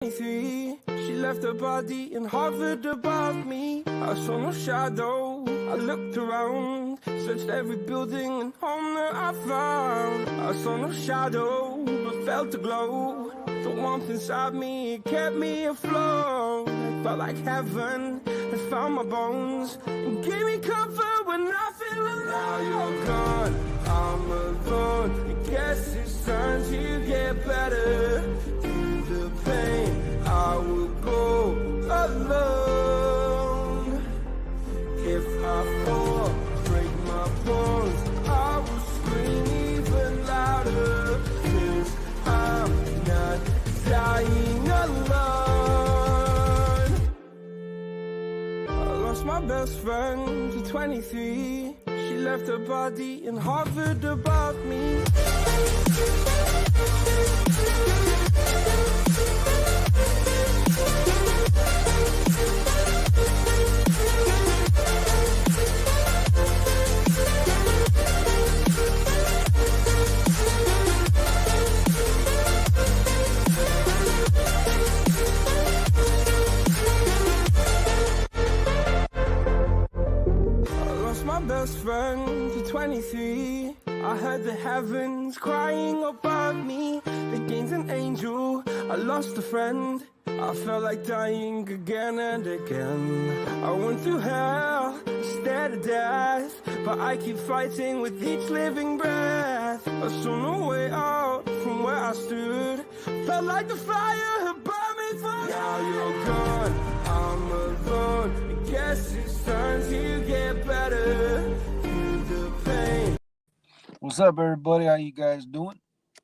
23, she left her body and hovered above me. I saw no shadow, I looked around, searched every building and home that I found. I saw no shadow, but felt a glow. The warmth inside me, it kept me afloat. It felt like heaven had found my bones and gave me comfort when I feel alone. Now you're gone, I'm alone. I guess it's time to get better. Through the pain, I will go alone. If I fall, break my bones, I will scream even louder. 'Cause I'm not dying alone. I lost my best friend to 23. She left her body and hovered above me. My best friend to 23. I heard the heavens crying above me. The gain's an angel, I lost a friend. I felt like dying again and again. I went through hell, stared at death, but I keep fighting with each living breath. I saw no way out from where I stood. Felt like the fire had burned me through. Now you're gone, I'm alone. I guess it's time to get better. Through the pain. What's up, everybody? How you guys doing?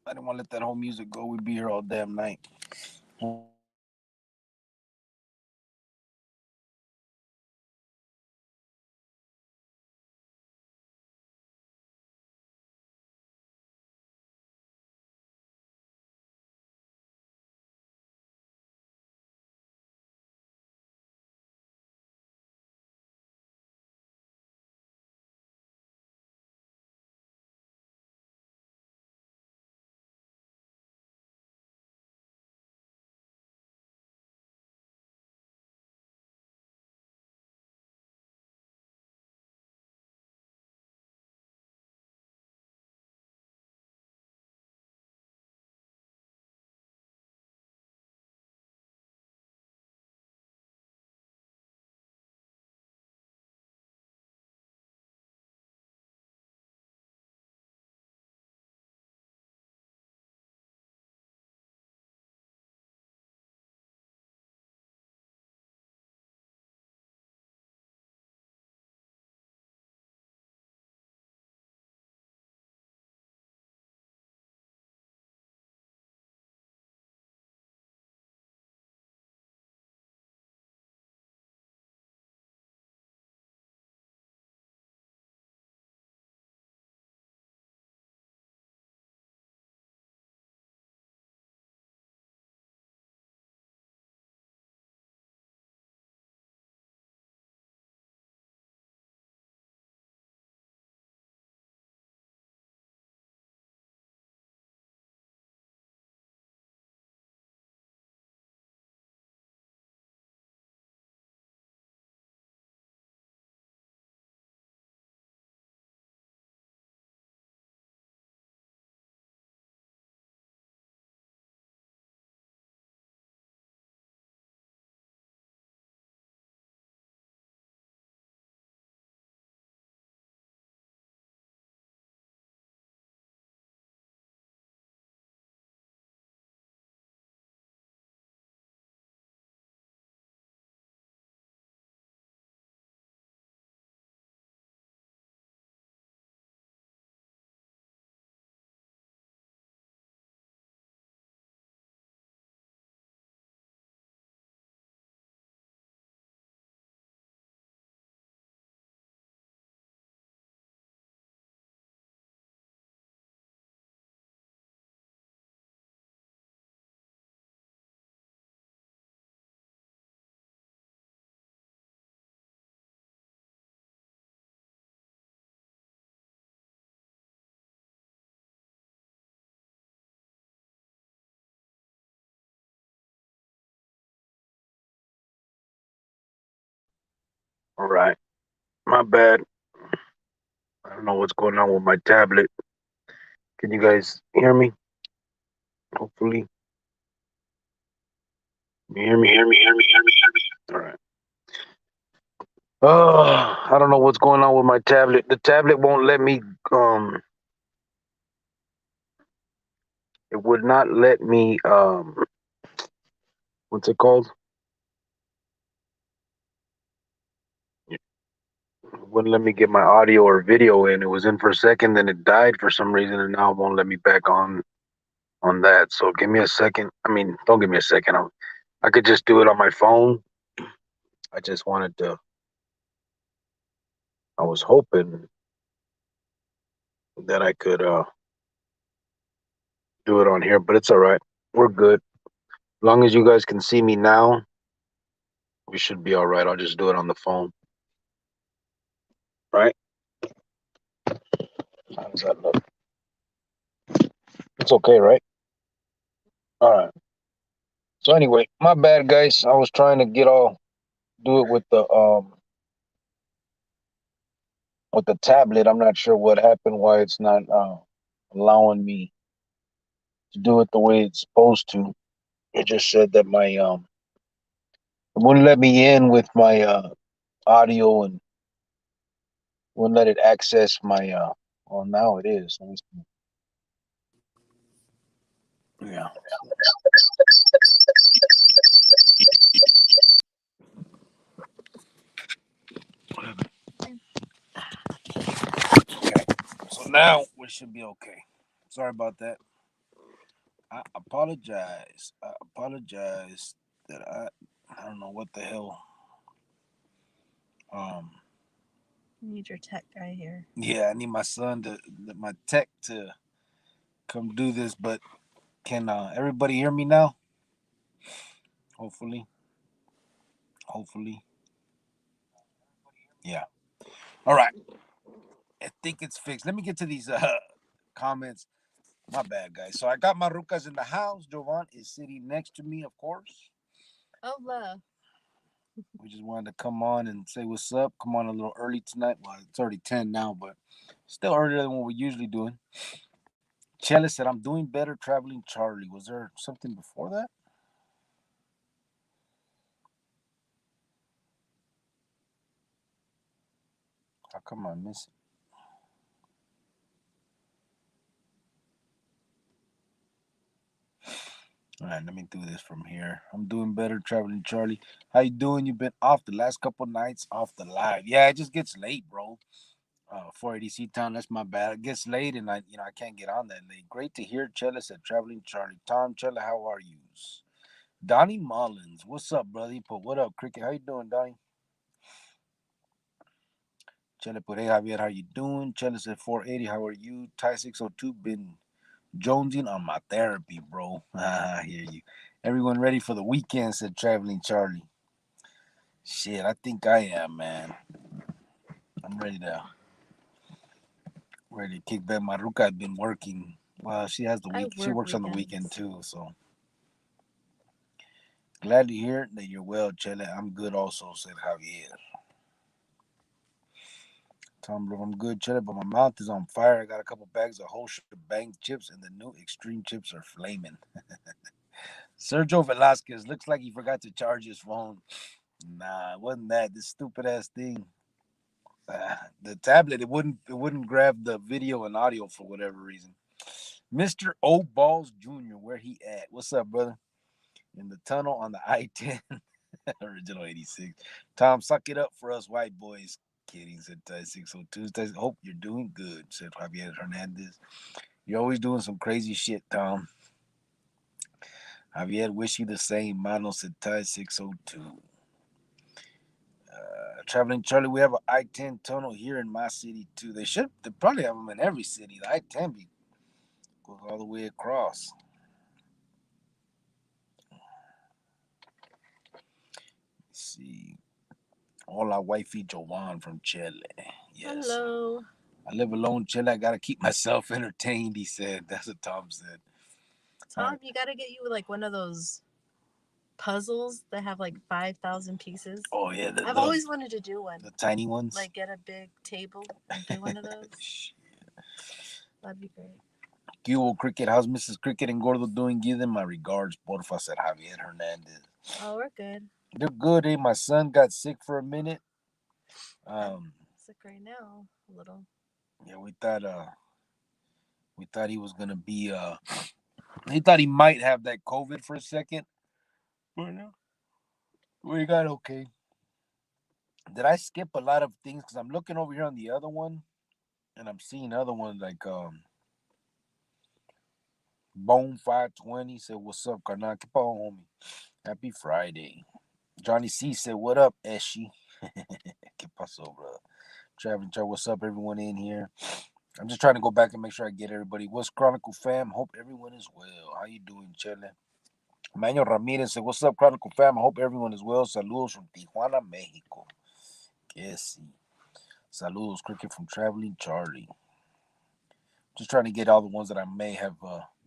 I didn't want to let that whole music go. We'd be here all damn night. All right. My bad. I don't know what's going on with my tablet. Can you guys hear me? Hopefully. You hear me? All right. I don't know what's going on with my tablet. The tablet won't let me it would not let me what's it called? It wouldn't let me get my audio or video in. It was in for a second, then it died for some reason, and now it won't let me back on that. So give me a second. I mean, don't give me a second. I could just do it on my phone. I just wanted to. I was hoping that I could do it on here, but it's all right. We're good. As long as you guys can see me now, we should be all right. I'll just do it on the phone. Right? How does that look? It's okay, right? All right. So anyway, my bad, guys. I was trying to do it with the tablet. I'm not sure what happened, why it's not allowing me to do it the way it's supposed to. It just said that it wouldn't let me in with my audio and wouldn't let it access my well, now it is. Let me see. Yeah. Okay. So now we should be okay. Sorry about that. I apologize. I apologize that I don't know what the hell. Um You need your tech guy here. yeah, I need my son my tech to come do this, but can everybody hear me now? Hopefully. Hopefully. Yeah. All right. I think it's fixed. Let me get to these comments. My bad, guys. So I got my rucas in the house. Jovan is sitting next to me, of course. Hola. We just wanted to come on and say what's up. Come on a little early tonight. Well, it's already 10 now, but still earlier than what we're usually doing. Chella said, I'm doing better traveling Charlie. Was there something before that? How come I miss it? All right, let me do this from here. I'm doing better traveling Charlie. How you doing? You've been off the last couple nights off the live. Yeah, it just gets late, bro. 480 Town, that's my bad. It gets late and I can't get on that late. Great to hear Chella said traveling Charlie. Tom Chella, how are you? Donnie Mullins, what's up, brother? What up, Cricket? How you doing, Donnie? Chella put, hey Javier, how you doing? Chella said 480, how are you? Ty 602 been jonesing on my therapy, bro. I hear you. Everyone ready for the weekend, said Traveling Charlie. Shit, I think I am, man. I'm ready to kick back. Maruka had been working. Well, she has the week. She works on the weekend too, so glad to hear that you're well, Chele. I'm good also, said Javier. Tom, bro, I'm good, Chele, but my mouth is on fire. I got a couple bags of whole shebang chips, and the new extreme chips are flaming. Sergio Velasquez looks like he forgot to charge his phone. Nah, it wasn't that. This stupid ass thing. The tablet, it wouldn't grab the video and audio for whatever reason. Mr. O Balls Jr., where he at? What's up, brother? In the tunnel on the I-10. Original 86. Tom, suck it up for us white boys. Kidding, said 602. Hope you're doing good, said Javier Hernandez. You're always doing some crazy shit, Tom. Javier, wish you the same. Mano said 602. Traveling Charlie, we have an I-10 tunnel here in my city too. They probably have them in every city. The I-10 goes all the way across. Let's see. Hola, wifey Jovan from Chile. Yes. Hello. I live alone, Chile. I gotta keep myself entertained, he said. That's what Tom said. Tom, you gotta get you like one of those puzzles that have like 5,000 pieces. Oh yeah, I've always wanted to do one. The tiny ones. Like get a big table and do one of those. That'd be great. ¿Qué hubo, Cricket? How's Mrs. Cricket and Gordo doing? Give them my regards, porfa, said Javier Hernandez. Oh, we're good. They're good, eh? My son got sick for a minute. I'm sick right now, a little. Yeah, we thought he was gonna be he thought he might have that COVID for a second. But no. We got okay. Did I skip a lot of things? Because I'm looking over here on the other one, and I'm seeing other ones like Bone 520 said, "What's up, Karnak? Keep on, homie. Happy Friday." Johnny C said, "What up, Eshi?" ¿Qué pasó, bro? Traveling, what's up, everyone in here? I'm just trying to go back and make sure I get everybody. What's Chronicle fam? Hope everyone is well. How you doing, Chile? Manuel Ramirez said, "What's up, Chronicle fam? I hope everyone is well. Saludos from Tijuana, Mexico." Yes. Saludos, Cricket from Traveling Charlie. Just trying to get all the ones that I may have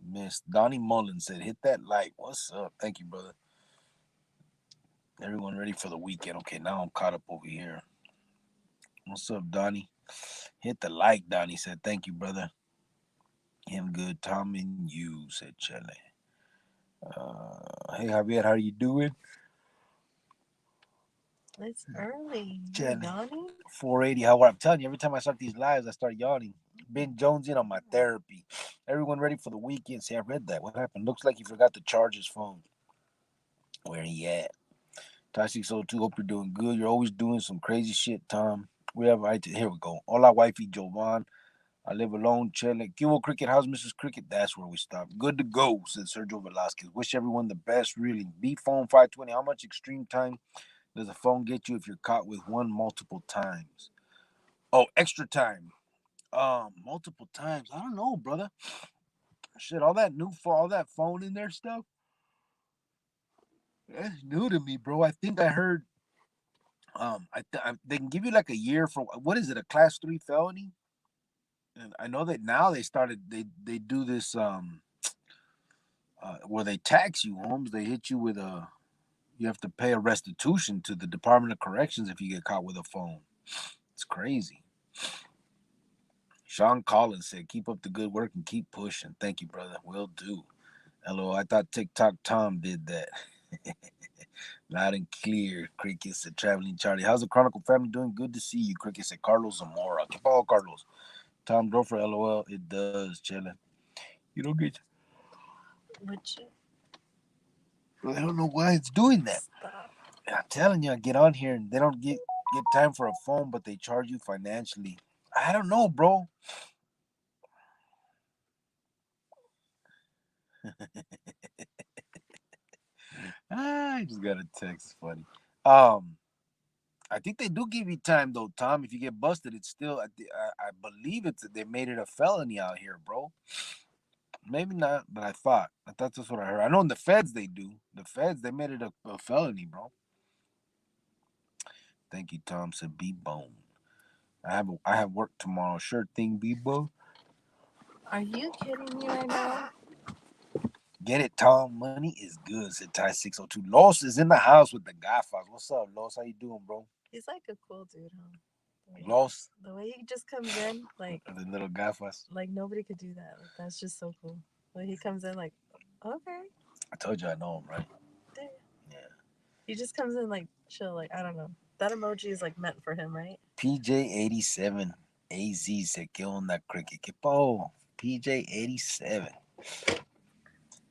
missed. Donnie Mullen said, "Hit that like." What's up? Thank you, brother. Everyone ready for the weekend? Okay, now I'm caught up over here. What's up, Donnie? Hit the like, Donnie said. Thank you, brother. Him good. Tom and you, said Chele. Hey, Javier, how you doing? It's early. Chele. Donnie? 480. How I'm telling you, every time I start these lives, I start yawning. Ben Jones in on my therapy. Everyone ready for the weekend? Say, I read that. What happened? Looks like he forgot to charge his phone. Where he at? Ty602, hope you're doing good. You're always doing some crazy shit, Tom. We have here we go. Hola, wifey Jovan. I live alone, chilling. Cubo Cricket, how's Mrs. Cricket? That's where we stop. Good to go, said Sergio Velasquez. Wish everyone the best, really. B phone 520. How much extreme time does a phone get you if you're caught with one multiple times? Oh, extra time. Multiple times. I don't know, brother. Shit, all that all that phone in there stuff. That's new to me, bro. I think I heard they can give you like a year for what is it, a class 3 felony? And I know that now they do this where they tax you, Holmes. They hit you with you have to pay a restitution to the Department of Corrections if you get caught with a phone. It's crazy. Sean Collins said, "Keep up the good work and keep pushing." Thank you, brother. Will do. Hello, I thought TikTok Tom did that. Loud and clear. Cricket said, "Traveling Charlie. How's the Chronicle family doing? Good to see you." Cricket said, "Carlos Zamora." Keep on, Carlos. Tom Grover, LOL. It does, chilling. You don't get. Would you? I don't know why it's doing that. Stop. I'm telling you, I get on here and they don't get time for a phone, but they charge you financially. I don't know, bro. I just got a text. Funny. I think they do give you time though, Tom. If you get busted, it's still. I believe they made it a felony out here, bro. Maybe not, but I thought that's what I heard. I know in the feds they do. The feds they made it a felony, bro. Thank you, Tom. Said B Bone. I have work tomorrow. Sure thing, B Bone. Are you kidding me right now? Get it, Tom. Money is good, said Ty 602. Los is in the house with the gafas. What's up, Los? How you doing, bro? He's like a cool dude, huh? Los? The way he just comes in, like the little gafas. Like nobody could do that. Like, that's just so cool. When he comes in, like, okay. I told you I know him, right? Yeah. He just comes in like chill, like I don't know. That emoji is like meant for him, right? PJ87 AZ said, "¿Qué onda, Cricket? ¿Qué po? PJ87.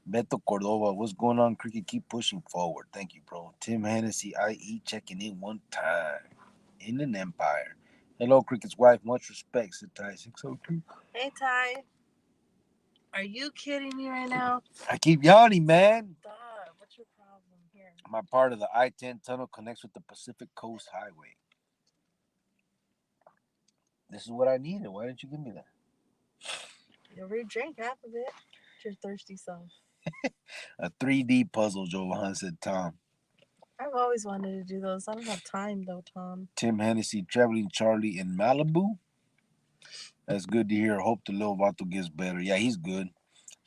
Beto Cordova, what's going on, Cricket? Keep pushing forward. Thank you, bro. Tim Hennessy, IE checking in one time. In an empire. Hello, Cricket's wife. Much respect, said Ty 602. Hey, Ty. Are you kidding me right now? I keep yawning, man. Stop. What's your problem here? My part of the I-10 tunnel connects with the Pacific Coast Highway. This is what I needed. Why didn't you give me that? You'll re-drink half of it. Your thirsty self. A 3D puzzle, Jovan, said Tom. I've always wanted to do those. I don't have time though, Tom. Tim Hennessy, Traveling Charlie in Malibu. That's good to hear. Hope the little Vato gets better. Yeah, he's good.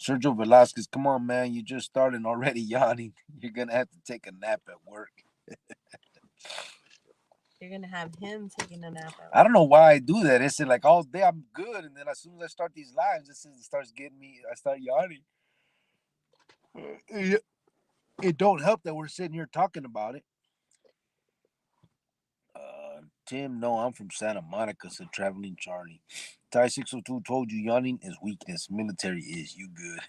Sergio Velasquez, come on, man. You just started already yawning. You're going to have to take a nap at work. You're gonna have him taking a nap at I don't work. know why I do that. It's like all day I'm good. And then as soon as I start these lives, it starts getting me, I start yawning. It don't help that we're sitting here talking about it. Tim, no, I'm from Santa Monica, said Traveling Charlie. Ty 602 told you yawning is weakness. Military is. You good.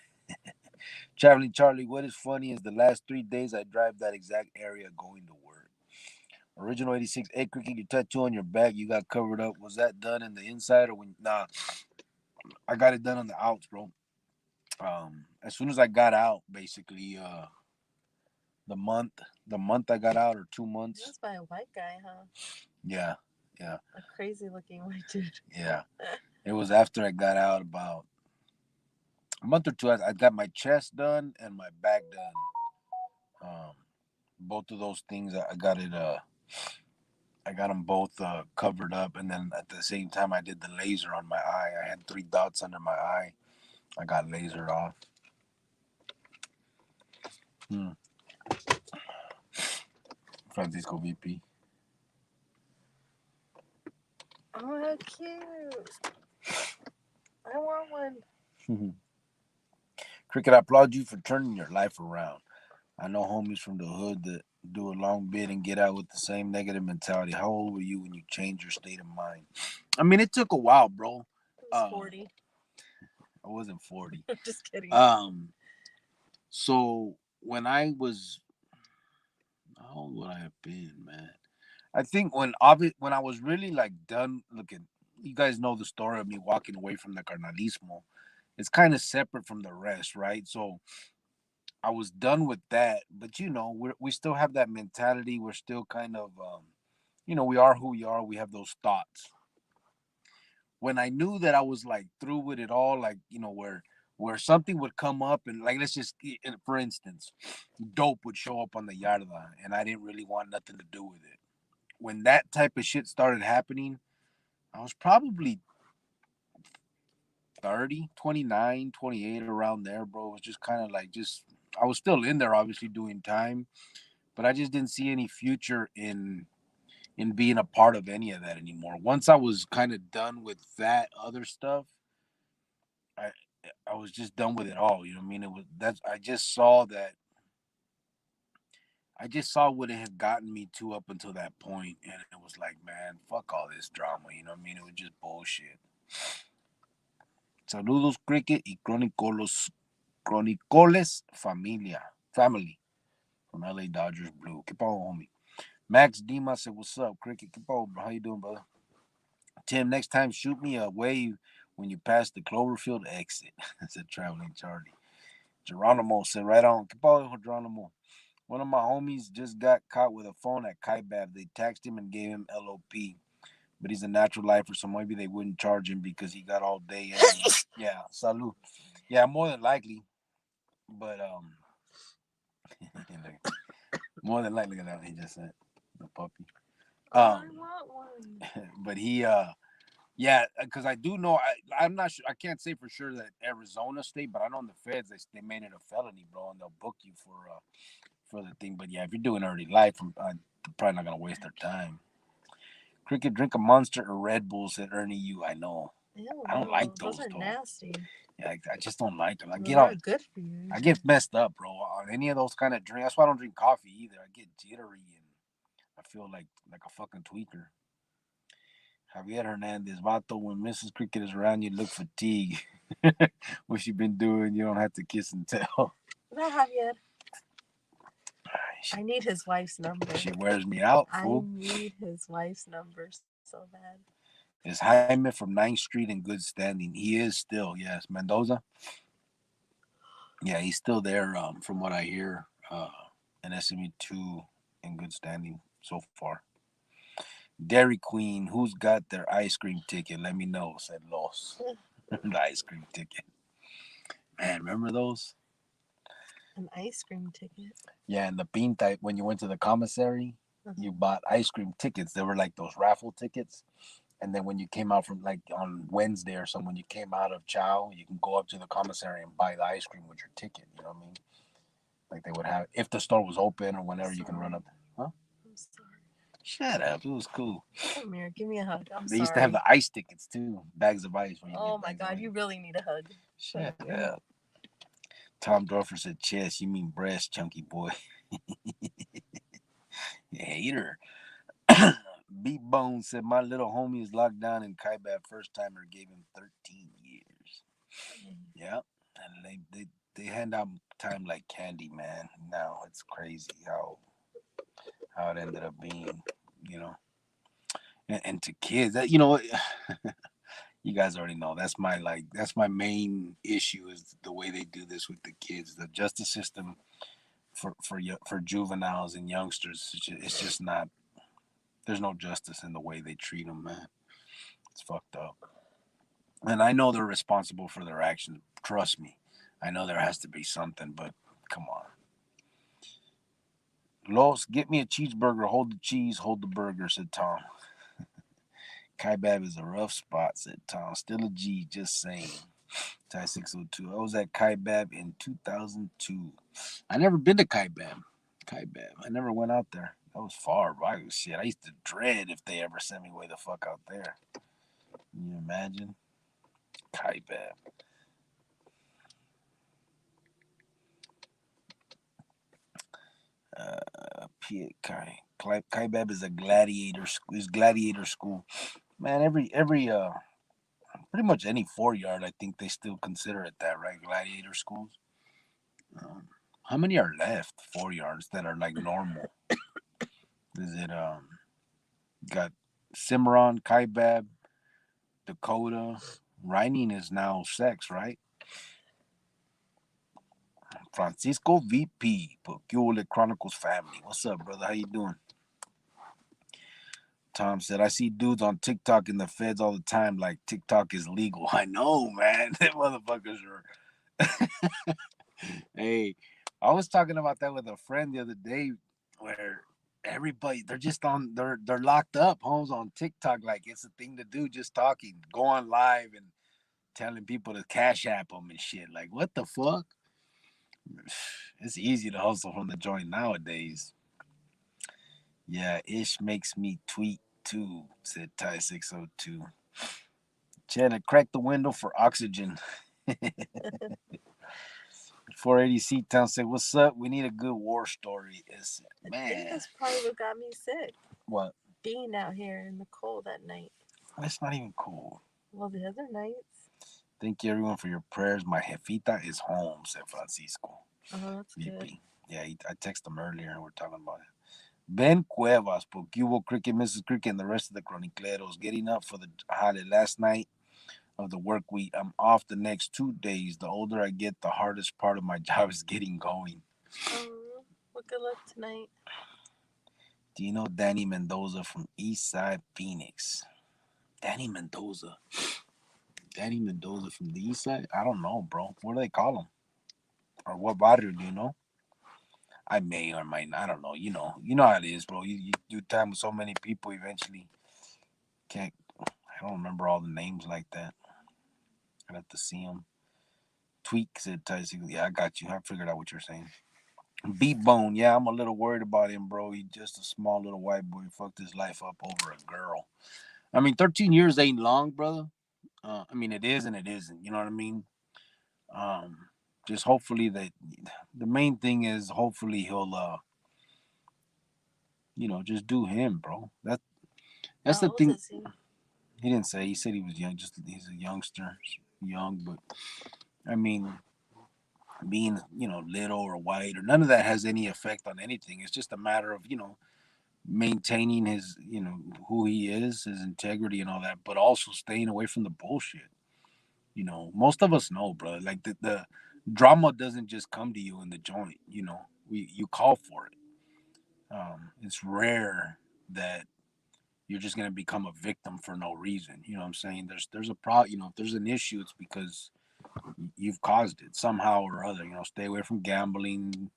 Traveling Charlie, what is funny is the last 3 days I drive that exact area going to work. Original 86, hey, Cricket, your tattoo on your back, you got covered up. Was that done in the inside or when? Nah, I got it done on the outs, bro. As soon as I got out, basically, the month, I got out or 2 months. That's by a white guy, huh? Yeah. A crazy looking white dude. Yeah. It was after I got out about a month or two. I got my chest done and my back done. Both of those things, I got it. I got them both covered up, and then at the same time, I did the laser on my eye. I had 3 dots under my eye. I got lasered off. Francisco VP. Oh, how cute! I want one. Cricket, I applaud you for turning your life around. I know homies from the hood that do a long bid and get out with the same negative mentality. How old were you when you changed your state of mind? I mean, it took a while, bro. I was 40. I wasn't 40. I'm just kidding. So when I was, how old would I have been, man? I think when I was really like done looking, you guys know the story of me walking away from the carnalismo. It's kind of separate from the rest, right? So I was done with that, but we still have that mentality. We're still kind of, we are who we are. We have those thoughts. When I knew that I was like through with it all, like where something would come up and like let's just for instance, dope would show up on the yarda, and I didn't really want nothing to do with it. When that type of shit started happening, I was probably 30, 29, 28 around there, bro. It was just kind of like I was still in there obviously doing time, but I just didn't see any future in being a part of any of that anymore. Once I was kind of done with that other stuff, I I was just done with it all. You know what I mean? It was that's I just saw what it had gotten me to up until that point, and it was like, man, fuck all this drama. You know what I mean? It was just bullshit. Saludos, Cricket y Chronicoles Family from LA Dodgers Blue. Keep on, homie. Max Dima said, what's up, Cricket? Keep on, bro. How you doing, brother? Tim, next time shoot me a wave when you pass the Cloverfield exit. Said Traveling Charlie. Geronimo said, right on. Keep on, Geronimo. One of my homies just got caught with a phone at Kaibab. They taxed him and gave him LOP. But he's a natural lifer, so maybe they wouldn't charge him because he got all day. Yeah, salute. Yeah, more than likely. But more than likely, that he just said the puppy. I want one. But he yeah, because I do know I'm not sure. I can't say for sure that Arizona State, but I know in the feds they made it a felony, bro, and they'll book you for the thing. But yeah, if you're doing early life, I'm probably not gonna waste their time. Cricket, drink a Monster or Red Bull, said Ernie. I know. Ew, I don't like those those are though. Nasty. Yeah, I just don't like them. They're good for you. I get messed up, bro. On any of those kind of drinks. That's why I don't drink coffee either. I get jittery and I feel like a fucking tweaker. Javier Hernandez, Vato, when Mrs. Cricket is around, you look fatigued. What she been doing, you don't have to kiss and tell. No, Javier. I need his wife's number. She wears me out, fool. I need his wife's number so bad. Is Jaime from 9th Street in good standing? He is still, yes. Mendoza? Yeah, he's still there, from what I hear, in SMU2 in good standing so far. Dairy Queen, who's got their ice cream ticket? Let me know, said Los. The ice cream ticket. Man, remember those? An ice cream ticket? Yeah, and the bean type, when you went to the commissary, you bought ice cream tickets. They were like those raffle tickets. And then when you came out from like on Wednesday or something, when you came out of chow, you can go up to the commissary and buy the ice cream with your ticket. You know what I mean? Like they would have if the store was open or whenever you can run up. Huh? I'm sorry. Shut up. It was cool. Come here, give me a hug. I'm They used to sorry. have the ice tickets too, bags of ice. Where you Oh get my bags of God, ice. you really need a hug. Shut up. Tom Dorfer said chest. You mean breast, chunky boy. Hater. Beat Bones said my little homie is locked down in Kaibab. First timer gave him 13 years. Yeah, and they hand out time like candy, man. Now it's crazy how it ended up being, you know. And to kids, that you guys already know that's my main issue is the way they do this with the kids. The justice system for juveniles and youngsters, it's just not. There's no justice in the way they treat them, man. It's fucked up. And I know they're responsible for their actions. Trust me, I know there has to be something, but come on. Los, get me a cheeseburger. Hold the cheese, hold the burger, said Tom. Kaibab is a rough spot, said Tom. Still a G, just saying. Ty 602. I was at Kaibab in 2002. I never been to Kaibab. I never went out there. That was far. Shit, I used to dread if they ever sent me way the fuck out there. Can you imagine? Kaibab. Piet Kai. Kaibab is a gladiator school. Is gladiator school. Man, every pretty much any 4 yard, I think they still consider it that, right? Gladiator schools. How many are left? 4 yards that are like normal. Is it got Cimarron, Kaibab, Dakota, Reining is now sex, right? Francisco VP, Peculiar Chronicles family. What's up, brother? How you doing? Tom said, I see dudes on TikTok in the feds all the time like TikTok is legal. I know, man. That motherfuckers are. Hey, I was talking about that with a friend the other day where everybody they're locked up, homes on TikTok like it's a thing to do, just talking, go on live and telling people to cash app them and shit. Like, what the fuck? It's easy to hustle from the joint nowadays. Yeah, ish makes me tweet too, said Ty 602. Cheddar, crack the window for oxygen. 480 Seat Town said, what's up? We need a good war story. I think that's probably what got me sick. What? Being out here in the cold at night. That's not even cool. Well, the other nights. Thank you, everyone, for your prayers. My jefita is home, said Francisco. Oh, that's good. Yeah, I texted him earlier and we're talking about it. Ben Cuevas, Pocubo Cricket, Mrs. Cricket, and the rest of the Chronicleros getting up for the holiday last night of the work week. I'm off the next 2 days. The older I get, the hardest part of my job is getting going. Well, good luck tonight. Do you know Danny Mendoza from Eastside Phoenix? Danny Mendoza from the East Side? I don't know, bro. What do they call him? Or what barrio do you know? I may or might not. I don't know. You know how it is, bro. You do time with so many people, eventually can't. I don't remember all the names like that. I'd have to see them. Tweak said, yeah, I got you. I figured out what you're saying. Beat Bone, yeah, I'm a little worried about him, bro. He's just a small little white boy. He fucked his life up over a girl. I mean, 13 years ain't long, brother. I mean, it is and it isn't. You know what I mean? Just hopefully that the main thing is hopefully he'll just do him, bro. That's the thing. He didn't say. He said he was young. Just he's a youngster, young, but I mean, being little or white or none of that has any effect on anything. It's just a matter of maintaining his who he is, his integrity and all that, but also staying away from the bullshit. Most of us know, bro. Like the drama doesn't just come to you in the joint. You call for it. It's rare that you're just gonna become a victim for no reason. You know what I'm saying? There's a problem. If there's an issue, it's because you've caused it somehow or other. Stay away from gambling.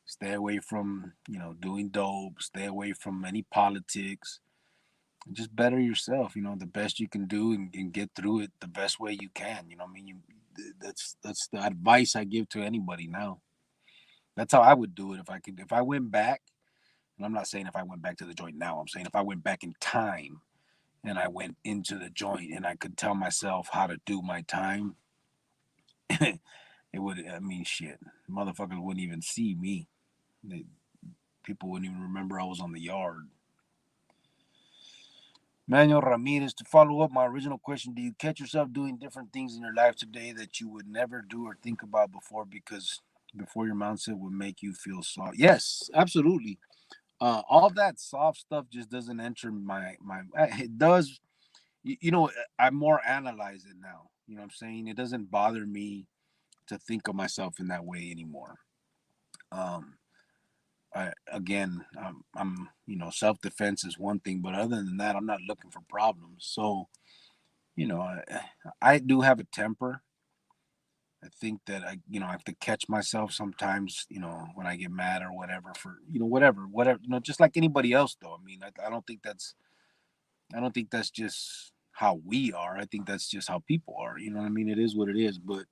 Stay away from doing dope. Stay away from any politics. just better yourself. The best you can do, and get through it the best way you can. I mean, that's the advice I give to anybody now. That's how I would do it if I went back. And I'm not saying if I went back to the joint now. I'm saying if I went back in time and I went into the joint and I could tell myself how to do my time, it would. I mean, shit, motherfuckers wouldn't even see me. They, People wouldn't even remember I was on the yard. Manuel Ramirez, to follow up my original question, do you catch yourself doing different things in your life today that you would never do or think about before because before your mindset would make you feel soft? Yes, absolutely. All that soft stuff just doesn't enter my. It does. I more analyze it now. You know what I'm saying? It doesn't bother me to think of myself in that way anymore. Um, I'm self defense is one thing, but other than that, I'm not looking for problems. So you know, I do have a temper. I think that I have to catch myself sometimes, when I get mad or whatever for, whatever, just like anybody else though. I mean, I don't think that's just how we are. I think that's just how people are. You know what I mean? It is what it is. But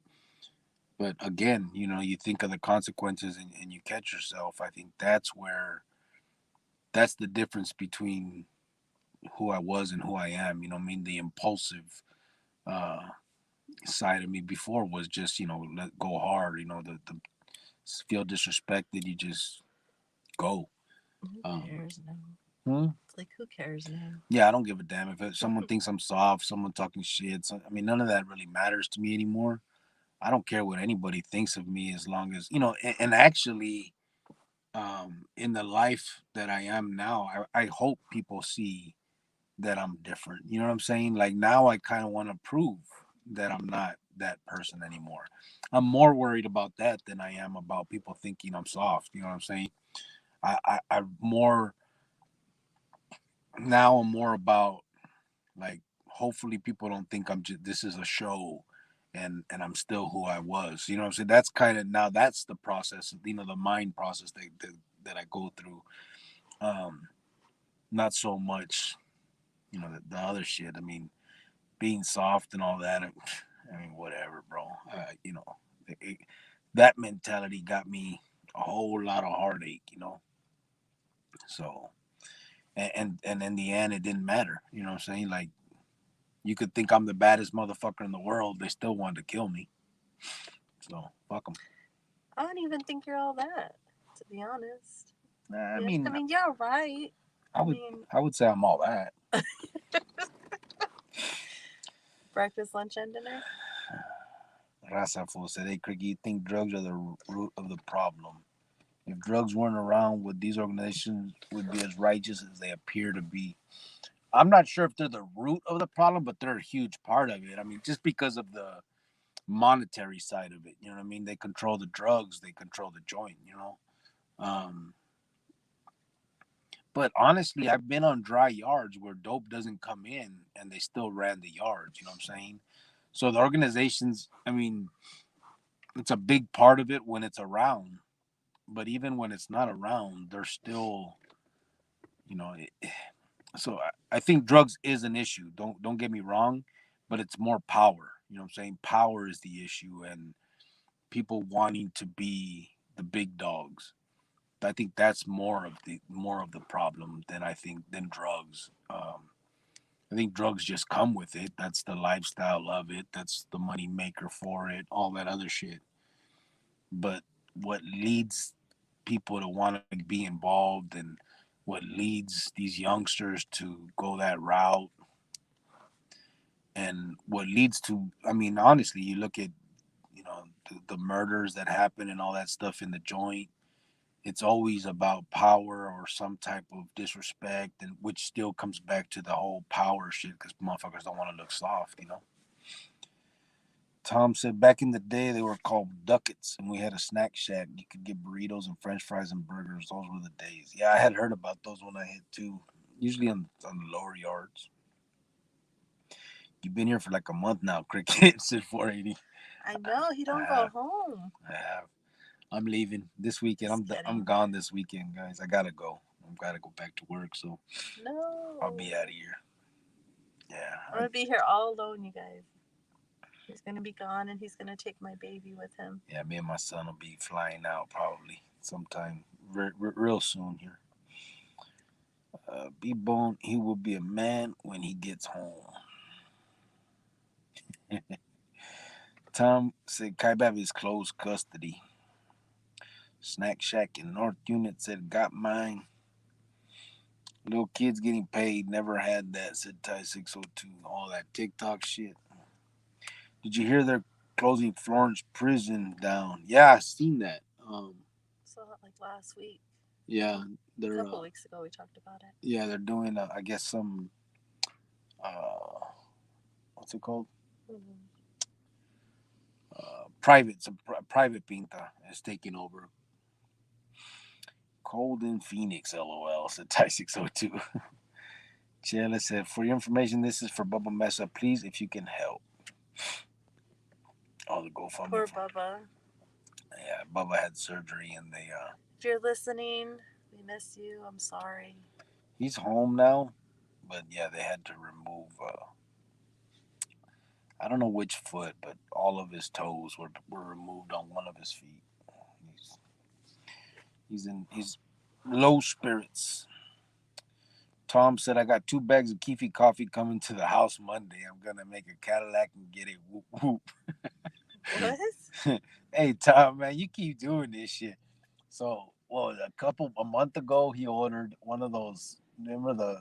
again, you think of the consequences and you catch yourself. I think that's the difference between who I was and who I am. I mean, the impulsive uh side of me before was just let go hard. The feel disrespected, you just go. Who Um, cares now? hmm? It's like, who cares now? Yeah, I don't give a damn if someone thinks I'm soft, someone talking shit. I mean, none of that really matters to me anymore. I don't care what anybody thinks of me as long as And actually, in the life that I am now, I hope people see that I'm different. You know what I'm saying? Like now, I kind of want to prove that I'm not that person anymore. I'm more worried about that than I am about people thinking I'm soft. You know what I'm saying? I more now. I'm more about like hopefully people don't think I'm just this is a show, and I'm still who I was. You know what I'm saying? That's kind of now that's the process. The mind process that I go through. Um, Not so much the other shit. I mean, being soft and all that. I mean, whatever, bro. It, it, that mentality got me a whole lot of heartache. So, and in the end, it didn't matter. You know what I'm saying? Like, you could think I'm the baddest motherfucker in the world. They still wanted to kill me. So, fuck them. I don't even think you're all that, to be honest. Nah, Yeah, I mean, you're right. I I would, mean, I would say I'm all that. breakfast, lunch, and dinner. Raza fool said, "Hey, Crick, you think drugs are the root of the problem? If drugs weren't around, would these organizations would be as righteous as they appear to be?" I'm not sure if they're the root of the problem, but they're a huge part of it. I mean, just because of the monetary side of it, you know what I mean? They control the drugs, they control the joint. Um, but honestly, I've been on dry yards where dope doesn't come in and they still ran the yards, you know what I'm saying? So the organizations, I mean, it's a big part of it when it's around, but even when it's not around, they're still, you know, so I think drugs is an issue. Don't get me wrong, but it's more power. You know what I'm saying? Power is the issue, and people wanting to be the big dogs. I think that's more of the problem than drugs. I think drugs just come with it. That's the lifestyle of it. That's the money maker for it. All that other shit. But what leads people to want to be involved and what leads these youngsters to go that route and what leads to, I mean, honestly, you look at the murders that happen and all that stuff in the joint. It's always about power or some type of disrespect, and which still comes back to the whole power shit because motherfuckers don't want to look soft. Tom said back in the day they were called ducats, and we had a snack shack. You could get burritos and French fries and burgers. Those were the days. Yeah, I had heard about those when I hit too. Usually on the lower yards. You've been here for like a month now, Cricket. Said 480. I know he don't go home. I have. I'm leaving this weekend. Just I'm kidding. gone this weekend, guys. I gotta go. I've got to go back to work, so No. I'll be out of here. Yeah. I'm going to be here all alone, you guys. He's going to be gone, and he's going to take my baby with him. Yeah, me and my son will be flying out probably sometime real soon here. B-Bone, he will be a man when he gets home. Tom said Kaibab is close custody. Snack Shack in North Unit said got mine. Little kids getting paid, never had that, said Ty 602. All that TikTok shit. Did you hear they're closing Florence prison down? Yeah, I seen that. Saw it like last week. Yeah, A they're couple weeks ago we talked about it. yeah, they're doing I guess some what's it called? Mm-hmm. Private pinta is taking over. Cold in Phoenix, lol, said Ty 602. Chela said, for your information, this is for Bubba Mesa. Please, if you can help. Oh, the GoFundMe. Poor Bubba. Yeah, Bubba had surgery and they If you're listening, we miss you. I'm sorry. He's home now, but yeah, they had to remove I don't know which foot, but all of his toes were removed on one of his feet. He's low spirits. Tom said, I got 2 bags of Keefy coffee coming to the house Monday. I'm going to make a Cadillac and get it whoop whoop. What? Hey, Tom, man, you keep doing this shit. So, a month ago, he ordered one of those, remember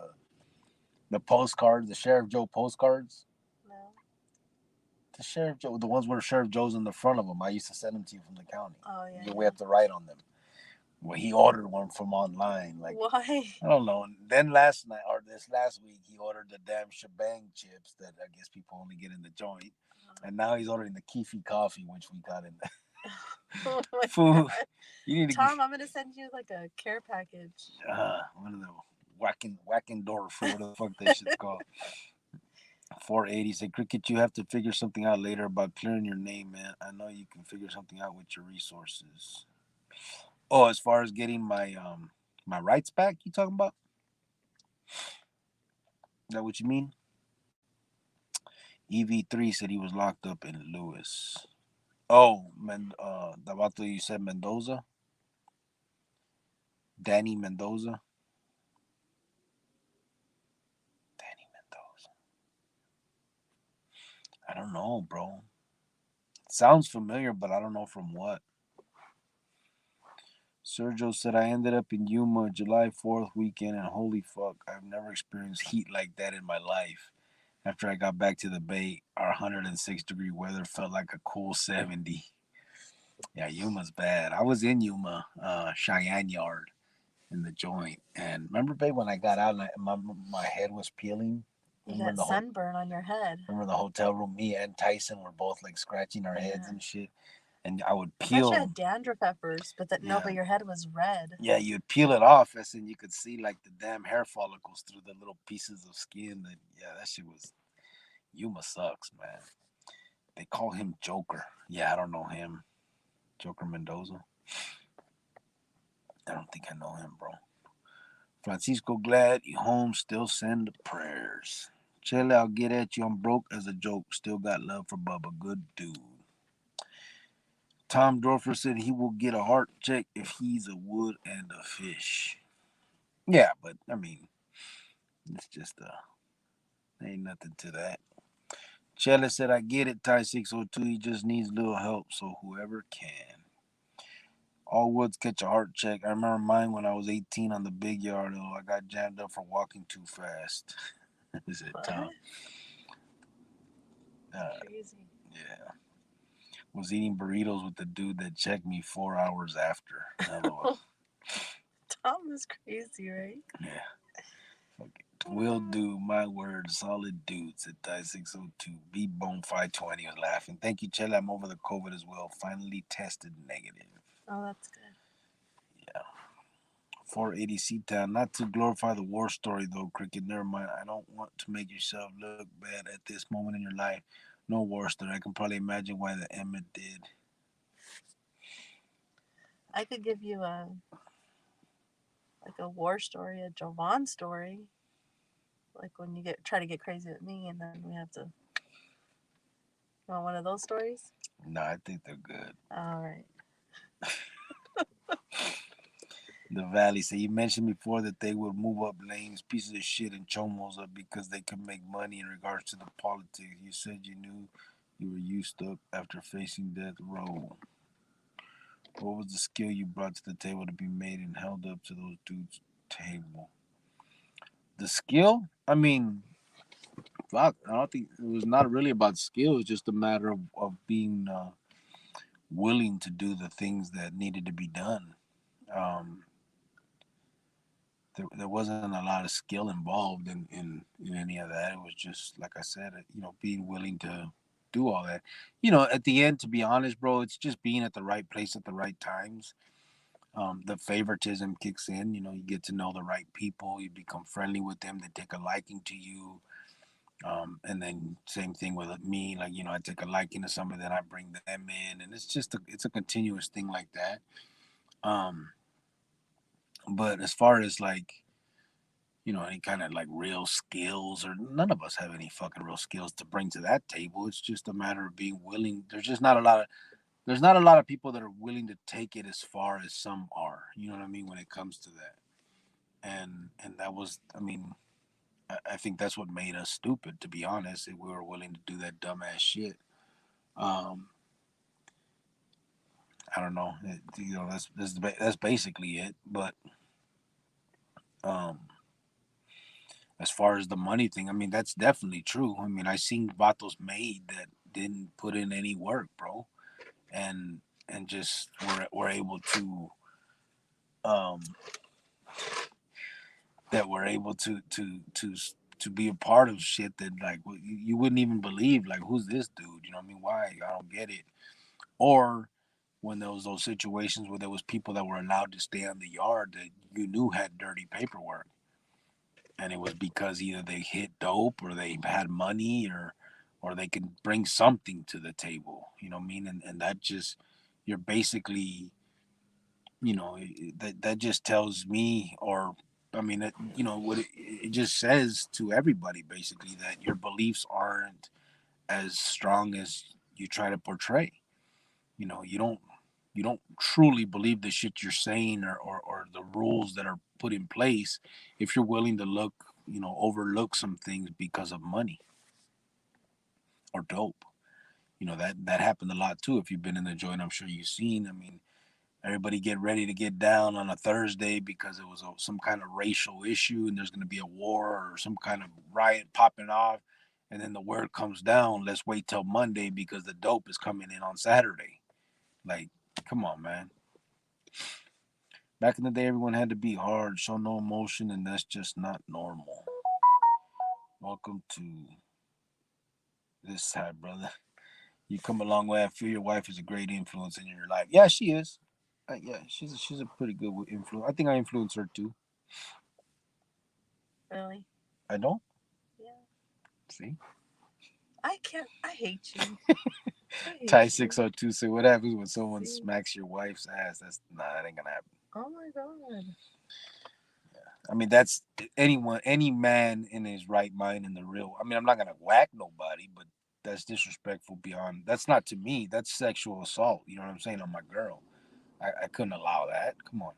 the postcards, the Sheriff Joe postcards? No. The Sheriff Joe, the ones where Sheriff Joe's in the front of them. I used to send them to you from the county. Oh, yeah. We have to write on them. Well, he ordered one from online. Like, why? I don't know. And then last night or this last week, he ordered the damn shebang chips that I guess people only get in the joint. And now he's ordering the Keefy coffee, which we got in the Oh my food. God. You need to Tom, I'm gonna send you like a care package. one of the Wackendorf or whatever the fuck that shit's called. 480 said, Cricket, you have to figure something out later about clearing your name, man. I know you can figure something out with your resources. Oh, as far as getting my rights back, you talking about? Is that what you mean? EV3 said he was locked up in Lewis. Oh, Davato, you said Mendoza? Danny Mendoza? Danny Mendoza. I don't know, bro. It sounds familiar, but I don't know from what. Sergio said, I ended up in Yuma July 4th weekend, and holy fuck, I've never experienced heat like that in my life. After I got back to the Bay, our 106-degree weather felt like a cool 70. Yeah, Yuma's bad. I was in Yuma, Cheyenne Yard, in the joint. And remember, babe, when I got out and my head was peeling? You got sunburn on your head. Remember the hotel room? Me and Tyson were both like scratching our heads and shit. And I would I peel. thought you had dandruff at first, but no, but your head was red. Yeah, you'd peel it off, and you could see like the damn hair follicles through the little pieces of skin. That shit was. Yuma sucks, man. They call him Joker. Yeah, I don't know him. Joker Mendoza. I don't think I know him, bro. Francisco, glad you home. Still send prayers. Chile, I'll get at you. I'm broke as a joke. Still got love for Bubba. Good dude. Tom Dorfer said he will get a heart check if he's a wood and a fish. Yeah, but I mean, it's just ain't nothing to that. Chele said, I get it, Ty 602. He just needs a little help, so whoever can. All woods catch a heart check. I remember mine when I was 18 on the big yard, though. I got jammed up for walking too fast. Is it Tom? Crazy. Yeah. Was eating burritos with the dude that checked me 4 hours after. Tom is crazy, right? Yeah. Fuck it. Will do, my word. Solid dude, said Ty 602. B-Bone 520 was laughing. Thank you, Chele. I'm over the COVID as well. Finally tested negative. Oh, that's good. Yeah. 480 C-Town. Not to glorify the war story, though, Cricket. Never mind. I don't want to make yourself look bad at this moment in your life. No war story. I can probably imagine why the Emmett did. I could give you a like a war story, a Jovan story. Like when you try to get crazy with me, and then we have to. You want one of those stories? No, I think they're good. All right. The Valley. So you mentioned before that they would move up lanes, pieces of shit, and chomos up because they could make money in regards to the politics. You said you knew you were used up after facing death row. What was the skill you brought to the table to be made and held up to those dudes' table? The skill? I mean, fuck, I don't think it was not really about skill. It's just a matter of being willing to do the things that needed to be done. Um, there wasn't a lot of skill involved in any of that. It was just, like I said, being willing to do all that. At the end, to be honest, bro, it's just being at the right place at the right times. The favoritism kicks in. You get to know the right people. You become friendly with them. They take a liking to you. And then same thing with me. Like, I take a liking to somebody, then I bring them in, and it's a continuous thing like that. Um, but as far as like, any kind of like real skills, or none of us have any fucking real skills to bring to that table. It's just a matter of being willing. There's not a lot of people that are willing to take it as far as some are. You know what I mean when it comes to that. And that was, I mean, I think that's what made us stupid, to be honest. If we were willing to do that dumbass shit. Um, I don't know. That's basically it. But um, as far as the money thing, I mean, that's definitely true. I mean, I seen vatos made that didn't put in any work, bro, and just were able to um that were able to be a part of shit that like you wouldn't even believe. Like, who's this dude? You know what I mean? Why? I don't get it. Or when there was those situations where there was people that were allowed to stay on the yard that you knew had dirty paperwork, and it was because either they hit dope or they had money or they can bring something to the table. You know what I mean? And that just, you're basically, that just tells me, or I mean, what it just says to everybody basically, that your beliefs aren't as strong as you try to portray. You don't truly believe the shit you're saying, or the rules that are put in place, if you're willing to overlook some things because of money or dope. That happened a lot too. If you've been in the joint, I'm sure you've seen. I mean, everybody get ready to get down on a Thursday because it was some kind of racial issue and there's going to be a war or some kind of riot popping off. And then the word comes down, let's wait till Monday because the dope is coming in on Saturday. Like, come on, man. Back in the day, everyone had to be hard, show no emotion, and that's just not normal. Welcome to this side, brother. You come a long way. I feel your wife is a great influence in your life. Yeah, she is. Yeah, she's a pretty good influence. I think I influence her too. Really? I don't. Yeah. See? I can't. I hate you. I hate Ty you. 602 say, what happens when someone See? smacks your wife's ass? That ain't gonna happen. Oh my god. I mean, that's any man in his right mind in the real. I mean, I'm not gonna whack nobody, but that's disrespectful beyond. That's not to me. That's sexual assault. You know what I'm saying, on my girl. I couldn't allow that. Come on.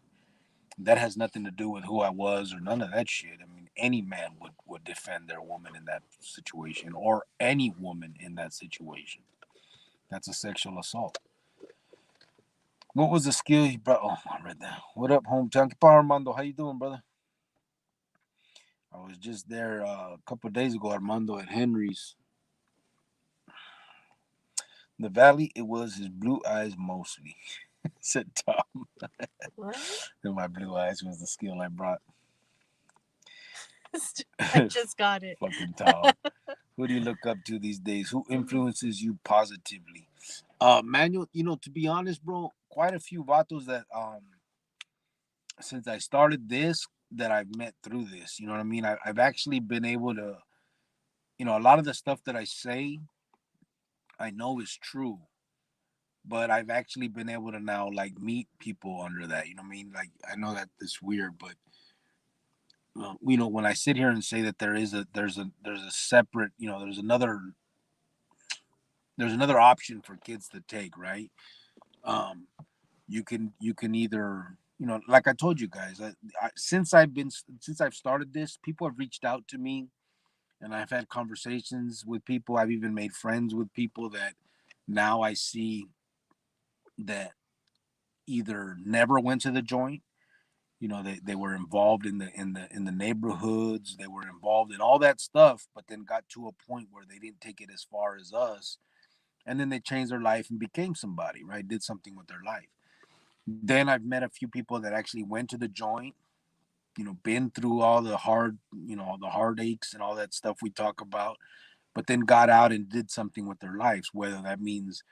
That has nothing to do with who I was or none of that shit. I mean, any man would defend their woman in that situation, or any woman in that situation. That's a sexual assault. What was the skill he brought? Oh, I read that. What up, hometown? ¿Qué pasa, Armando? How you doing, brother? I was just there a couple of days ago, Armando, at Henry's. The Valley, it was his blue eyes mostly, said Tom. What? And my blue eyes was the skill I brought. I just got it. Fucking Tom. Who do you look up to these days? Who influences you positively? Manuel, to be honest, bro, quite a few vatos that since I started this, that I've met through this. You know what I mean? I've actually been able to, a lot of the stuff that I say, I know is true, but I've actually been able to now like meet people under that. You know what I mean? Like, I know that it's weird, but when I sit here and say that there's a separate, there's another option for kids to take, right? Um, you can either, like I told you guys, since I've started this, people have reached out to me, and I've had conversations with people. I've even made friends with people that now I see that either never went to the joint. They were involved in the neighborhoods. They were involved in all that stuff, but then got to a point where they didn't take it as far as us, and then they changed their life and became somebody, right? Did something with their life. Then I've met a few people that actually went to the joint, been through all the the heartaches and all that stuff we talk about, but then got out and did something with their lives, whether that means,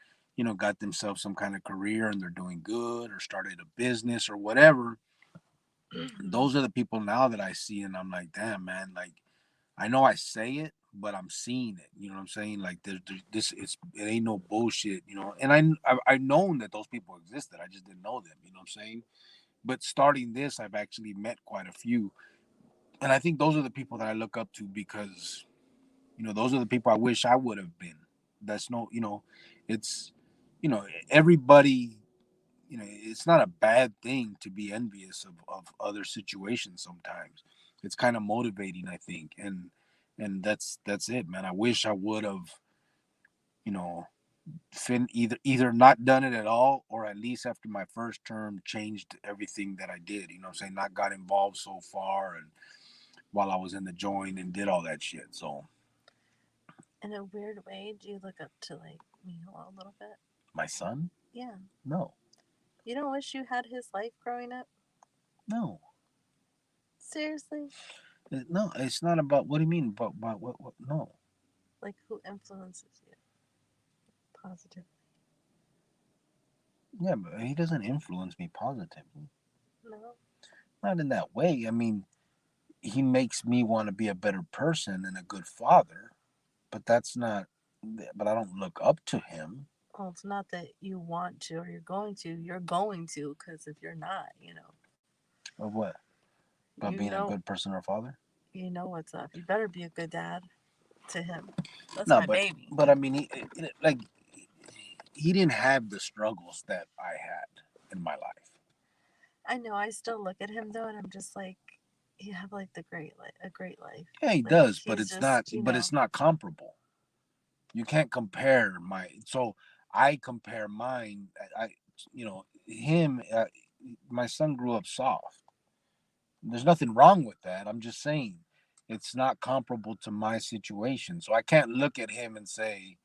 got themselves some kind of career and they're doing good, or started a business or whatever. Those are the people now that I see, and I'm like, damn, man, like, I know I say it, but I'm seeing it. You know what I'm saying? Like, it ain't no bullshit, And I've known that those people existed. I just didn't know them. You know what I'm saying? But starting this, I've actually met quite a few, and I think those are the people that I look up to, because those are the people I wish I would have been. That's no, it's, everybody. It's not a bad thing to be envious of other situations. Sometimes it's kind of motivating, I think, and that's it, man. I wish I would have, you know, either not done it at all, or at least after my first term changed everything that I did. You know what I'm saying? Not got involved so far, and while I was in the joint and did all that shit. So In a weird way, do you look up to like Mijo a little bit? my son? Yeah. No. You don't wish you had his life growing up? No. Seriously? No, it's not about, what do you mean about what no. Like, who influences you positively? Yeah, but he doesn't influence me positively. No. Not in that way. I mean, he makes me want to be a better person and a good father, but that's not, but I don't look up to him. Well, it's not that you want to or you're going to. You're going to, because if you're not, Of what? About you being a know, good person or father? you know what's up. You better be a good dad to him. That's No, my baby. but I mean, like, he didn't have the struggles that I had in my life. I know. I still look at him though, and I'm just like, you have like a great life. Yeah, he Like does, but he's it's not. just, But it's not comparable. You can't compare my. So I compare mine. Him. My son grew up soft. There's nothing wrong with that. I'm just saying it's not comparable to my situation. So I can't look at him and say,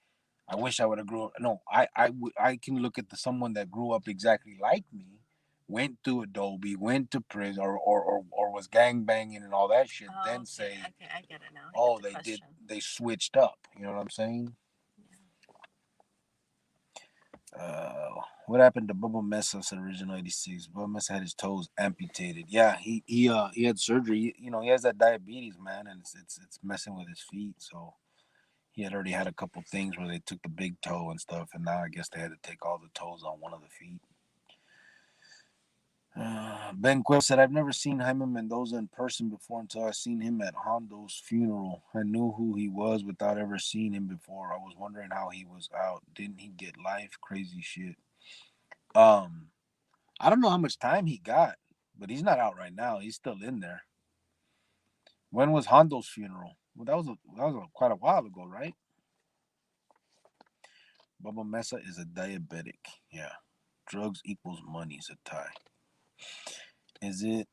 I wish I would have grew up. No, I can look at someone that grew up exactly like me, went through Adobe, went to prison, or was gang banging and all that shit. Oh, Then okay. say, Okay, I get it now. I get oh, the question. they switched up. You know what I'm saying? What happened to Bubba Messa's original '86? Bubba Messa had his toes amputated. Yeah, he had surgery. He has that diabetes, man, and it's messing with his feet. So he had already had a couple things where they took the big toe and stuff, and now I guess they had to take all the toes on one of the feet. Ben Quill said, I've never seen Jaime Mendoza in person before until I seen him at Hondo's funeral. I knew who he was without ever seeing him before. I was wondering how he was out. Didn't he get life? Crazy shit. Um, I don't know how much time he got, but he's not out right now. He's still in there. When was Hondo's funeral? Well, that was quite a while ago, right? Bubba Mesa is a diabetic. Yeah. Drugs equals money is a tie. Is it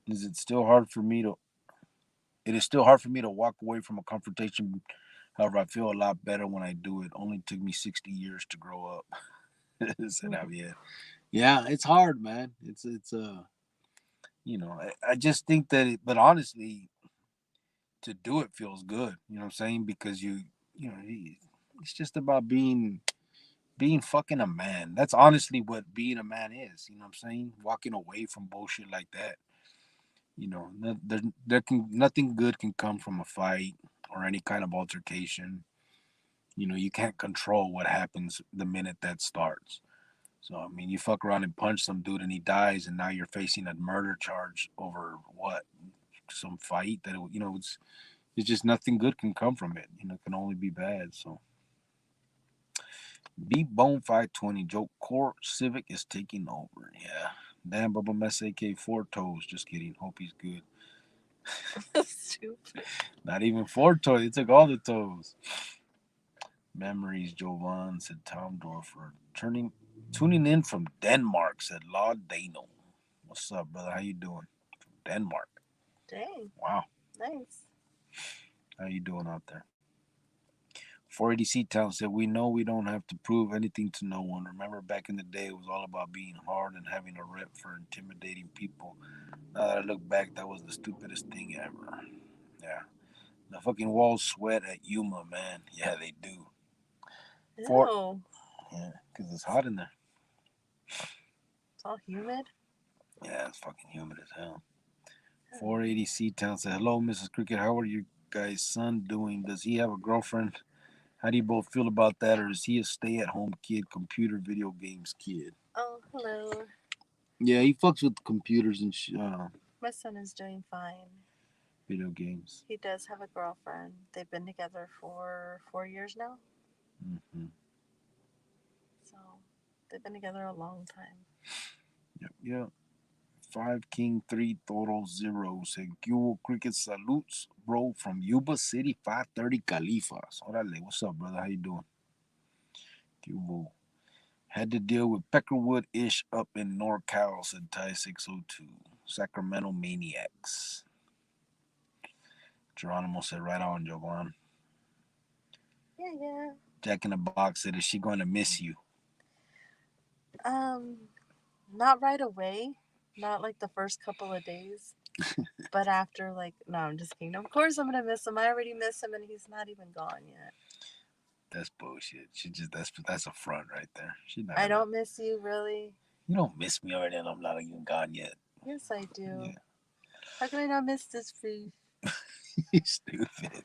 is it still hard for me to it is still hard for me to walk away from a confrontation. However, I feel a lot better when I do it. Only took me 60 years to grow up. Said Javier. Yeah, it's hard, man. I just think that but honestly, to do it feels good. You know what I'm saying? Because it's just about being fucking a man. That's honestly what being a man is. You know what I'm saying? Walking away from bullshit like that. Nothing good can come from a fight or any kind of altercation. You can't control what happens the minute that starts. So I mean, you fuck around and punch some dude and he dies, and now you're facing a murder charge over what? some fight that it's just nothing good can come from it. It can only be bad. So Beat Bone 520 joke Core Civic is taking over. Yeah. Damn, Bubba Mess AK 4 toes. Just kidding. Hope he's good. Stupid. Not even 4 toes. They took all the toes. Memories, Jovan, said Tom Dorfer. Tuning in from Denmark, said Laud Dano. What's up, brother? How you doing? From Denmark. Dang. Wow. Nice. How you doing out there? 480C Town said, we know we don't have to prove anything to no one. Remember back in the day, it was all about being hard and having a rep for intimidating people. Now that I look back, that was the stupidest thing ever. Yeah. The fucking walls sweat at Yuma, man. Yeah, they do. Ew. Yeah, because it's hot in there. It's all humid. Yeah, it's fucking humid as hell. 480C Town said, hello, Mrs. Cricket. How are you guys' son doing? Does he have a girlfriend? How do you both feel about that? Or is he a stay-at-home kid, computer video games kid? Oh, hello. Yeah, he fucks with computers and My son is doing fine. video games. He does have a girlfriend. They've been together for 4 years now. Mm-hmm. So they've been together a long time. Yep. 5 King 3 Toro 0 said, Cubo Cricket salutes, bro, from Yuba City 530 Califas. Orale, what's up, brother? How you doing? Cubo. Had to deal with Peckerwood-ish up in NorCal, said Ty 602. Sacramento Maniacs. Geronimo said, right on, Jovan. Yeah. Jack in the Box said, is she going to miss you? Not right away. Not like the first couple of days. But after, no, I'm just kidding. Of course I'm going to miss him. I already miss him and he's not even gone yet. That's bullshit. That's a front right there. I don't miss you, really. You don't miss me already and I'm not even gone yet. Yes, I do. Yeah. How can I not miss this food? Stupid.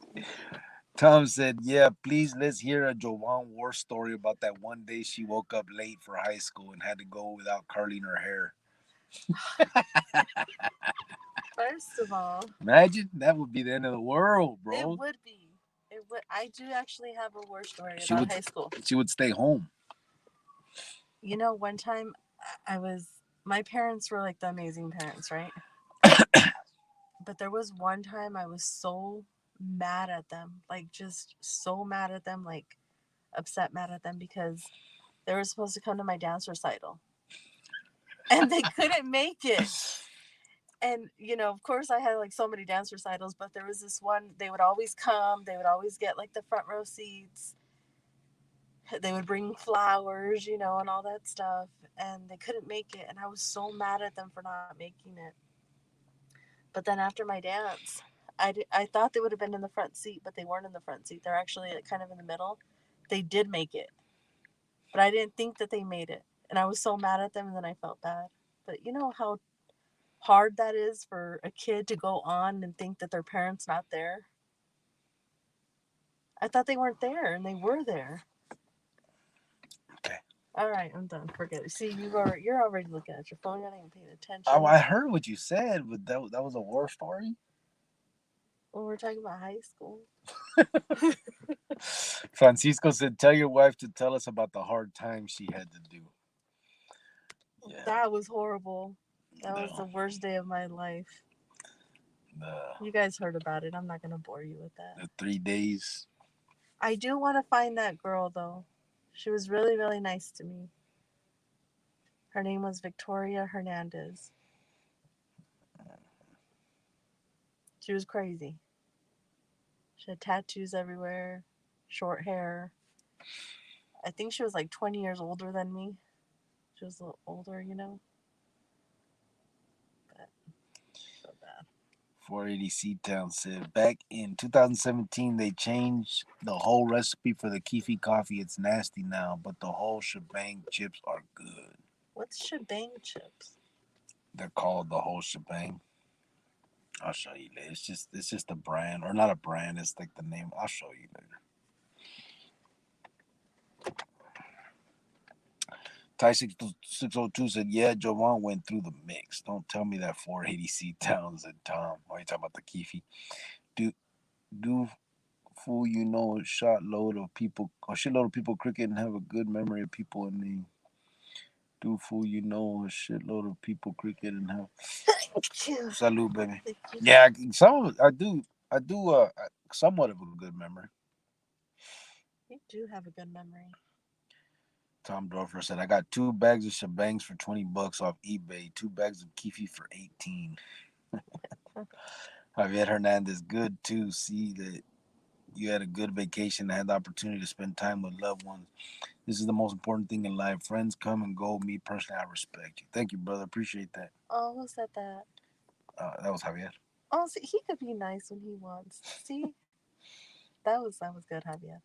Tom said, yeah, please let's hear a Jovan war story about that one day she woke up late for high school and had to go without curling her hair. First of all, imagine that would be the end of the world, bro. It would be. It would. I do actually have a war story about high school. She would stay home. One time my parents were like the amazing parents, right? But there was one time I was so mad at them, like just so mad at them, like upset mad at them because they were supposed to come to my dance recital and they couldn't make it. And, of course I had like so many dance recitals, but there was this one, they would always come, they would always get like the front row seats. They would bring flowers, and all that stuff. And they couldn't make it. And I was so mad at them for not making it. But then after my dance, I thought they would have been in the front seat, but they weren't in the front seat. They're actually kind of in the middle. They did make it. But I didn't think that they made it. And I was so mad at them, and then I felt bad. But you know how hard that is for a kid to go on and think that their parents not there? I thought they weren't there, and they were there. Okay. All right, I'm done. Forget it. See, you're already looking at your phone. You're not even paying attention. Oh, I heard what you said, but that was a war story? Well, we're talking about high school. Francisco said, tell your wife to tell us about the hard time she had to do. Yeah. That was horrible. That was the worst day of my life. You guys heard about it. I'm not going to bore you with that. The 3 days. I do want to find that girl, though. She was really, really nice to me. Her name was Victoria Hernandez. She was crazy. She had tattoos everywhere, short hair. I think she was like 20 years older than me. She was a little older, But so bad. 480C Town said, back in 2017, they changed the whole recipe for the Keefy coffee. It's nasty now, but the whole shebang chips are good. What's shebang chips? They're called the whole shebang. I'll show you later. It's just a brand, or not a brand. It's like the name. I'll show you later. Ty 602 said, yeah, Jovan went through the mix. Don't tell me that 480C town, said Tom. Why are you talking about the Keefe? Do fool, you know, a shitload of people cricket and have a good memory of people and me. Do fool, you know, a shitload of people cricket and have. Salute, baby. Yeah, I do somewhat of a good memory. You do have a good memory. Tom Dorfer said, I got 2 bags of shebangs for $20 off eBay, 2 bags of Keefe for 18. Javier Hernandez, good too. See that you had a good vacation and had the opportunity to spend time with loved ones. This is the most important thing in life. Friends come and go. Me personally, I respect you. Thank you, brother. Appreciate that. Oh, who said that? That was Javier. Oh, see, he could be nice when he wants. See, that was good, Javier.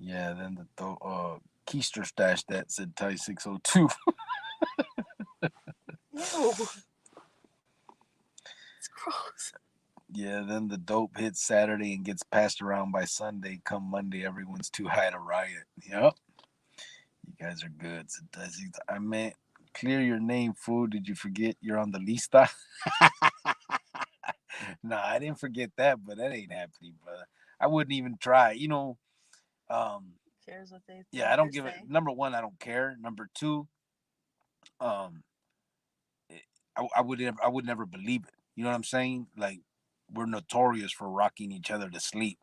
Yeah, then the Keister stash that said Ty 602. Ew. It's gross. Yeah, then the dope hits Saturday and gets passed around by Sunday. Come Monday, everyone's too high to riot. Yep. You guys are good. I meant, clear your name, fool. Did you forget you're on the lista? Nah, I didn't forget that, but that ain't happening, brother. I wouldn't even try. Cares what they Yeah, I don't give it. Number one, I don't care. Number two, um, I would never believe it. You know what I'm saying? Like, we're notorious for rocking each other to sleep.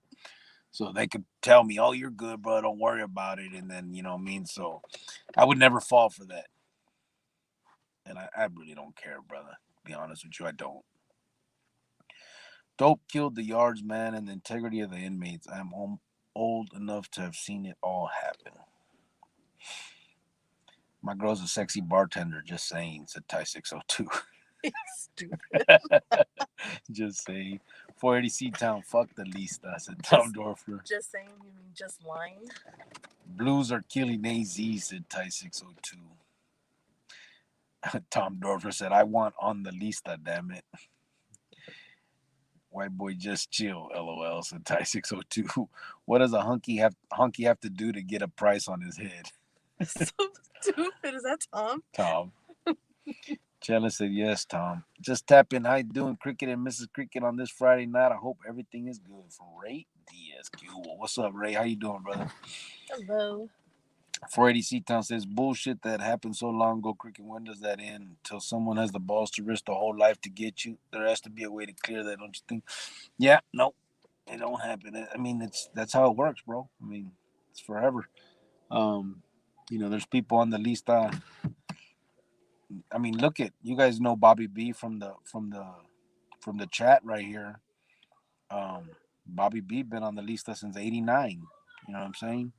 So they could tell me, "Oh, you're good, bro. Don't worry about it." And then, you know what I mean? So I would never fall for that. And I really don't care, brother. To be honest with you, I don't. Dope killed the yards man and the integrity of the inmates. I'm old enough to have seen it all happen. My girl's a sexy bartender, just saying, said Ty 602. Stupid. Just saying. 480C Town, fuck the lista, said Tom Dorfler. Just saying, you mean just lying? Blues are killing AZ, said Ty 602. Tom Dorfler said, I want on the lista, damn it. White boy, just chill, lol, said Ty 602. What does a hunky have to do to get a price on his head? So stupid. Is that Tom? Tom. Chella said, yes, Tom. Just tap in. How you doing, Cricket and Mrs. Cricket, on this Friday night? I hope everything is good. From Ray Diaz. What's up, Ray? How you doing, brother? Hello. 480C Town says, bullshit that happened so long ago, Cricket. When does that end? Until someone has the balls to risk their whole life to get you. There has to be a way to clear that, don't you think? Yeah, no, it don't happen. I mean, that's how it works, bro. I mean, it's forever. There's people on the lista. I mean, look at you guys know Bobby B from the chat right here. Bobby B been on the lista since '89. You know what I'm saying?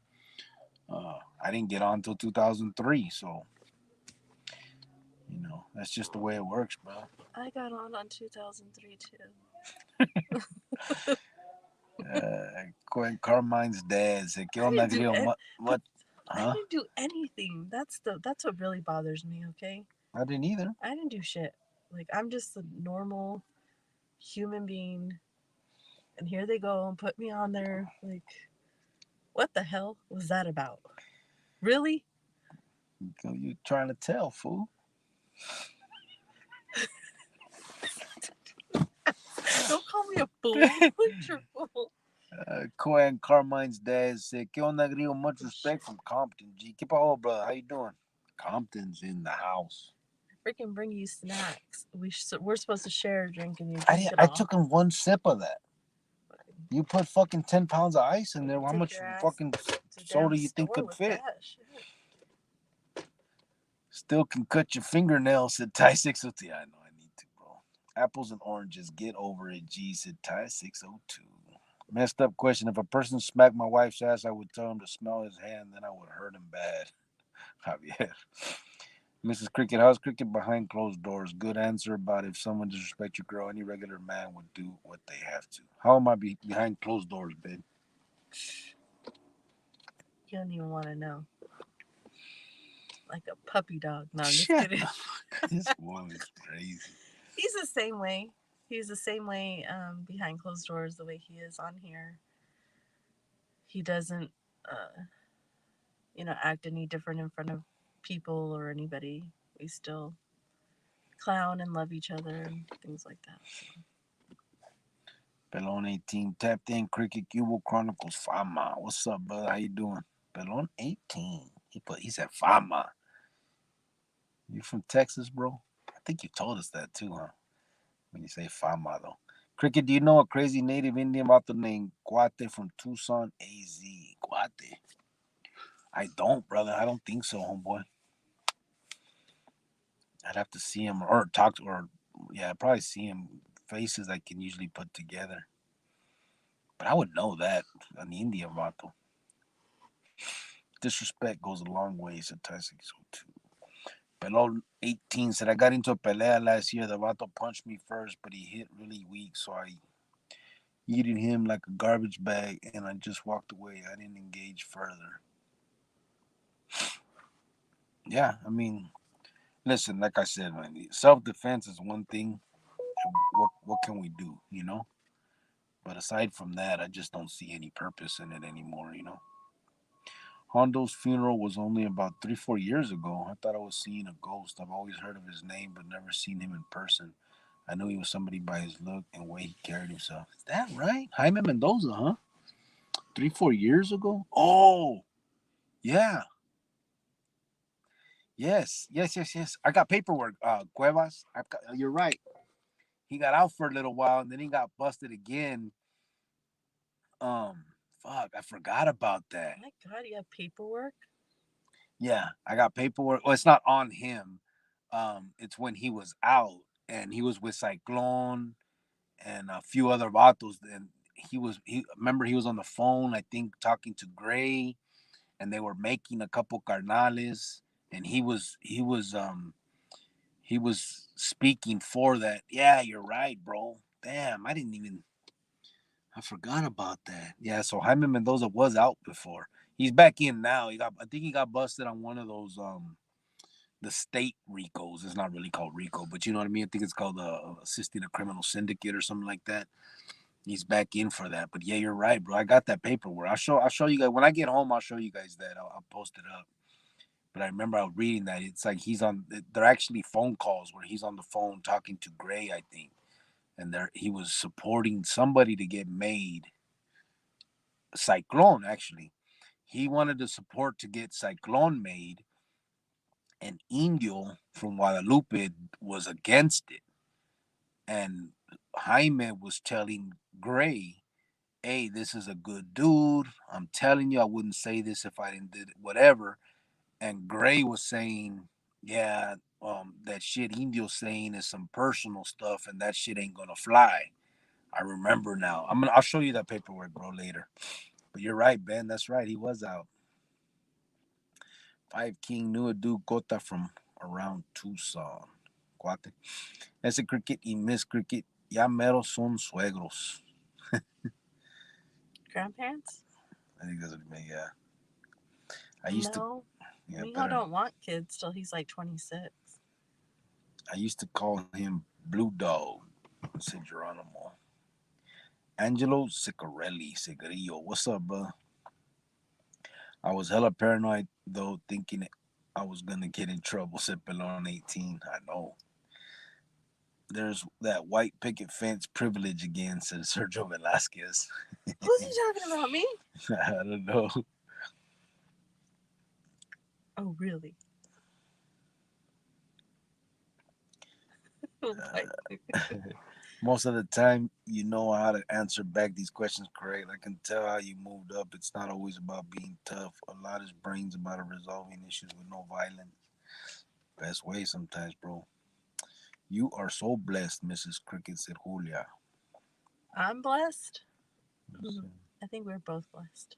I didn't get on until 2003, so that's just the way it works, bro. I got on 2003 too. Carmine's dad said, "¿Qué onda, Grillo? What? Huh? I didn't do anything. That's what really bothers me. Okay. I didn't either. I didn't do shit. Like, I'm just a normal human being, and here they go and put me on there. Like, what the hell was that about? Really? You trying to tell, fool? Don't call me a fool. You're a fool. Cohen Carmine's dad said, "¿Qué onda, Grillo? Much respect from Compton. G, keep on, brother. How you doing? Compton's in the house. Freaking bring you snacks. We're supposed to share a drink, and you I drink it I all. took in one sip of that. You put fucking 10 pounds of ice in there. How much fucking soda you think could fit? Still can cut your fingernails, said Ty 602. Yeah, I know I need to, bro. Apples and oranges, get over it, G, said Ty 602. Messed up question. If a person smacked my wife's ass, I would tell him to smell his hand, then I would hurt him bad. Javier. Mrs. Cricket, how's Cricket behind closed doors? Good answer about if someone disrespects your girl, any regular man would do what they have to. How am I behind closed doors, babe? You don't even want to know. Like a puppy dog. No, I'm just kidding. This woman's crazy. He's the same way. He's the same way behind closed doors the way he is on here. He doesn't act any different in front of people or anybody. We still clown and love each other and things like that. So Pelon 18 tapped in Cricket Cubo Chronicles Fama. What's up, brother? How you doing? Pelon 18. He said Fama. You from Texas, bro? I think you told us that too, huh? When you say Fama though. Cricket, do you know a crazy native Indian about the name Guate from Tucson, AZ? Guate. I don't, brother. I don't think so, homeboy. I'd have to see him or talk to, or yeah, I'd probably see him faces I can usually put together. But I would know that an Indian vato. Disrespect goes a long way, said Tyson. So too. Pelon 18 said I got into a pelea last year. The vato punched me first, but he hit really weak, so I eating him like a garbage bag, and I just walked away. I didn't engage further. Yeah, I mean, listen, like I said, man, self defense is one thing. What can we do, you know? But aside from that, I just don't see any purpose in it anymore, you know? Hondo's funeral was only about 3, 4 years ago. I thought I was seeing a ghost. I've always heard of his name, but never seen him in person. I knew he was somebody by his look and way he carried himself. Is that right? Jaime Mendoza, huh? 3, 4 years ago? Oh, yeah. Yes. I got paperwork. Cuevas. You're right. He got out for a little while and then he got busted again. Um, fuck, I forgot about that. my God, you have paperwork? Yeah, I got paperwork. Well, it's not on him. It's when he was out and he was with Cyclone and a few other vatos. And he remember he was on the phone, I think, talking to Gray, and they were making a couple carnales, and he was speaking for that. Yeah, you're right, bro. Damn, I forgot about that. Yeah, so Jaime Mendoza was out before. He's back in now. I think he got busted on one of those the state RICOs. It's not really called RICO, but you know what I mean. I think it's called assisting a criminal syndicate or something like that. He's back in for that. But yeah, you're right, bro. I got that paperwork. I'll show you guys when I get home. I'll show you guys that. I'll post it up. But I remember I was reading that it's like he's on. They're actually phone calls where he's on the phone talking to Gray, I think, and he was supporting somebody to get made. Cyclone actually, he wanted the support to get Cyclone made, and Indio from Guadalupe was against it. And Jaime was telling Gray, "Hey, this is a good dude. I'm telling you, I wouldn't say this if I didn't did it, whatever." And Gray was saying, "Yeah, that shit Indio's saying is some personal stuff, and that shit ain't gonna fly." I remember now. I'll show you that paperwork, bro, later. But you're right, Ben. That's right. He was out. Five King knew a dude Cota from around Tucson. Cuate. Ese cricket y Miss Cricket ya mero son suegros. Grandparents? I think that's what it meant. Yeah. I used to. No. Yeah, Mijo better. don't want kids till he's like 26. I used to call him Blue Dog. Said Geronimo. Angelo Cigarillo. What's up, bro? I was hella paranoid though, thinking I was gonna get in trouble. Said Pelon 18. I know. There's that white picket fence privilege again, said Sergio Velasquez. Who's he talking about? Me? I don't know. Oh, really? Most of the time, you know how to answer back these questions correct. I can tell how you moved up. It's not always about being tough. A lot is brains about resolving issues with no violence. Best way sometimes, bro. You are so blessed, Mrs. Cricket, said Julia. I'm blessed. I think we're both blessed.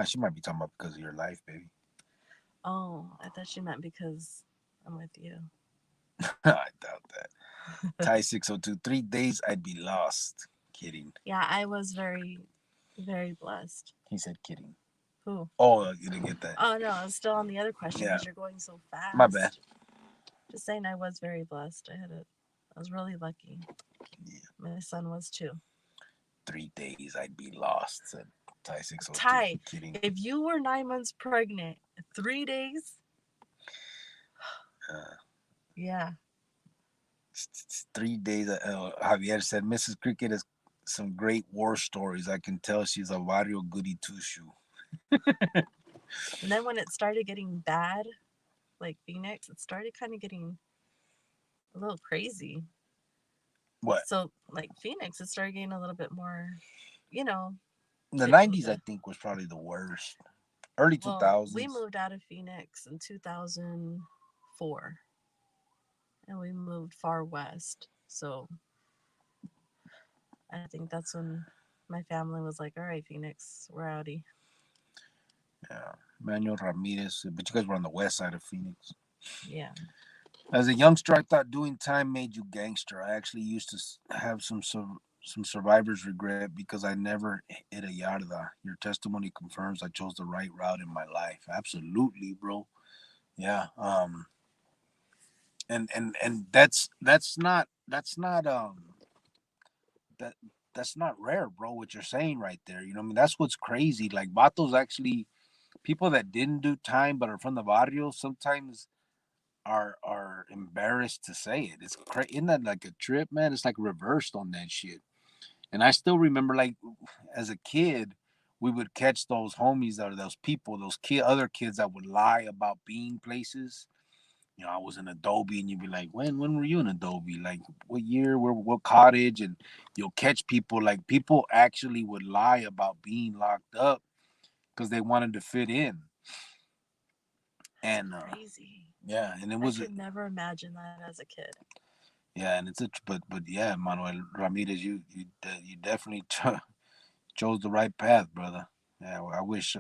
She might be talking about because of your life, baby. Oh, I thought she meant because I'm with you. I doubt that. Ty 602, 3 days I'd be lost. Kidding. Yeah, I was very, very blessed. He said kidding. Who? Oh, you didn't get that. Oh, no, I was still on the other question Yeah. because you're going so fast. My bad. Just saying I was very blessed. I was really lucky. Yeah. My son was too. 3 days I'd be lost, said Ty 602. Ty, Kidding. if you were 9 months pregnant, 3 days, yeah. It's 3 days. Javier said, Mrs. Cricket has some great war stories. I can tell she's a barrio goody two shoe. And then when it started getting bad, like Phoenix, it started kind of getting a little crazy. What? So, like Phoenix, it started getting a little bit more, you know, The shit from 90s, I the. think, was probably the worst. Early Well, we 2000s. moved out of Phoenix in 2004, and we moved far west. So I think that's when my family was like, "All right, Phoenix, we're outie." Yeah. Manuel Ramirez. But you guys were on the west side of Phoenix. Yeah. As a youngster, I thought doing time made you gangster. I actually used to have some survivor's regret because I never hit a yarda. Your testimony confirms I chose the right route in my life. Absolutely, bro. Yeah. And that that's not rare, bro. What you're saying right there. You know, what I mean, that's what's crazy. Like Vatos actually, people that didn't do time but are from the barrio sometimes are embarrassed to say it. It's crazy. Isn't that like a trip, man? It's like reversed on that shit. And I still remember, like, as a kid, we would catch those homies or those people, other kids that would lie about being places. You know, I was in Adobe, and you'd be like, when were you in Adobe? Like, what year? What cottage? And you'll catch people, like, people actually would lie about being locked up because they wanted to fit in. That's And crazy. yeah, and it I was could never imagine that as a kid. yeah, and but yeah, Manuel Ramirez, you definitely chose the right path, brother. Yeah, I wish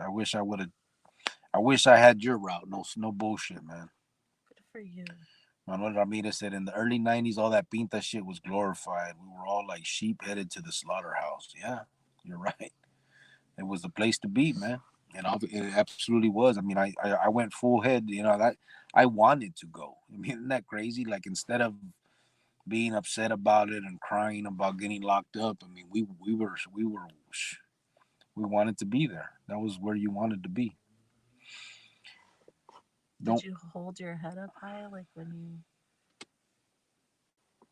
I had your route. No bullshit, man. Good for you. Manuel Ramirez said in the early '90s, all that pinta shit was glorified. We were all like sheep headed to the slaughterhouse. Yeah, you're right. It was the place to be, man. And it absolutely was. I mean, I went full head. You know that I wanted to go. I mean, isn't that crazy? Like instead of being upset about it and crying about getting locked up, I mean, we wanted to be there. That was where you wanted to be. Did Don't. you hold your head up high like when you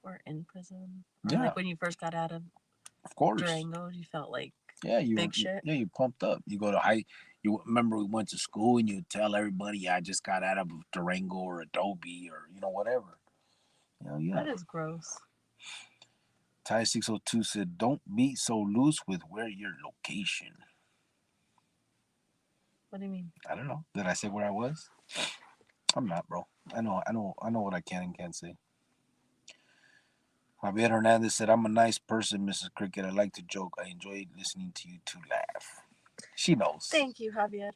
were in prison? Or Yeah, like when you first got out of of course. Durango, you felt like Yeah, big shit? you pumped up. You go to high. You remember we went to school and you tell everybody, yeah, I just got out of Durango or Adobe or whatever. Yeah. That is gross. Ty 602 said, "Don't be so loose with where your location." What do you mean? I don't know. Did I say where I was? I'm not, bro. I know what I can and can't say. Javier Hernandez said, "I'm a nice person, Mrs. Cricket. I like to joke. I enjoy listening to you two laugh." She knows. Thank you, Javier.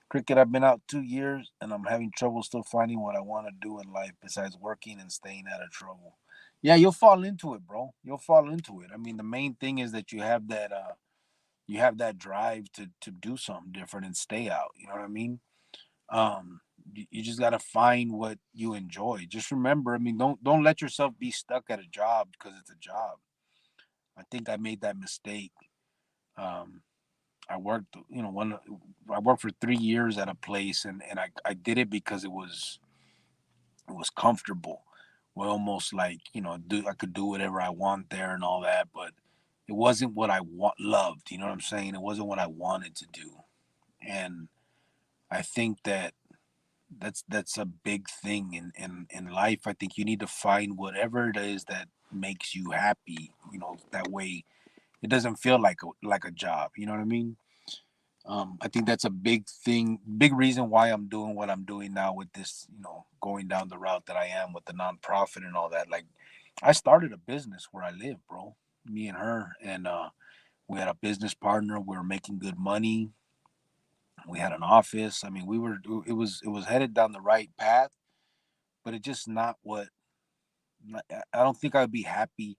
Cricket, I've been out 2 years and I'm having trouble still finding what I want to do in life besides working and staying out of trouble. Yeah, you'll fall into it, bro. You'll fall into it. I mean, the main thing is that you have that drive to do something different and stay out. You know what I mean? You just gotta find what you enjoy. Just remember, I mean, don't let yourself be stuck at a job because it's a job. I think I made that mistake. Um, I worked, I worked for 3 years at a place, and I did it because it was comfortable. Well, almost like I could do whatever I want there and all that, but it wasn't what I loved. You know what I'm saying? It wasn't what I wanted to do, and I think that's a big thing in life. I think you need to find whatever it is that makes you happy. That way it doesn't feel like a job. You know what I mean? I think that's a big thing, big reason why I'm doing what I'm doing now with this, going down the route that I am with the nonprofit and all that. Like, I started a business where I live, bro. Me and her, and we had a business partner. We were making good money. We had an office. I mean, we were. It was headed down the right path, but it just not what. I don't think I'd be happy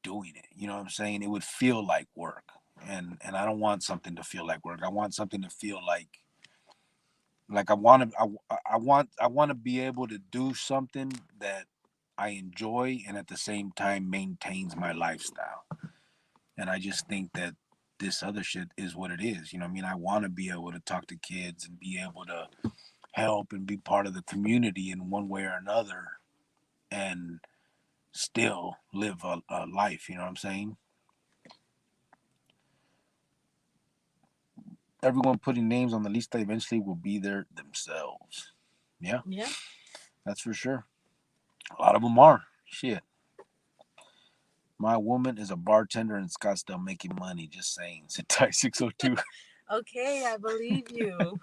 doing it. You know what I'm saying? It would feel like work, and I don't want something to feel like work. I want something to feel like I want to be able to do something that I enjoy and at the same time maintains my lifestyle. And I just think that this other shit is what it is. You know what I mean? I want to be able to talk to kids and be able to help and be part of the community in one way or another and still live a life. You know what I'm saying? Everyone putting names on the lista eventually will be there themselves. Yeah, Yeah. that's for sure. A lot of them are. Shit. My woman is a bartender in Scottsdale making money. Just saying. Said Ty 602. Okay, I believe you.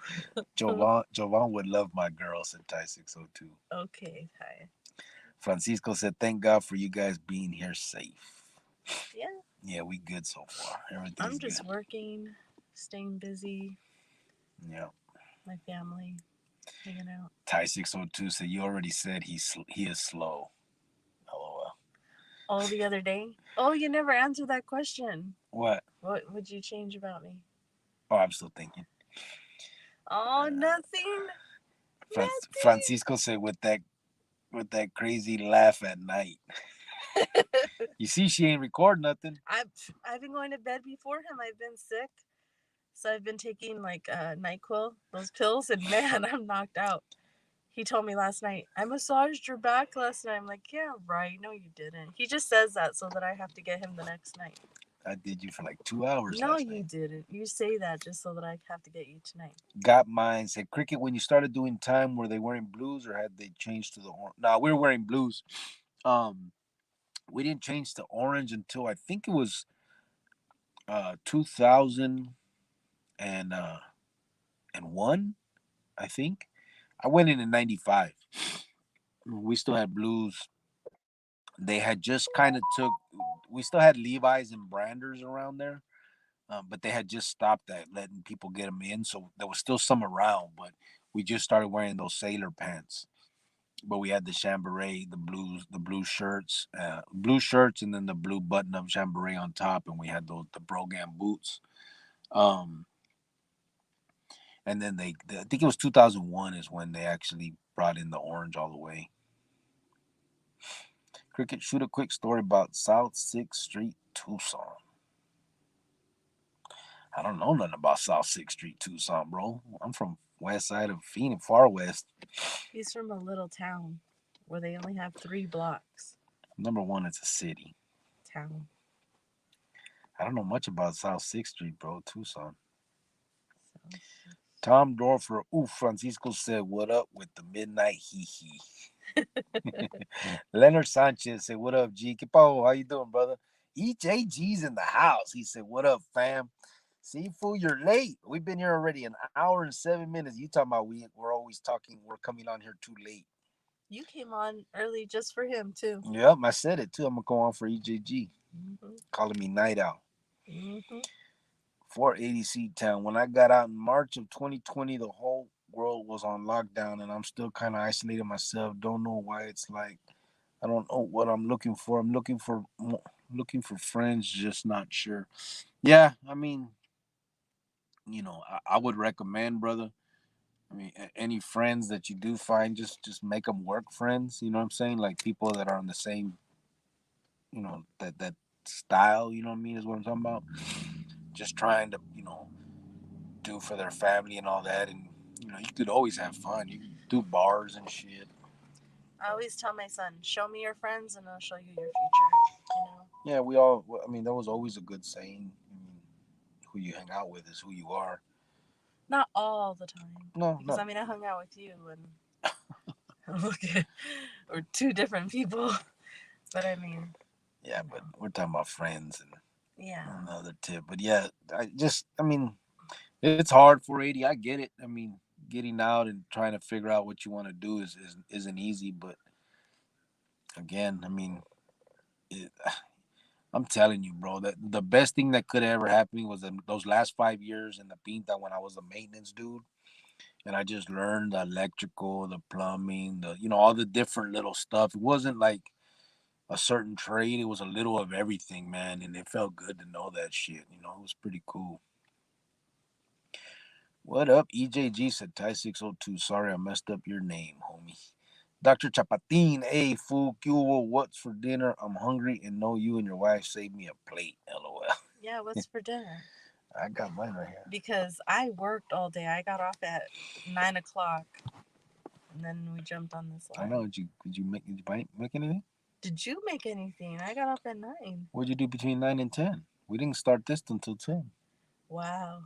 Jovan would love my girl. Said Ty 602. Okay, hi. Francisco said, "Thank God for you guys being here safe." Yeah. Yeah, we good so far. I'm Everything's good. just working, staying busy, Yeah. my family, hanging out. Ty 602 said, "You already said he is slow." LOL. Oh, the other day? Oh, you never answered that question. What? What would you change about me? Oh, I'm still thinking. Oh, nothing. Francisco said, with that crazy laugh at night. You see, she ain't record nothing. I've been going to bed before him. I've been sick. So I've been taking like NyQuil, those pills, and man, I'm knocked out. He told me last night, I massaged your back last night. I'm like, yeah, right. No, you didn't. He just says that so that I have to get him the next night. I did you for like 2 hours No, last you night. didn't. You say that just so that I have to get you tonight. Got mine. Said, Cricket, when you started doing time, were they wearing blues or had they changed to the orange? No, we were wearing blues. Um, we didn't change to orange until I think it was 2000 and one. I think I went in 95. We still had blues. They had just kind of took. We still had Levi's and Branders around there, but they had just stopped that letting people get them in. So there was still some around, but we just started wearing those sailor pants. But we had the chambray, the blue shirts, and then the blue button-up chambray on top, and we had the Brogan boots. Um, and then I think it was 2001 is when they actually brought in the orange all the way. Cricket, shoot a quick story about South 6th Street, Tucson. I don't know nothing about South 6th Street, Tucson, bro. I'm from west side of Phoenix, far west. He's from a little town where they only have 3 blocks. Number one, it's a city. Town. I don't know much about South 6th Street, bro, Tucson. So. Tom Dorfer, Francisco said, "What up with the midnight hee hee?" Leonard Sanchez said, "What up, G? How you doing, brother?" EJG's in the house. He said, "What up, fam?" See, fool, you're late. We've been here already an hour and 7 minutes. You talking about we're always talking, we're coming on here too late. You came on early just for him, too. Yep, I said it, too. I'm going to go on for EJG. Mm-hmm. Calling me Night Owl. Mm-hmm. 480 Seat Town. When I got out in March of 2020, the whole world was on lockdown, and I'm still kind of isolated myself. Don't know why it's like. I don't know what I'm looking for. I'm looking for friends, just not sure. Yeah, I mean, I would recommend, brother. I mean, any friends that you do find, just make them work friends. You know what I'm saying? Like people that are on the same, that style. You know what I mean? Is what I'm talking about. Just trying to, do for their family and all that, and you could always have fun. You can do bars and shit. I always tell my son, show me your friends and I'll show you your future. Yeah, we all. I mean, that was always a good saying. I mean, who you hang out with is who you are. Not all the time. No, Because, no. I mean, I hung out with you and look at, we're 2 different people. But, I mean. Yeah, but we're talking about friends and Yeah. another tip. But yeah, I mean, it's hard 480. I get it. I mean, getting out and trying to figure out what you want to do isn't easy. But again, I mean, it, I'm telling you, bro, that the best thing that could ever happen was those last 5 years in the Pinta when I was a maintenance dude. And I just learned the electrical, the plumbing, all the different little stuff. It wasn't like a certain trade. It was a little of everything, man. And it felt good to know that shit. It was pretty cool. What up, EJG? Said Ty 602. Sorry, I messed up your name, homie. Dr. Chapatin, hey, fool, what's for dinner? I'm hungry and know you and your wife saved me a plate. LOL. Yeah, what's for dinner? I got mine right here. Because I worked all day. I got off at 9 o'clock, and then we jumped on this I line. know. Did you make anything? Did you make anything? I got off at 9. What'd you do between 9 and 10? We didn't start this until 10. Wow.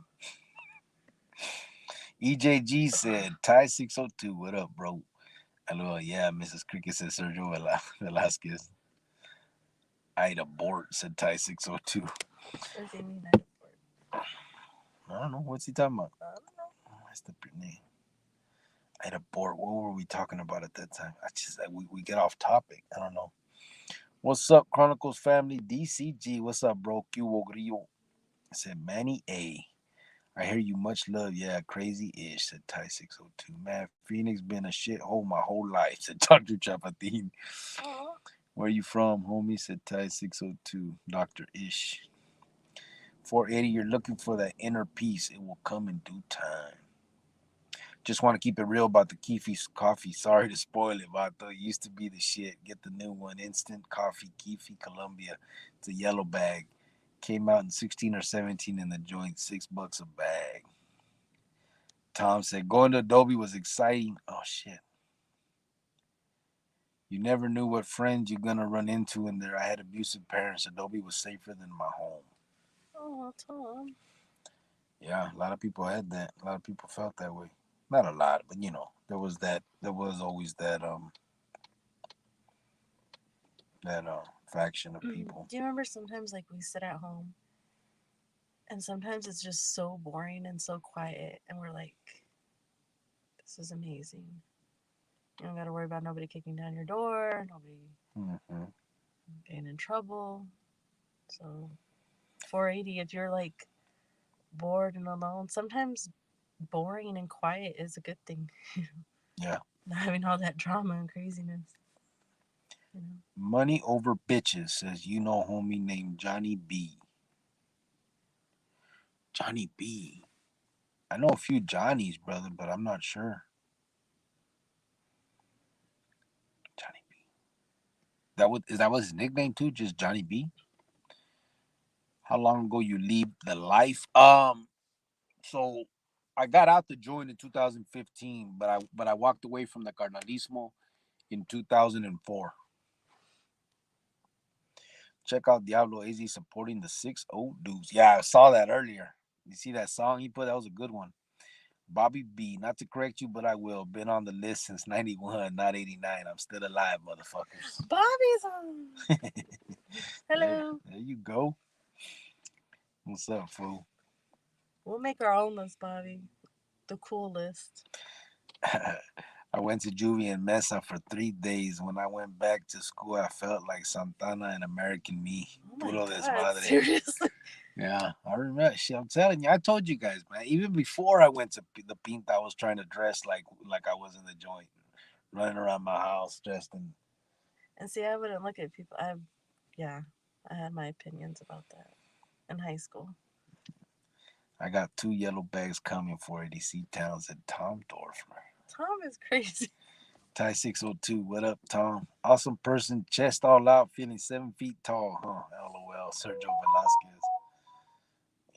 EJG said, Ty 602, what up, bro? Hello, yeah, Mrs. Cricket said Sergio Velasquez. I'd abort, said Ty 602. What does he mean? I I don't know. What's he talking about? don't know. That's the name. I'd abort. What were we talking about at that time? We get off topic. I don't know. What's up, Chronicles family? DCG, what's up, bro? Cubo Grillo. I said, Manny A. I hear you, much love. Yeah, crazy ish, said Ty 602. Man, Phoenix been a shithole my whole life, said Dr. Chapatin. Aw. Where you from, homie? Said Ty 602. Dr. Ish. 480, you're looking for that inner peace. It will come in due time. Just want to keep it real about the Keefe's coffee. Sorry to spoil it, Vato. It used to be the shit. Get the new one. Instant coffee, Keefe, Colombia. It's a yellow bag. Came out in 16 or 17 in the joint. $6 a bag. Tom said, going to Adobe was exciting. Oh, shit. You never knew what friends you're going to run into in there. I had abusive parents. Adobe was safer than my home. Oh, Tom. Yeah, a lot of people had that. A lot of people felt that way. Not a lot, but there was always that faction of people. Do you remember sometimes like we sit at home and sometimes it's just so boring and so quiet and we're like, this is amazing. You don't got to worry about nobody kicking down your door, nobody Mm-hmm. getting in trouble. So 480, if you're like bored and alone, sometimes boring and quiet is a good thing. Yeah. Not having all that drama and craziness. You know? Money over bitches, says homie named Johnny B. Johnny B. I know a few Johnnies, brother, but I'm not sure. Johnny B. Is that his nickname too? Just Johnny B? How long ago you leave the life? So I got out to join in 2015, but I walked away from the Carnalismo in 2004. Check out Diablo AZ supporting the 6-0 dudes. Yeah, I saw that earlier. You see that song he put? That was a good one. Bobby B, not to correct you, but I will. Been on the list since 91, not 89. I'm still alive, motherfuckers. Bobby's on. Hello. There you go. What's up, fool? We'll make our own list, Bobby. The cool list. I went to juvie in Mesa for 3 days. When I went back to school, I felt like Santana and American Me. Oh my Puro God, desmadre. seriously? Yeah, I remember. Shit, I'm telling you, I told you guys, man. Even before I went to the Pinta, I was trying to dress like I was in the joint, running around my house dressed in. And see, I wouldn't look at people. I had my opinions about that in high school. I got 2 yellow bags coming for ADC Towns and Tom Dorfler. Tom is crazy. Ty 602, what up, Tom? Awesome person, chest all out, feeling 7 feet tall, huh? LOL, Sergio Velasquez.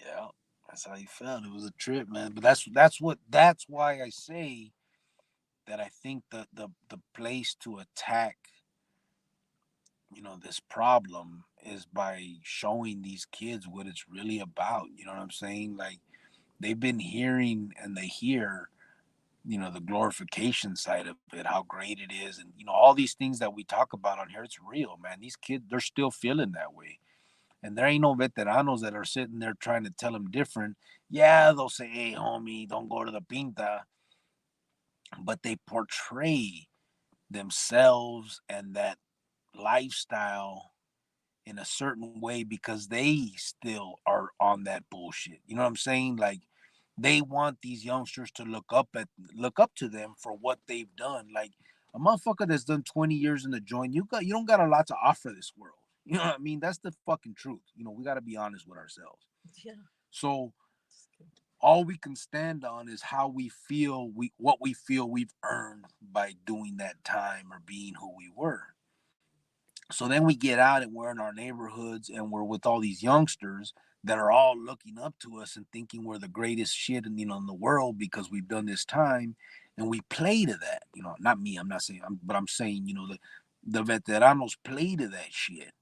Yeah, that's how you felt. It was a trip, man. But that's why I say that I think the place to attack, this problem is by showing these kids what it's really about. You know what I'm saying? Like they've been hearing and they hear, the glorification side of it, how great it is, and all these things that we talk about on here. It's real, man. These kids, they're still feeling that way. And there ain't no veteranos that are sitting there trying to tell them different. Yeah, they'll say, hey, homie, don't go to the Pinta. But they portray themselves and that lifestyle in a certain way because they still are on that bullshit. You know what I'm saying? Like they want these youngsters to look up to them for what they've done. Like a motherfucker that's done 20 years in the joint, you don't got a lot to offer this world. You know what I mean? That's the fucking truth. We got to be honest with ourselves. Yeah. So all we can stand on is how we feel what we feel we've earned by doing that time or being who we were. So then we get out and we're in our neighborhoods and we're with all these youngsters that are all looking up to us and thinking we're the greatest shit in, in the world because we've done this time, and we play to that. Not me. I'm not saying, but I'm saying, the veteranos play to that shit,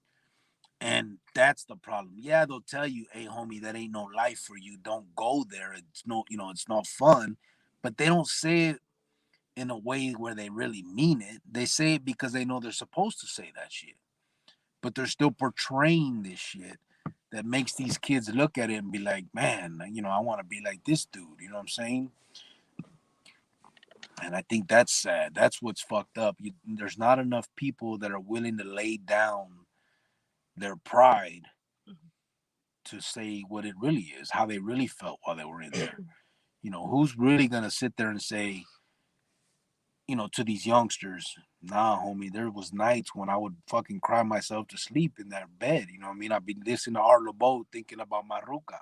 and that's the problem. Yeah, they'll tell you, "Hey, homie, that ain't no life for you. Don't go there. It's no, it's not fun," but they don't say it in a way where they really mean it. They say it because they know they're supposed to say that shit, but they're still portraying this shit that makes these kids look at it and be like, man, I want to be like this dude. You know what I'm saying? And I think that's sad. That's what's fucked up. There's not enough people that are willing to lay down their pride to say what it really is, how they really felt while they were in there. Who's really going to sit there and say, to these youngsters, nah, homie, there was nights when I would fucking cry myself to sleep in that bed. You know what I mean? I'd be listening to Art LeBeau thinking about my ruca.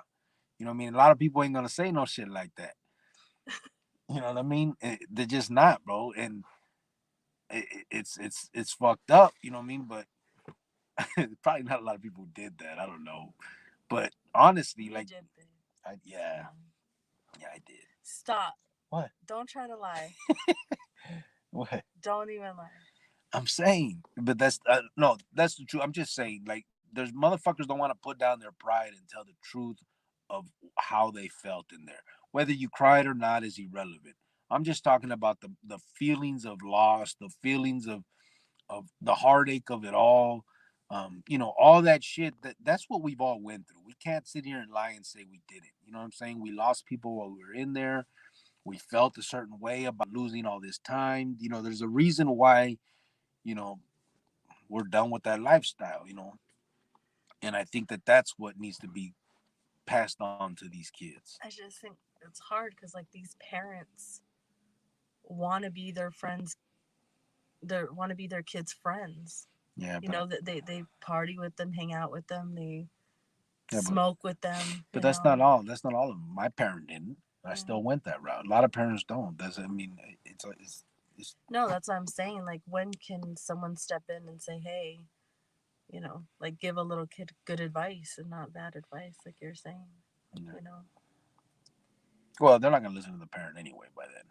You know what I mean? A lot of people ain't going to say no shit like that. You know what I mean? They're just not, bro. And it's fucked up. You know what I mean? But probably not a lot of people did that. I don't know. But honestly, You like, did, babe. yeah, I did. Stop. What? Don't try to lie. What? Don't even lie. I'm saying, but that's no, that's the truth. I'm just saying, like, there's motherfuckers don't want to put down their pride and tell the truth of how they felt in there. Whether you cried or not is irrelevant. I'm just talking about the feelings of loss, the feelings of the heartache of it all. All that shit. That's what we've all went through. We can't sit here and lie and say we didn't. You know what I'm saying? We lost people while we were in there. We felt a certain way about losing all this time. There's a reason why, you know, we're done with that lifestyle. And I think that that's what needs to be passed on to these kids. I just think it's hard because, like, these parents want to be their friends. They want to be their kids' friends. Yeah, That they party with them, hang out with them, they yeah, smoke with them. but that's not all. That's not all of them. My parent didn't. I Yeah. still went that route. A lot of parents don't. Doesn't mean it's No, that's what I'm saying. Like, when can someone step in and say, "Hey, like, give a little kid good advice and not bad advice," like you're saying. Yeah. You know. Well, they're not gonna listen to the parent anyway. By then,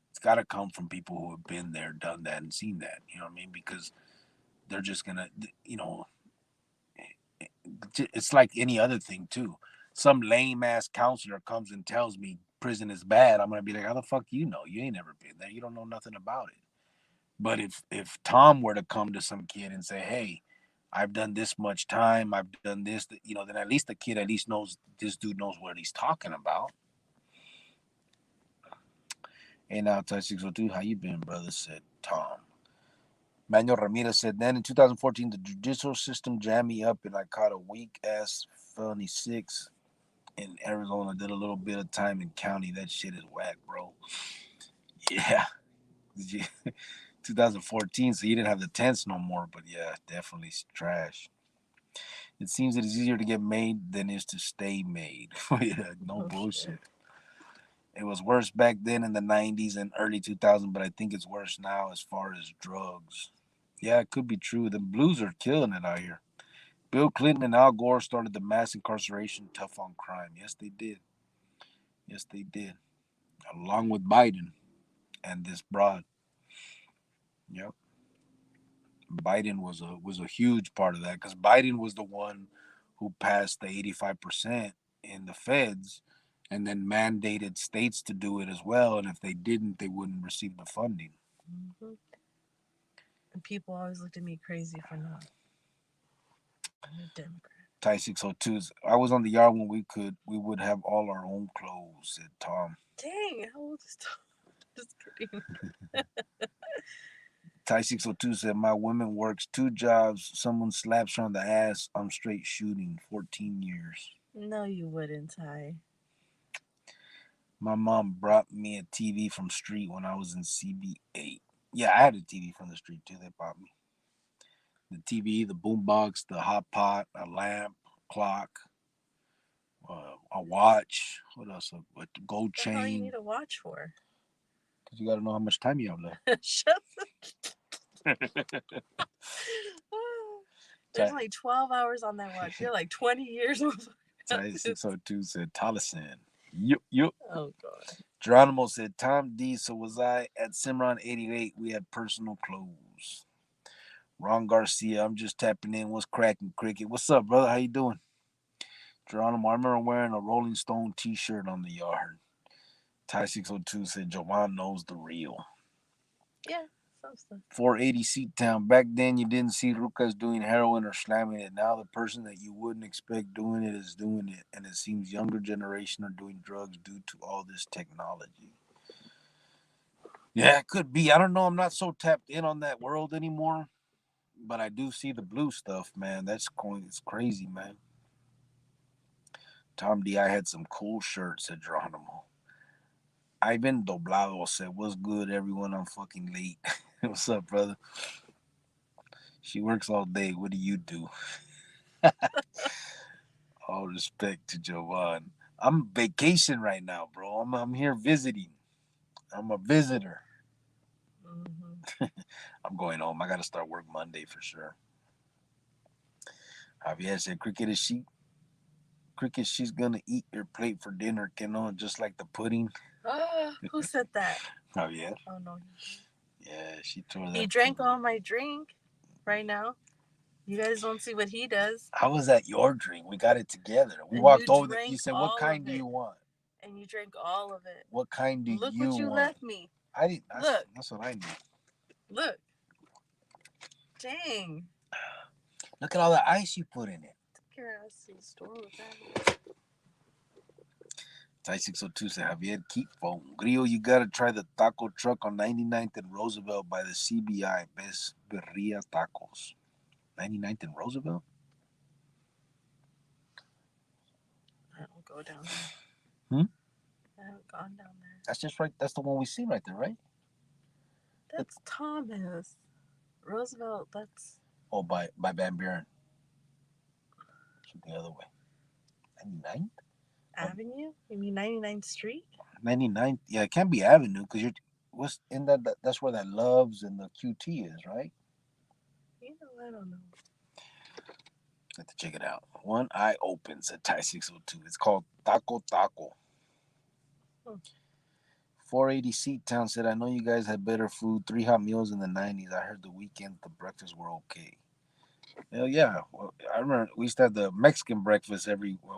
it's got to come from people who have been there, done that, and seen that. You know what I mean? Because they're just gonna, it's like any other thing too. Some lame ass counselor comes and tells me prison is bad. I'm gonna be like, how the fuck you know? You ain't never been there. You don't know nothing about it. But if Tom were to come to some kid and say, hey, I've done this much time, I've done this, then at least the kid at least knows this dude knows what he's talking about. Hey, now, Ty 602, how you been, brother? Said Tom. Manuel Ramirez said, then in 2014, the judicial system jammed me up and I caught a weak ass felony 6 in Arizona. Did a little bit of time in county. That shit is whack, bro. Yeah. 2014, so you didn't have the tents no more, but yeah, definitely trash. It seems it is easier to get made than it is to stay made. Yeah, no bullshit. It was worse back then in the 90s and early 2000s, but I think it's worse now as far as drugs. Yeah, it could be true. The blues are killing it out here. Bill Clinton and Al Gore started the mass incarceration tough on crime. Yes, they did. Yes, they did. Along with Biden and this broad. Yep. Biden was a huge part of that because Biden was the one who passed the 85% in the feds and then mandated states to do it as well. And if they didn't, they wouldn't receive the funding. Mm-hmm. And people always looked at me crazy for not. I'm a Democrat. Ty 602s. I was on the yard when we would have all our own clothes, said Tom. Dang, how old is Tom? Just kidding. Ty 602 said, my woman works 2 jobs. Someone slaps her on the ass. I'm straight shooting 14 years. No, you wouldn't, Ty. My mom brought me a TV from street when I was in CB8. Yeah, I had a TV from the street too. They bought me the TV, the boombox, the hot pot, a lamp, clock, a watch. What else? A gold chain. What the hell you need a watch for? Because you got to know how much time you have left. Shut up. There's only 12 hours on that watch. You're like 20 years old. Ty 602 said Tolleson. Yup. Oh god. Geronimo said Tom D. So was I at Cimarron 88. We had personal clothes. Ron Garcia, I'm just tapping in. What's cracking, Cricket? What's up, brother? How you doing? Geronimo, I remember wearing a Rolling Stone t-shirt on the yard. Ty 602 said Jovan knows the real. Yeah, some stuff. 480 Seat Town. Back then, you didn't see Rucas doing heroin or slamming it. Now, the person that you wouldn't expect doing it is doing it. And it seems younger generation are doing drugs due to all this technology. Yeah, it could be. I don't know. I'm not so tapped in on that world anymore. But I do see the blue stuff, man. That's going. It's crazy, man. Tom D, I had some cool shirts, said Geronimo. Ivan Doblado said, "What's good, everyone? I'm fucking late." What's up, brother? She works all day. What do you do? All respect to Jovan. I'm vacation right now, bro. I'm here visiting. I'm a visitor. Mm-hmm. I'm going home. I got to start work Monday for sure. Javier said, Cricket, she's gonna eat your plate for dinner, Keno, just like the pudding. Who said that? Javier. Oh no. Yeah, she tore that. He drank all my drink right now. You guys don't see what he does. How was that your drink? We got it together. We And walked you over there. drank You said, "What all kind of do it. you want?" And you drank all of it. What kind do Look you what you want? left me. I didn't. Look. That's what I need. Look. Dang. Look at all the ice you put in it. Take your ass to the store with that. Ty 602 said, Javier, keep phone. Grillo, you gotta try the taco truck on 99th and Roosevelt by the CBI. Best birria tacos. 99th and Roosevelt? I don't go down there. I haven't gone down there. That's just right. That's the one we see right there, right? That's Thomas. Roosevelt, that's... Oh, by Van Buren. The other way. 99th? Avenue? You mean 99th Street? 99th? Yeah, it can't be Avenue because you're... What's in that? That's where that Loves and the QT is, right? You know, I don't know. Have to check it out. One eye open, said Ty 602. It's called Taco Taco. 480 Seat Town said, I know you guys had better food. 3 hot meals in the 90s. I heard the weekend the breakfasts were okay. Hell yeah. Well, I remember we used to have the Mexican breakfast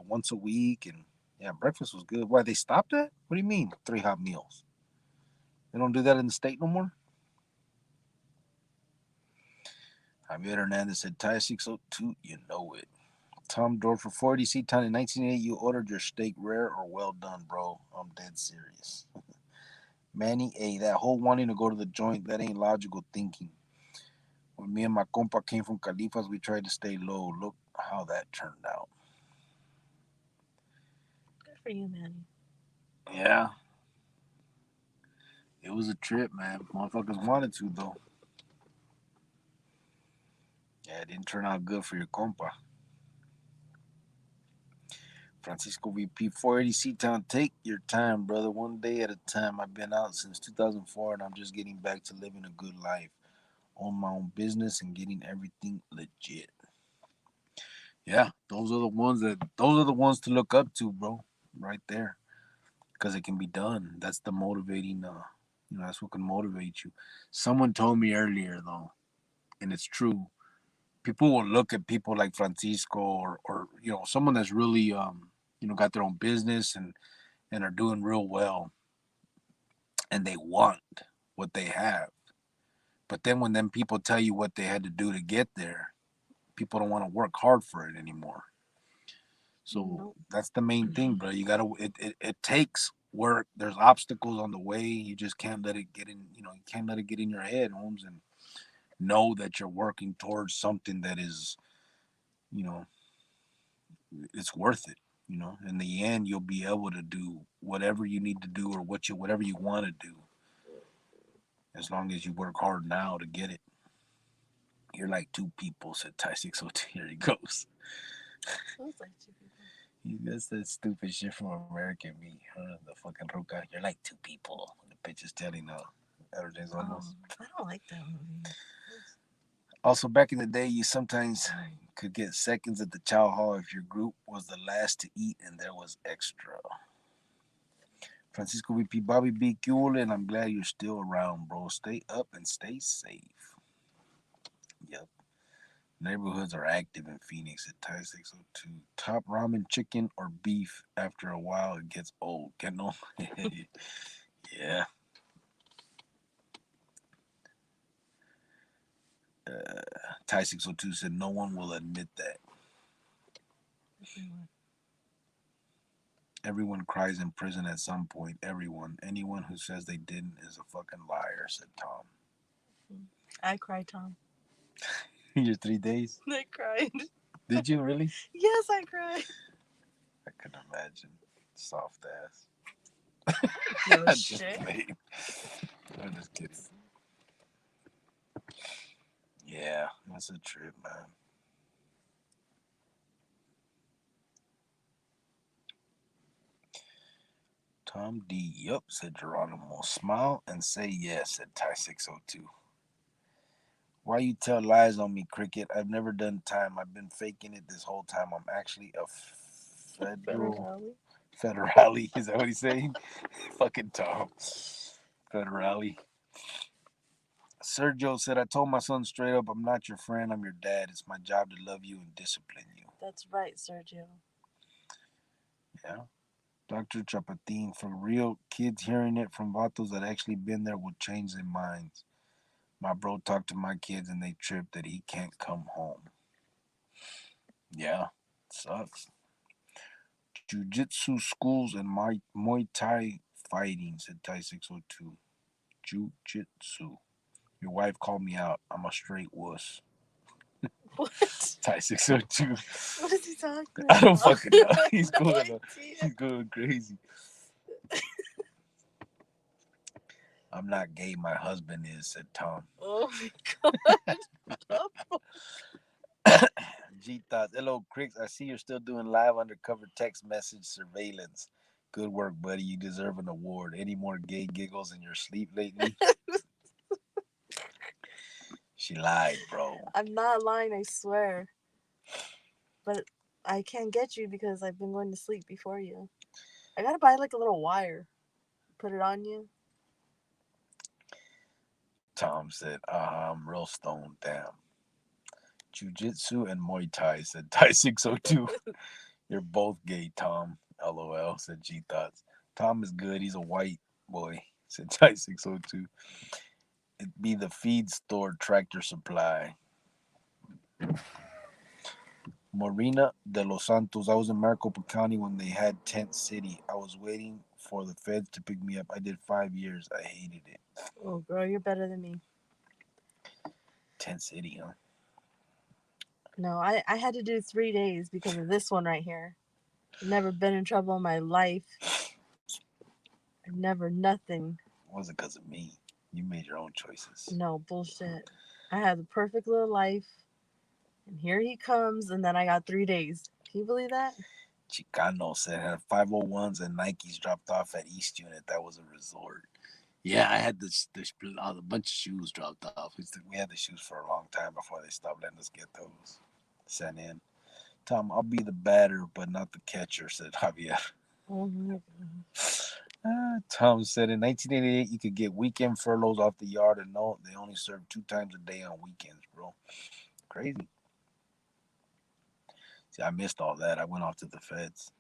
once a week. And yeah, breakfast was good. Why, they stopped that? What do you mean, 3 hot meals? They don't do that in the state no more? Javier Hernandez said, Ty 602, you know it. Tom Dorfer, 480 Seat Town. In 1988, you ordered your steak rare or well done, bro. I'm dead serious. Manny A, that whole wanting to go to the joint, that ain't logical thinking. When me and my compa came from Califas, we tried to stay low. Look how that turned out. Good for you, Manny. Yeah. It was a trip, man. Motherfuckers wanted to, though. Yeah, it didn't turn out good for your compa. Francisco VP, 480 Seat Town. Take your time, brother. One day at a time. I've been out since 2004, and I'm just getting back to living a good life. Own my own business and getting everything legit. Yeah, those are the ones to look up to, bro. Right there. Because it can be done. That's the motivating, that's what can motivate you. Someone told me earlier, though, and it's true. People will look at people like Francisco or someone that's really, got their own business and are doing real well, and they want what they have. But then when them people tell you what they had to do to get there, people don't want to work hard for it anymore. So that's the main thing, bro. You gotta. It takes work. There's obstacles on the way. You just can't let it get in. You can't let it get in your head, Holmes, and know that you're working towards something that is, it's worth it. In the end, you'll be able to do whatever you need to do or whatever you want to do, as long as you work hard now to get it. You're like 2 people, said Ty 602. Here he goes. Who's like 2 people? That's that stupid shit from American Me, huh? The fucking Ruka. You're like 2 people. The bitch is telling James almost. I don't like that movie. Also, back in the day, you sometimes could get seconds at the chow hall if your group was the last to eat and there was extra. Francisco VP Bobby B. Kuhl, and I'm glad you're still around, bro. Stay up and stay safe. Yep. Neighborhoods are active in Phoenix at Thai 602. Top ramen chicken or beef. After a while, it gets old. Get no? Yeah. Thai 602 said no one will admit that. Everyone cries in prison at some point. Everyone. Anyone who says they didn't is a fucking liar, said Tom. I cried, Tom. Your 3 days? I cried. Did you really? Yes, I cried. I couldn't imagine. Soft ass. Give a Just shit. playing. I'm just kidding. Yeah, that's a trip, man. Tom D. Yup, said Geronimo. Smile and say yes, said Ty 602. Why you tell lies on me, Cricket? I've never done time. I've been faking it this whole time. I'm actually a federale. Is that what he's saying? Fucking Tom. Federale. Sergio said, I told my son straight up, I'm not your friend, I'm your dad. It's my job to love you and discipline you. That's right, Sergio. Yeah. Dr. Chapatin, for real, kids hearing it from vatos that actually been there will change their minds. My bro talked to my kids and they tripped that he can't come home. Yeah, sucks. Jiu-jitsu schools and Muay Thai fighting, said Thai 602. Jiu-jitsu. Your wife called me out. I'm a straight wuss. What? Thai 602. What is he talking about? I don't fucking know. He's No going, idea. he's going crazy. I'm not gay, my husband is, said Tom. Oh my god. G thoughts. Hello, Cricks. I see you're still doing live undercover text message surveillance. Good work, buddy. You deserve an award. Any more gay giggles in your sleep lately? She lied, bro. I'm not lying, I swear. But I can't get you because I've been going to sleep before you. I gotta buy like a little wire. Put it on you. Tom said, I'm real stoned. Damn. Jiu-jitsu and Muay Thai, said Thai 602. You're both gay, Tom. LOL, said G Thoughts. Tom is good. He's a white boy, said Thai 602. It'd be the feed store Tractor Supply. Marina de los Santos. I was in Maricopa County when they had Tent City. I was waiting for the feds to pick me up. I did 5 years. I hated it. Oh, girl, you're better than me. Tent City, huh? No, I had to do 3 days because of this one right here. I've never been in trouble in my life. I've never nothing. It wasn't because of me. You made your own choices. No, bullshit. I had the perfect little life. And here he comes, and then I got 3 days. Can you believe that? Chicano said had 501s and Nikes dropped off at East Unit. That was a resort. Yeah, I had a bunch of shoes dropped off. We had the shoes for a long time before they stopped letting us get those sent in. Tom, I'll be the batter, but not the catcher, said Javier. Oh my god. Tom said in 1988 you could get weekend furloughs off the yard, and no, they only serve 2 times a day on weekends, bro. Crazy. See, I missed all that. I went off to the feds.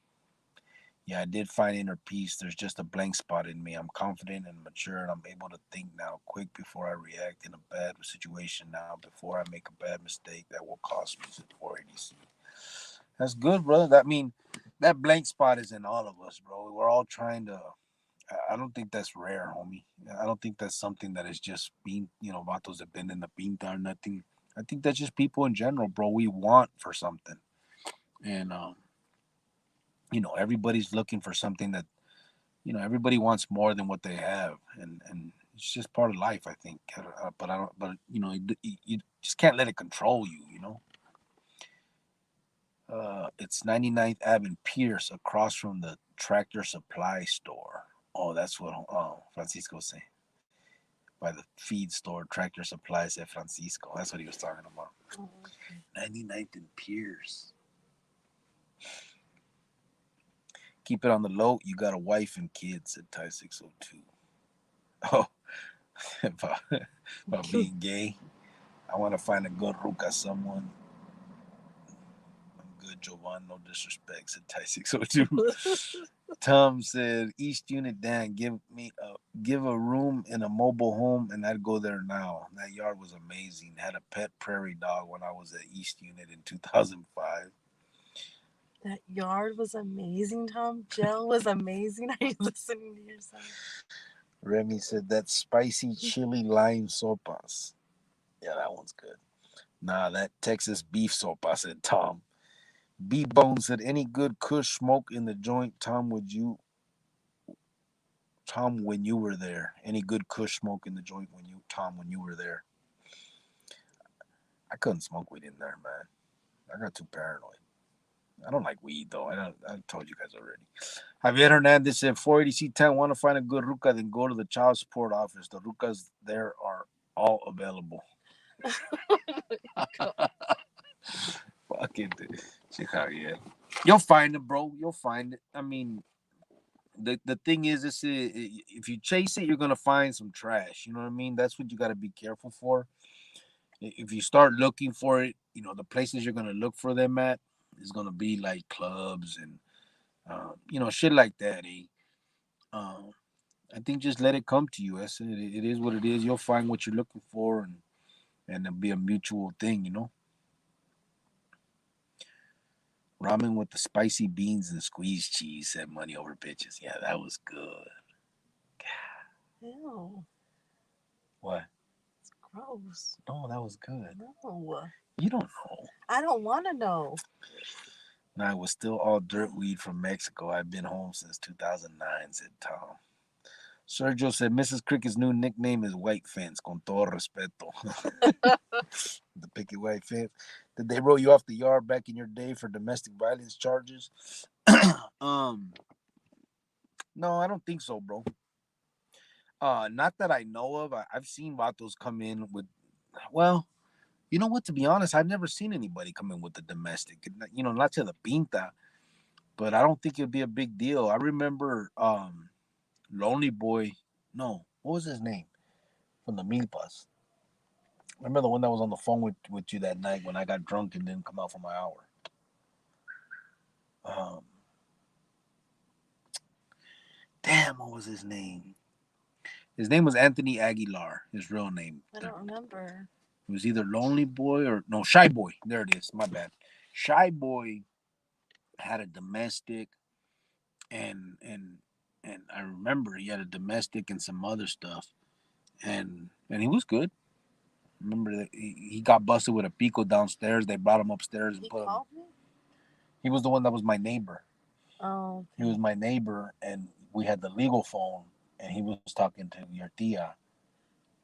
Yeah, I did find inner peace. There's just a blank spot in me. I'm confident and mature, and I'm able to think now quick before I react in a bad situation now, before I make a bad mistake that will cost me, said 480C. That's good, brother. That blank spot is in all of us, bro. We're all trying to. I don't think that's rare, homie. I don't think that's something that is just being, vatos that been in the pinta or nothing. I think that's just people in general, bro. We want for something. And, everybody's looking for something that, everybody wants more than what they have. And it's just part of life, I think. But I don't, but, you just can't let it control you, It's 99th Ave in Pierce, across from the Tractor Supply store. Oh, that's what Francisco's saying. by the feed store, Tractor Supply, San Francisco. That's what he was talking about. Oh, okay. 99th and Pierce. Keep it on the low. You got a wife and kids, said Ty 602. Oh, about being gay. I want to find a good ruka someone. I'm good, Jovan. No disrespect, said Ty 602. Tom said, East Unit, Dan, give a room in a mobile home, and I'd go there now. That yard was amazing. Had a pet prairie dog when I was at East Unit in 2005. That yard was amazing, Tom. Gel was amazing. Are you listening to yourself? Remy said, that spicy chili lime sopas. Yeah, that one's good. Nah, that Texas beef sopa, said Tom. B-Bone said, any good kush smoke in the joint, Tom, when you were there? Any good kush smoke in the joint when you were there? I couldn't smoke weed in there, man. I got too paranoid. I don't like weed, though. I told you guys already. Javier Hernandez said, 480C10, want to find a good ruka, then go to the child support office. The rukas there are all available. Fucking Javier. You'll find it, bro. You'll find it. I mean, the thing is, if you chase it, you're going to find some trash. You know what I mean? That's what you got to be careful for. If you start looking for it, the places you're going to look for them at is going to be like clubs and, shit like that. I think just let it come to you. It is what it is. You'll find what you're looking for, and it'll be a mutual thing. Ramen with the spicy beans and squeezed cheese, said Money Over Bitches. Yeah, that was good. Ew. What? It's gross. No, that was good. No. You don't know. I don't want to know. Nah, it was still all dirt weed from Mexico. I've been home since 2009, said Tom. Sergio said Mrs. Cricket's new nickname is White Fence, con todo respeto. The picket white fence. Did they roll you off the yard back in your day for domestic violence charges? No, I don't think so, bro. Not that I know of. I've seen vatos come in with, well, you know what? To be honest, I've never seen anybody come in with the domestic. Not to the pinta, but I don't think it'd be a big deal. I remember Lonely Boy. No, what was his name? From the Milpas. Remember the one that was on the phone with you that night when I got drunk and didn't come out for my hour? Damn, what was his name? His name was Anthony Aguilar, his real name. I don't remember. It was either Lonely Boy or, no, Shy Boy. There it is. My bad. Shy Boy had a domestic, and I remember he had a domestic and some other stuff, and he was good. Remember that he got busted with a pico downstairs. They brought him upstairs and put him. He was the one that was my neighbor. Oh. Okay. He was my neighbor, and we had the legal phone, and he was talking to your tia,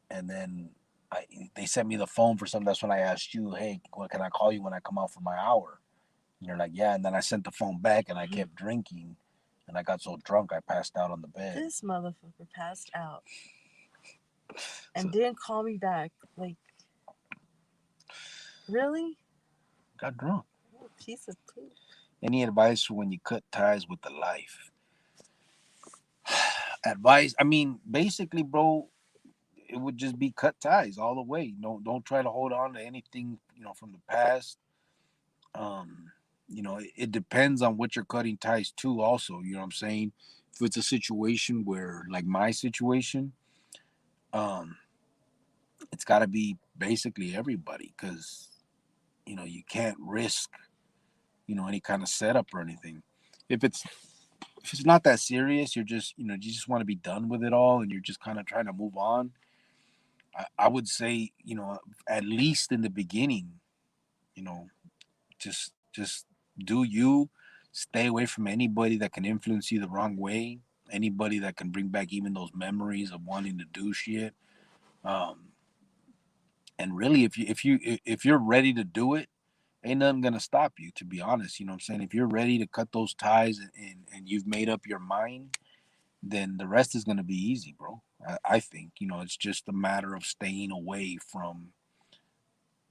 and then they sent me the phone for something. That's when I asked you, hey, what can I call you when I come out for my hour? And you're like, yeah. And then I sent the phone back, and I kept drinking, and I got so drunk I passed out on the bed. This motherfucker passed out and didn't call me back. Like, really? Got drunk. What a piece of poop. Any advice for when you cut ties with the life? Advice? I mean, basically, bro, it would just be cut ties all the way. Don't try to hold on to anything, from the past. It depends on what you're cutting ties to also, you know what I'm saying? If it's a situation where, like my situation, it's got to be basically everybody, because, you can't risk, any kind of setup or anything. If it's not that serious, you're just, you just want to be done with it all, and you're just kind of trying to move on. I would say, at least in the beginning, just do you. Stay away from anybody that can influence you the wrong way. Anybody that can bring back even those memories of wanting to do shit. And really, if you're ready to do it, ain't nothing gonna stop you. To be honest, you know what I'm saying. If you're ready to cut those ties and you've made up your mind, then the rest is going to be easy, bro. I think, it's just a matter of staying away from,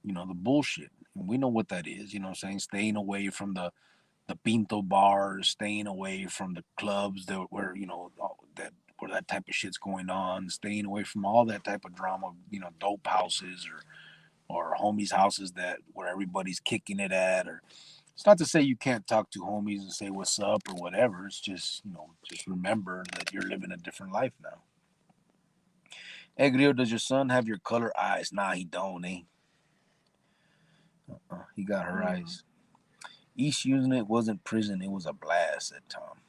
the bullshit. And we know what that is, what I'm saying? Staying away from the pinto bars, staying away from the clubs that where, that where that type of shit's going on, staying away from all that type of drama, dope houses or homies' houses that where everybody's kicking it at, or it's not to say you can't talk to homies and say what's up or whatever. It's just, just remember that you're living a different life now. Hey, Grio, does your son have your color eyes? Nah, he don't, eh? He got her eyes. East using it wasn't prison. It was a blast, said Tom.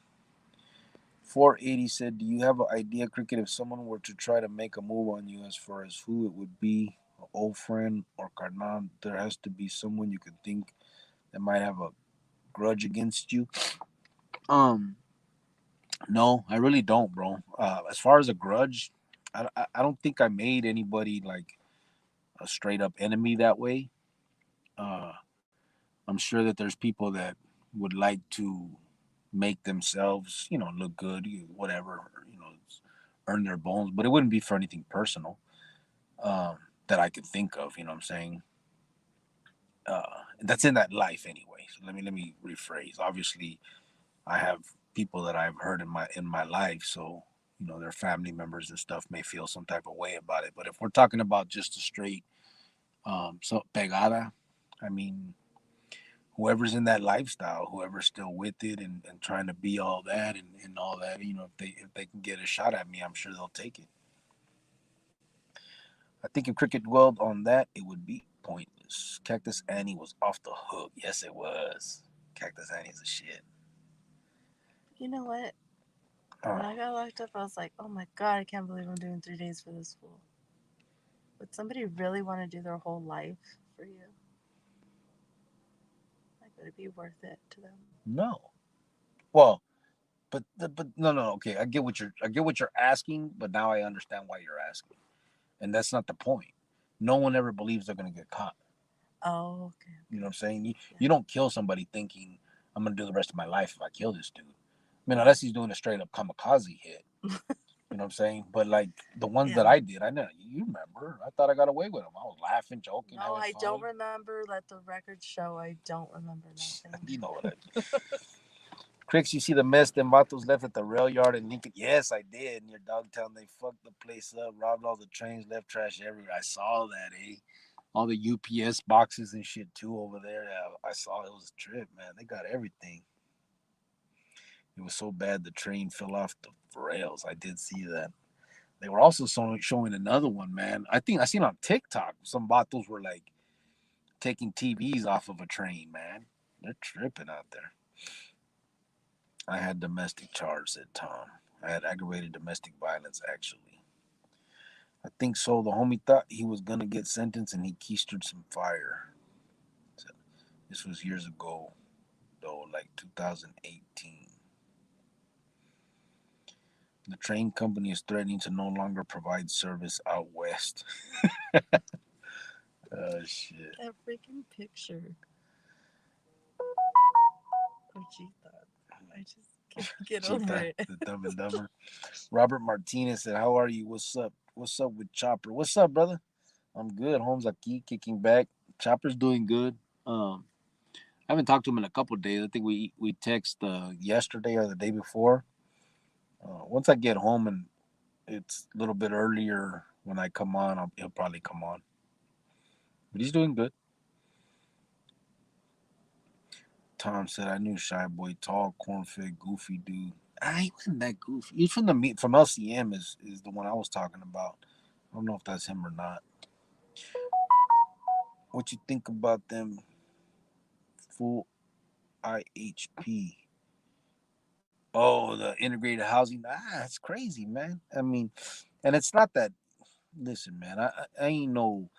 480 said, do you have an idea, Cricket, if someone were to try to make a move on you as far as who it would be, an old friend or carnal? There has to be someone you could think that might have a grudge against you. No, I really don't, bro. As far as a grudge, I don't think I made anybody like a straight up enemy that way. Uh, I'm sure that there's people that would like to make themselves, look good, whatever, earn their bones, but it wouldn't be for anything personal that I could think of. You know what I'm saying? That's in that life anyway. So let me rephrase. Obviously, I have people that I've heard in my life, so their family members and stuff may feel some type of way about it. But if we're talking about just a straight so pegada, I mean, whoever's in that lifestyle, whoever's still with it and trying to be all that and all that, if they can get a shot at me, I'm sure they'll take it. I think if cricket dwelled on that, it would be pointless. Cactus Annie was off the hook. Yes, it was. Cactus Annie's a shit. You know what? When I got locked up, I was like, oh my God, I can't believe I'm doing 3 days for this fool. Would somebody really want to do their whole life for you? Like, would it be worth it to them? No. Well, but no. Okay, I get what you're asking, but now I understand why you're asking, and that's not the point. No one ever believes they're gonna get caught. Oh, okay. You know what I'm saying? You don't kill somebody thinking I'm gonna do the rest of my life if I kill this dude. I mean, unless he's doing a straight up kamikaze hit. You know what I'm saying? But like the ones that I did, I know you remember. I thought I got away with them. I was laughing, joking, No, having I fun. don't remember. Let the record show I don't remember nothing. You know what I mean. Cricks, you see the mess them vatos left at the rail yard in Lincoln? Yes, I did. Near Dogtown, they fucked the place up, robbed all the trains, left trash everywhere. I saw that, eh? All the UPS boxes and shit too over there. I saw it was a trip, man. They got everything. It was so bad the train fell off the rails. I did see that. They were also showing another one, man. I think I seen on TikTok some vatos were like taking TVs off of a train, man. They're tripping out there. I had domestic charge, said Tom. I had aggravated domestic violence, actually. I think so. The homie thought he was going to get sentenced and he keistered some fire. So this was years ago, though, like 2018. The train company is threatening to no longer provide service out west. Oh, shit. That freaking picture of Cheetah. I just can't get over it. The Dumb and Dumber. Robert Martinez said, how are you? What's up? What's up with Chopper? What's up, brother? I'm good. Holmes aquí, kicking back. Chopper's doing good. I haven't talked to him in a couple of days. I think we text yesterday or the day before. Once I get home and it's a little bit earlier when I come on, he'll probably come on. But he's doing good. Tom said, I knew Shy Boy, tall, corn-fed, goofy dude. He wasn't that goofy. He's from LCM is the one I was talking about. I don't know if that's him or not. What you think about them full IHP? Oh, the integrated housing. It's crazy, man. I mean, and it's not that. Listen, man. I ain't no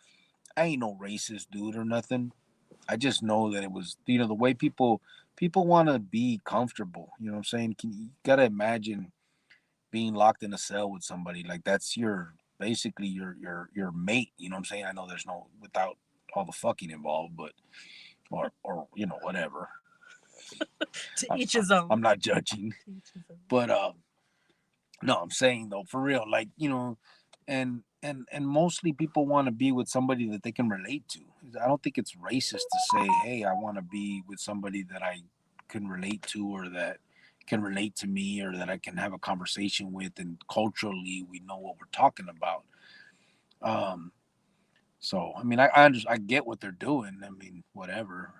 racist dude or nothing. I just know that it was, the way people want to be comfortable. You know what I'm saying? You gotta imagine being locked in a cell with somebody like that's basically your mate. You know what I'm saying? I know there's no without all the fucking involved, but or whatever. To each his own. I'm not judging, but No, I'm saying though, for real, like, and mostly people want to be with somebody that they can relate to. I don't think it's racist to say, hey, I want to be with somebody that I can relate to, or that can relate to me, or that I can have a conversation with, and culturally we know what we're talking about. Um, so I mean, I get what they're doing. I mean, whatever.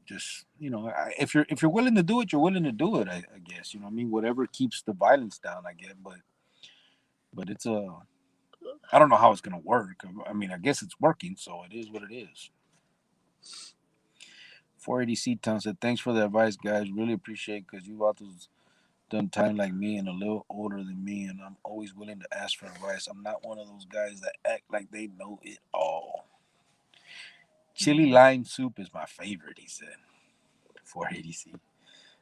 Just if you're willing to do it, you're willing to do it. I guess I mean, whatever keeps the violence down. I get, but it's a I don't know how it's gonna work. I mean, I guess it's working, so it is what it is. 480 Town said, "Thanks for the advice, guys. Really appreciate, because you authors done time like me and a little older than me, and I'm always willing to ask for advice. I'm not one of those guys that act like they know it all." Chili lime soup is my favorite, he said. 480C.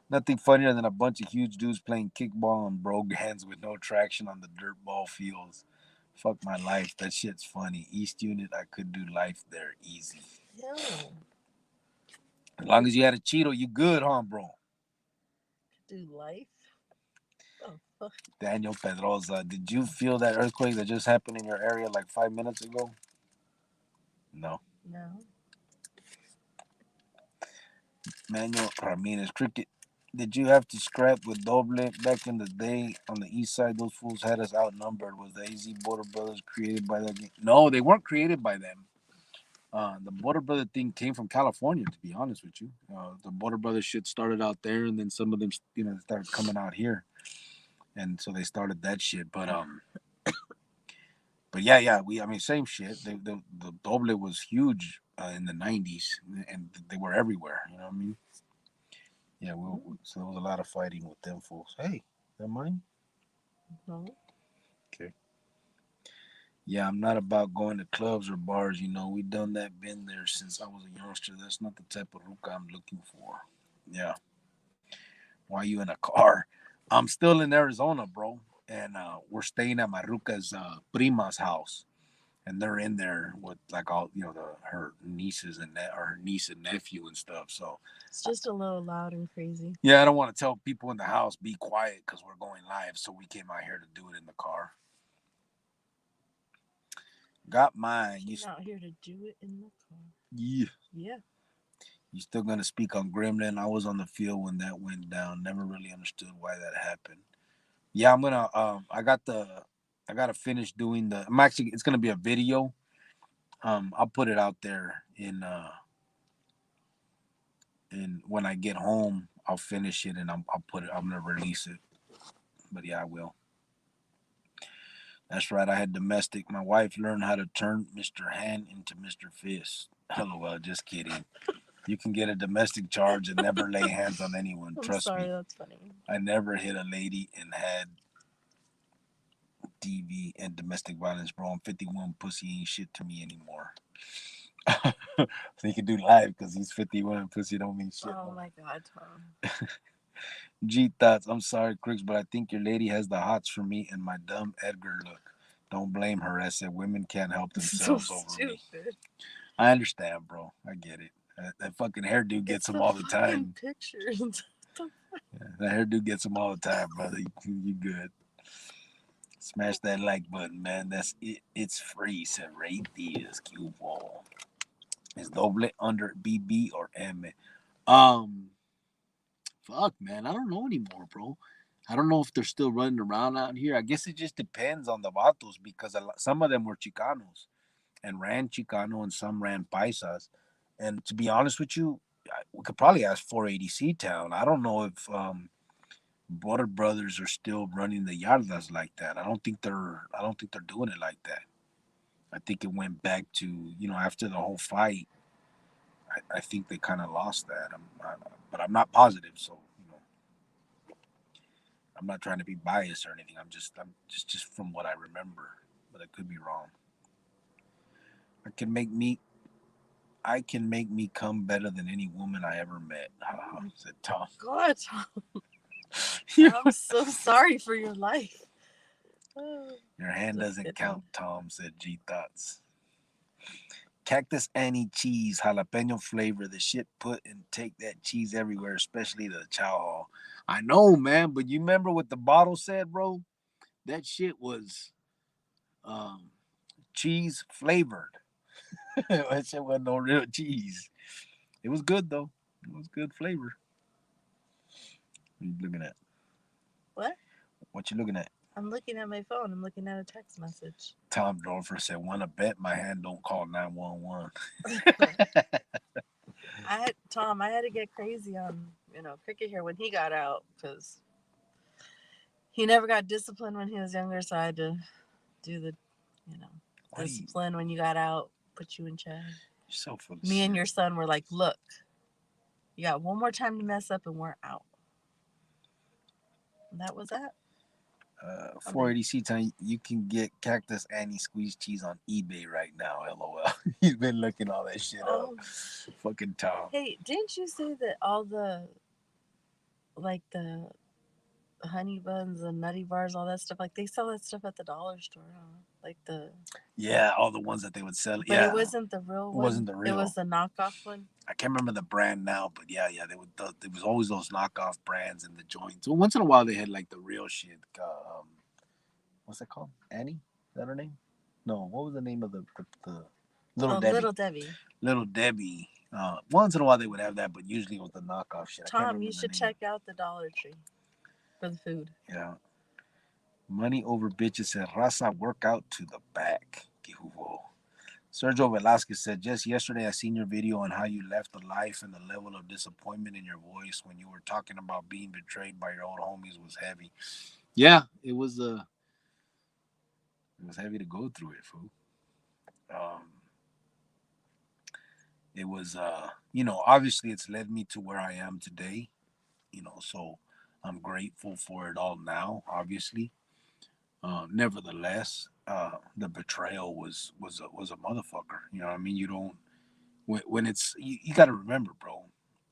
Nothing funnier than a bunch of huge dudes playing kickball on broke hands with no traction on the dirt ball fields. Fuck my life. That shit's funny. East Unit, I could do life there easy. Ew. As long as you had a Cheeto, you good, huh, bro? Do life? Oh, fuck. Daniel Pedrosa, did you feel that earthquake that just happened in your area like 5 minutes ago? No. No. Manuel Ramirez, Cricket, did you have to scrap with Doble back in the day on the east side? Those fools had us outnumbered. Was the AZ Border Brothers created by that game? No, they weren't created by them. The Border Brother thing came from California, to be honest with you. The Border Brother shit started out there, and then some of them, started coming out here, and so they started that shit. But yeah, I mean, same shit. The Doble was huge in the '90s, and they were everywhere. You know what I mean? Yeah, so there was a lot of fighting with them fools. Hey, is that mine? No. Okay. Yeah, I'm not about going to clubs or bars. We done that, been there since I was a youngster. That's not the type of ruka I'm looking for. Yeah. Why you in a car? I'm still in Arizona, bro, and we're staying at my ruka's prima's house, and they're in there with like all her nieces or her niece and nephew and stuff. So It's just a little loud and crazy. yeah, I don't want to tell people in the house be quiet because we're going live. So we came out here to do it in the car. Got mine. Came out here to do it in the car. Yeah. Yeah. You still gonna speak on Gremlin? I was on the field when that went down. Never really understood why that happened. Yeah, I'm gonna. I gotta finish doing the. I'm actually. It's gonna be a video. I'll put it out there in when I get home. I'll finish it and I'll put it. I'm gonna release it. But yeah, I will. That's right. I had domestic. My wife learned how to turn Mr. Hand into Mr. Fist. LOL. Just kidding. You can get a domestic charge and never lay hands on anyone. I'm Trust sorry, me. that's funny. I never hit a lady and had DV and domestic violence, bro. I'm 51. Pussy ain't shit to me anymore. So he can do live because he's 51. Pussy don't mean shit. Oh my god, Tom. G thoughts. I'm sorry, Cricks, but I think your lady has the hots for me and my dumb Edgar look. Don't blame her. I said women can't help themselves So over stupid. me. I understand, bro. I get it. That fucking hairdo gets them all the time. Pictures. Yeah, that hairdo gets them all the time, brother. You good. Smash that like button, man. That's it. It's free. Said rate these cue ball. Is doble under BB or M? Fuck, man. I don't know anymore, bro. I don't know if they're still running around out here. I guess it just depends on the vatos because some of them were Chicanos and ran Chicano and some ran Paisas. And to be honest with you, we could probably ask 480 Town. I don't know if Border Brothers are still running the yardas like that. I don't think they're doing it like that. I think it went back to after the whole fight. I think they kind of lost that. But I'm not positive, so I'm not trying to be biased or anything. I'm just from what I remember, but I could be wrong. I can make me come better than any woman I ever met. Said Tom. God, Tom. I'm so sorry for your life. Your hand doesn't count, Tom, said G Thoughts. Cactus Annie cheese, jalapeno flavor. The shit put and take that cheese everywhere, especially the chow hall. I know, man, but you remember what the bottle said, bro? That shit was um, cheese flavored. That shit wasn't no real cheese. It was good though. It was good flavor. What are you looking at? What? What you looking at? I'm looking at my phone. I'm looking at a text message. Tom Dorfer said, "Wanna bet my hand don't call 911." I had to get crazy on Cricket here when he got out because he never got disciplined when he was younger. So I had to do the discipline when you got out, put you in check. You're so full of Me shit. and your son were like, look, you got one more time to mess up and we're out. And that was that. 480 time, you can get Cactus Annie squeezed cheese on eBay right now. LOL. He's been looking all that shit up. Fucking Tom. Hey, didn't you say that all the honey buns and nutty bars, all that stuff, like they sell that stuff at the dollar store, huh? Like all the ones that they would sell. But yeah, it wasn't the real one. It wasn't the real. It was the knockoff one. I can't remember the brand now, but yeah, they would. There was always those knockoff brands in the joints. So once in a while, they had like the real shit. What's that called? Annie? Is that her name? No. What was the name of the Little Debbie? Little Debbie. Little Debbie. Once in a while, they would have that, but usually it was the knockoff shit. Tom, you should check out the Dollar Tree for the food. Yeah. Money over bitches said, Raza, work out to the back. Sergio Velasquez said, just yesterday I seen your video on how you left the life and the level of disappointment in your voice when you were talking about being betrayed by your old homies was heavy. Yeah, it was heavy to go through it, fool. It was obviously it's led me to where I am today, so I'm grateful for it all now, obviously. Nevertheless, the betrayal was a motherfucker. You know what I mean? You don't when it's you got to remember, bro.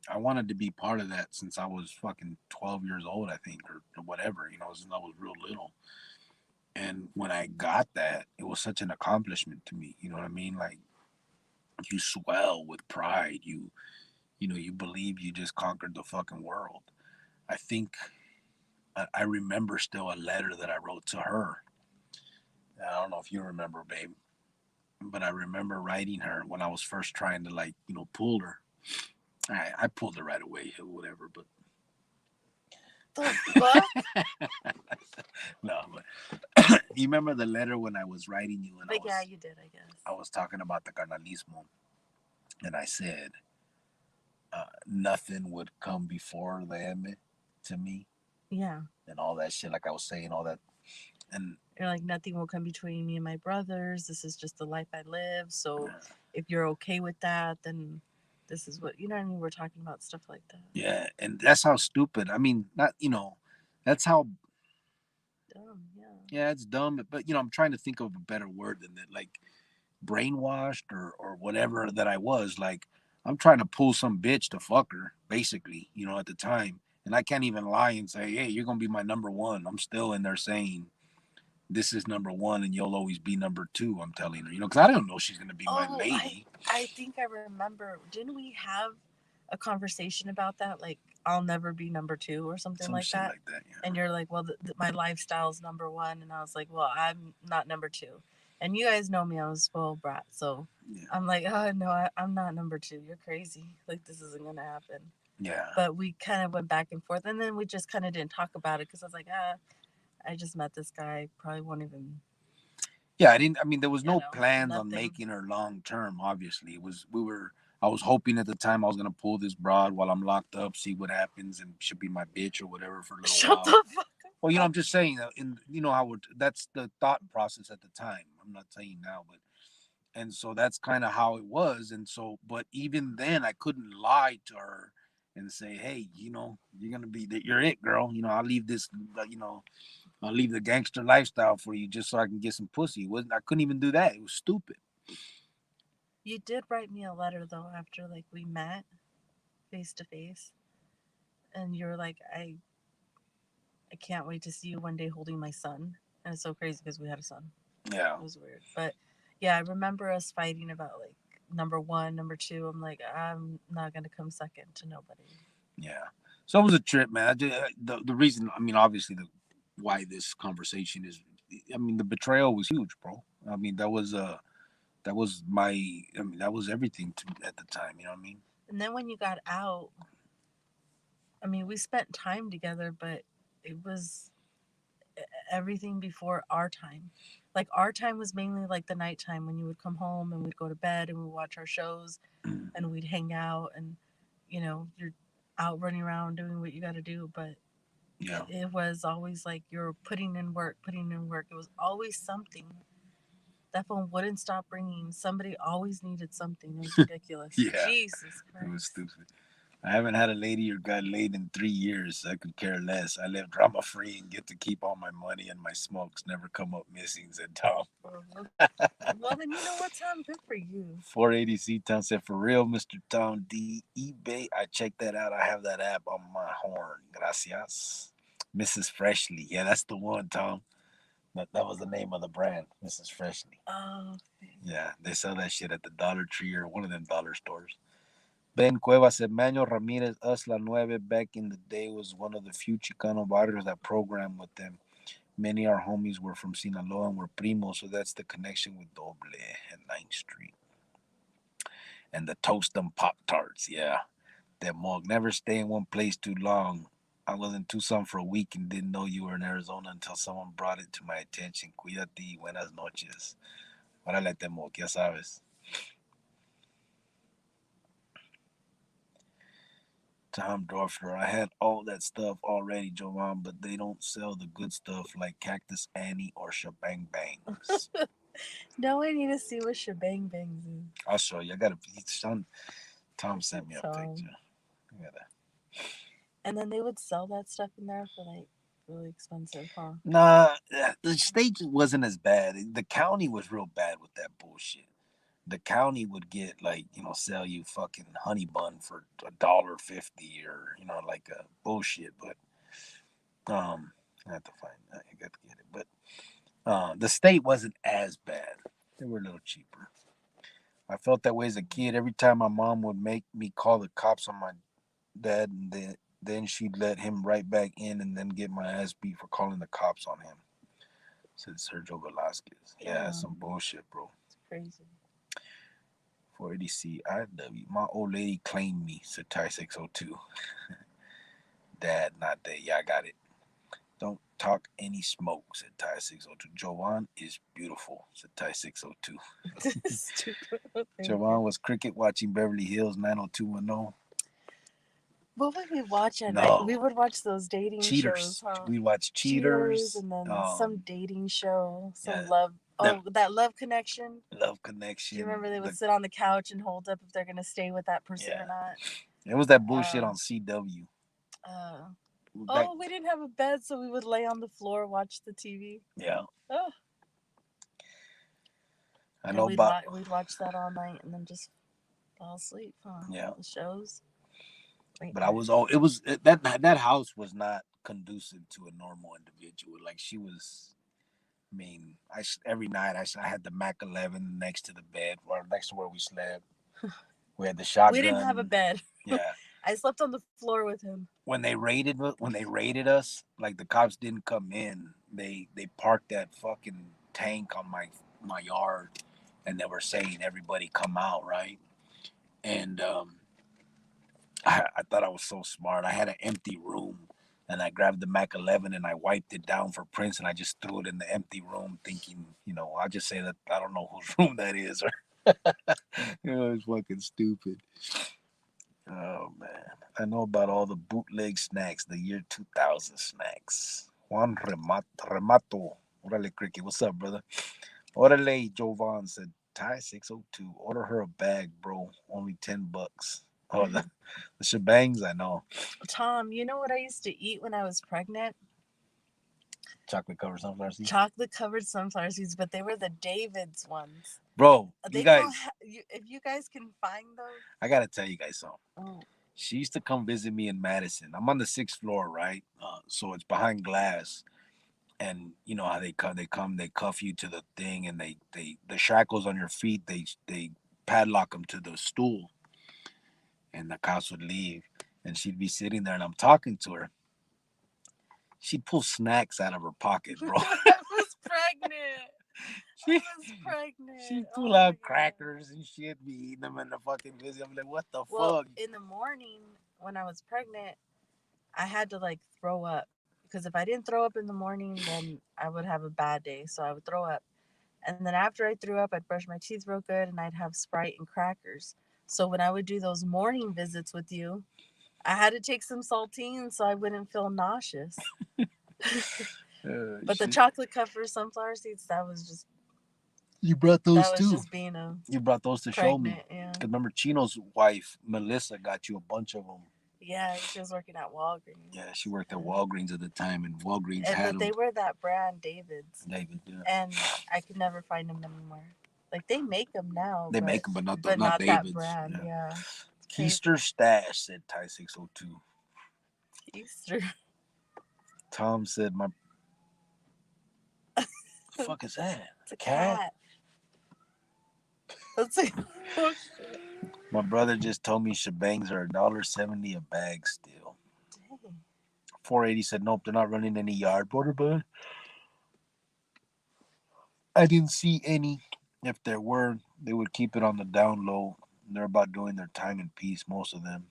I wanted to be part of that since I was fucking 12 years old, I think, or whatever. Since I was real little. And when I got that, it was such an accomplishment to me. You know what I mean? Like you swell with pride. You believe you just conquered the fucking world. I think I remember still a letter that I wrote to her. I don't know if you remember, babe, but I remember writing her when I was first trying to pull her. I pulled her right away or whatever, but the fuck? No, but you remember the letter when I was writing you? And yeah, you did, I guess. I was talking about the carnalismo, and I said nothing would come before them to me. Yeah. And all that shit, like I was saying, all that. And you're like, nothing will come between me and my brothers. This is just the life I live. So if you're okay with that, then this is what, I mean? We're talking about stuff like that. Yeah. And that's how stupid. I mean, not, that's how dumb. Yeah. Yeah, it's dumb. But, I'm trying to think of a better word than that. Like brainwashed or whatever that I was. Like, I'm trying to pull some bitch to fuck her, basically, at the time. And I can't even lie and say, hey, you're going to be my number one. I'm still in there saying, this is number one and you'll always be number two, I'm telling her, because I don't know she's going to be my lady. I think I remember, didn't we have a conversation about that? Like, I'll never be number two or something like that? Yeah. And you're like, well, my lifestyle's number one. And I was like, well, I'm not number two. And you guys know me, I was a spoiled brat. So I'm like, oh, no, I'm not number two. You're crazy. Like, this isn't going to happen. Yeah. But we kind of went back and forth. And then we just kind of didn't talk about it because I was like, I just met this guy. Probably won't even. Yeah, there was no plans on making her long term, obviously. I was hoping at the time I was going to pull this broad while I'm locked up, see what happens, and she'll be my bitch or whatever for a little while. Shut the fuck up. Well, I'm just saying, that's the thought process at the time. I'm not saying now, but. And so that's kind of how it was. And so, but even then, I couldn't lie to her and say, hey, you're going to be, you're it, girl. I'll leave this, I'll leave the gangster lifestyle for you just so I can get some pussy. I couldn't even do that. It was stupid. You did write me a letter, though, after, we met face to face. And you were like, I can't wait to see you one day holding my son. And it's so crazy because we had a son. Yeah. It was weird. But, yeah, I remember us fighting about, number one, number two. I'm like, I'm not going to come second to nobody. Yeah. So it was a trip, man. The reason, I mean, obviously, why this conversation is, I mean, the betrayal was huge, bro. I mean, that was my, I mean, that was everything to at the time. You know what I mean? And then when you got out, I mean, we spent time together, but it was everything before our time. Like our time was mainly like the nighttime when you would come home and we'd go to bed and we'd watch our shows and we'd hang out and you're out running around doing what you got to do, but Yeah. it was always like you're putting in work, putting in work. It was always something. That phone wouldn't stop ringing. Somebody always needed something. It was ridiculous. Yeah. Jesus Christ. It was stupid. I haven't had a lady or got laid in 3 years. So I could care less. I live drama free and get to keep all my money and my smokes never come up missing, said Tom. Well, then you know what, Tom? Good for you. 480C Tom said, for real, Mr. Tom D. eBay. I checked that out. I have that app on my horn. Gracias. Mrs. Freshly. Yeah, that's the one, Tom. That was the name of the brand, Mrs. Freshly. Oh, okay. Yeah, they sell that shit at the Dollar Tree or one of them dollar stores. Ben Cuevas said, Manuel Ramirez, Us La Nueve, back in the day was one of the few Chicano barrios that programmed with them. Many of our homies were from Sinaloa and were primos, so that's the connection with Doble and 9th Street. And the Toast them Pop-Tarts, yeah. That mug. Never stay in one place too long. I was in Tucson for a week and didn't know you were in Arizona until someone brought it to my attention. Cuídate, buenas noches. Órale, Temoc, ya sabes. Tom Dorfler, I had all that stuff already, Jovan, but they don't sell the good stuff like Cactus Annie or Shebang Bangs. Now I need to see what Shebang Bangs is. I'll show you. I got a Tom sent me a picture. I gotta. And then they would sell that stuff in there for like really expensive, huh? Nah, the state wasn't as bad. The county was real bad with that bullshit. The county would get like, sell you fucking honey bun for $1.50 or like a bullshit. But I have to find. I got to get it. But the state wasn't as bad. They were a little cheaper. I felt that way as a kid. Every time my mom would make me call the cops on my dad, and then she'd let him right back in and then get my ass beat for calling the cops on him, said Sergio Velasquez. Yeah, that's some bullshit, bro. It's crazy. 480C IW. My old lady claimed me, said Ty 602. Dad, not that. Yeah, I got it. Don't talk any smoke, said Ty 602. Jovan is beautiful, said Ty 602. Jovan was cricket watching Beverly Hills 90210. What would we watch at No. night? We would watch those dating Cheaters. shows, huh? We watch Cheaters. And then some dating show, some yeah, love. That Love Connection. Love Connection. Do you remember they would sit on the couch and hold up if they're going to stay with that person or not? It was that bullshit on CW. We didn't have a bed, so we would lay on the floor, watch the TV. Yeah. Oh. I know we'd watch that all night and then just fall asleep, huh? Yeah. The shows. But that house was not conducive to a normal individual. Like she was, I mean, every night I had the Mac 11 next to the bed, or next to where we slept. We had the shotgun. We didn't have a bed. Yeah. I slept on the floor with him. When they raided us, like the cops didn't come in. They parked that fucking tank on my yard, and they were saying everybody come out, right? And I thought I was so smart. I had an empty room, and I grabbed the Mac 11 and I wiped it down for prints, and I just threw it in the empty room, thinking, I'll just say that I don't know whose room that is. It was fucking stupid. Oh man, I know about all the bootleg snacks, the year 2000 snacks. Juan Remato. Orale Cricket, what's up, brother? Orale, Jovan said, Ty 602. Order her a bag, bro. Only $10. Oh, the shebangs, I know. Tom, you know what I used to eat when I was pregnant? Chocolate covered sunflower seeds. Chocolate covered sunflower seeds, but they were the David's ones. Bro, you guys, if you guys can find those, I gotta tell you guys something. Oh. She used to come visit me in Madison. I'm on the 6th floor, right? So it's behind glass. And you know how they cuff you to the thing, and they the shackles on your feet, they padlock them to the stool, and the cops would leave. and she'd be sitting there, and I'm talking to her. She'd pull snacks out of her pocket, bro. I was pregnant. she, I was pregnant. she'd Oh pull my out God. crackers and she'd be eating them in the fucking visit. I'm like, what the Well, fuck? in the morning when I was pregnant, I had to like throw up because if I didn't throw up in the morning, then I would have a bad day. So I would throw up. And then after I threw up, I'd brush my teeth real good and I'd have Sprite and crackers. So when I would do those morning visits with you, I had to take some saltines so I wouldn't feel nauseous. But the Shit. chocolate covered sunflower seeds, You brought that those was too. just being a You brought those to show me. pregnant. Yeah. Because remember, Chino's wife, Melissa, got you a bunch of them. Yeah, she was working at Walgreens. Yeah, she worked at Walgreens at the time, and Walgreens And, had but they them. were that brand David's. David, yeah. And I could never find them anymore. Like they make them now. They but, make them, but not not David's. that brand. Yeah. Keister Stash, said Ty 602. Easter. Tom said, my... the fuck is that? It's a cat. That's a... Oh, shit. My brother just told me shebangs are $1.70 a bag still. Dang. 480 said, nope, they're not running any yard border, bud. I didn't see any. If there were, they would keep it on the down low. They're about doing their time in peace, most of them.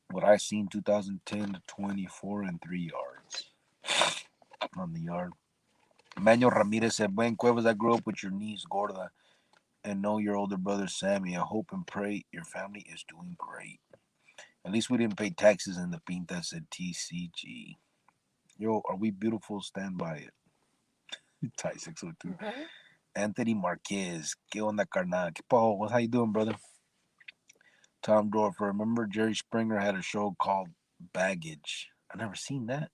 What I seen 2010 to 24 and 3 yards on the yard. Manuel Ramirez said, Buen Cuevas, I grew up with your niece, Gorda, and know your older brother, Sammy. I hope and pray your family is doing great. At least we didn't pay taxes in the Pinta, said TCG. Yo, are we beautiful? Stand by it. Ty 602. Mm-hmm. Anthony Marquez. ¿Qué onda, carnal? ¿Qué pajo? How you doing, brother? Tom Dorfer. Remember Jerry Springer had a show called Baggage? I never seen that.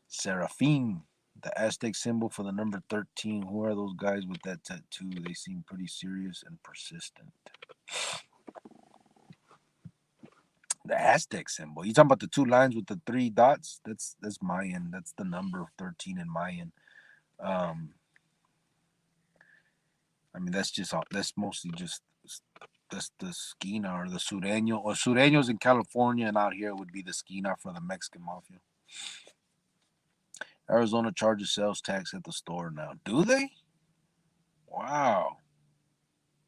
Seraphim. The Aztec symbol for the number 13. Who are those guys with that tattoo? They seem pretty serious and persistent. The Aztec symbol. You talking about the 2 lines with the 3 dots? That's Mayan. That's the number of 13 in Mayan. I mean, that's mostly just that's the Skina or the Sureño. Or Sureños in California, and out here would be the Skina for the Mexican Mafia. Arizona charges sales tax at the store now. Do they? Wow.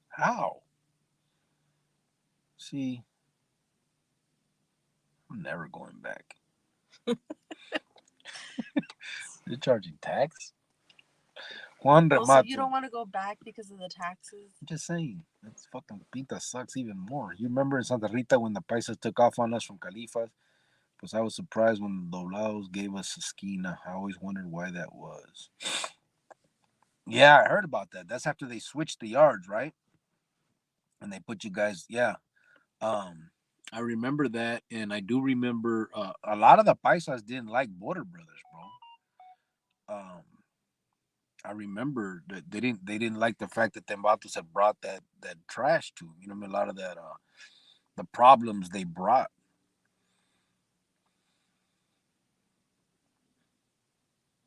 How? See, I'm never going back. They're charging tax? Juan Remato. So you don't want to go back because of the taxes? I'm just saying. That's fucking Pinta sucks even more. You remember in Santa Rita when the Paisas took off on us from Califas? Because I was surprised when Doblados gave us a Skina. I always wondered why that was. Yeah, I heard about that. That's after they switched the yards, right? And they put you guys, yeah. I remember that, and I do remember a lot of the Paisas didn't like Border Brothers, bro. I remember that they didn't like the fact that Tembatos had brought that trash to them. You know, I mean, a lot of that the problems they brought.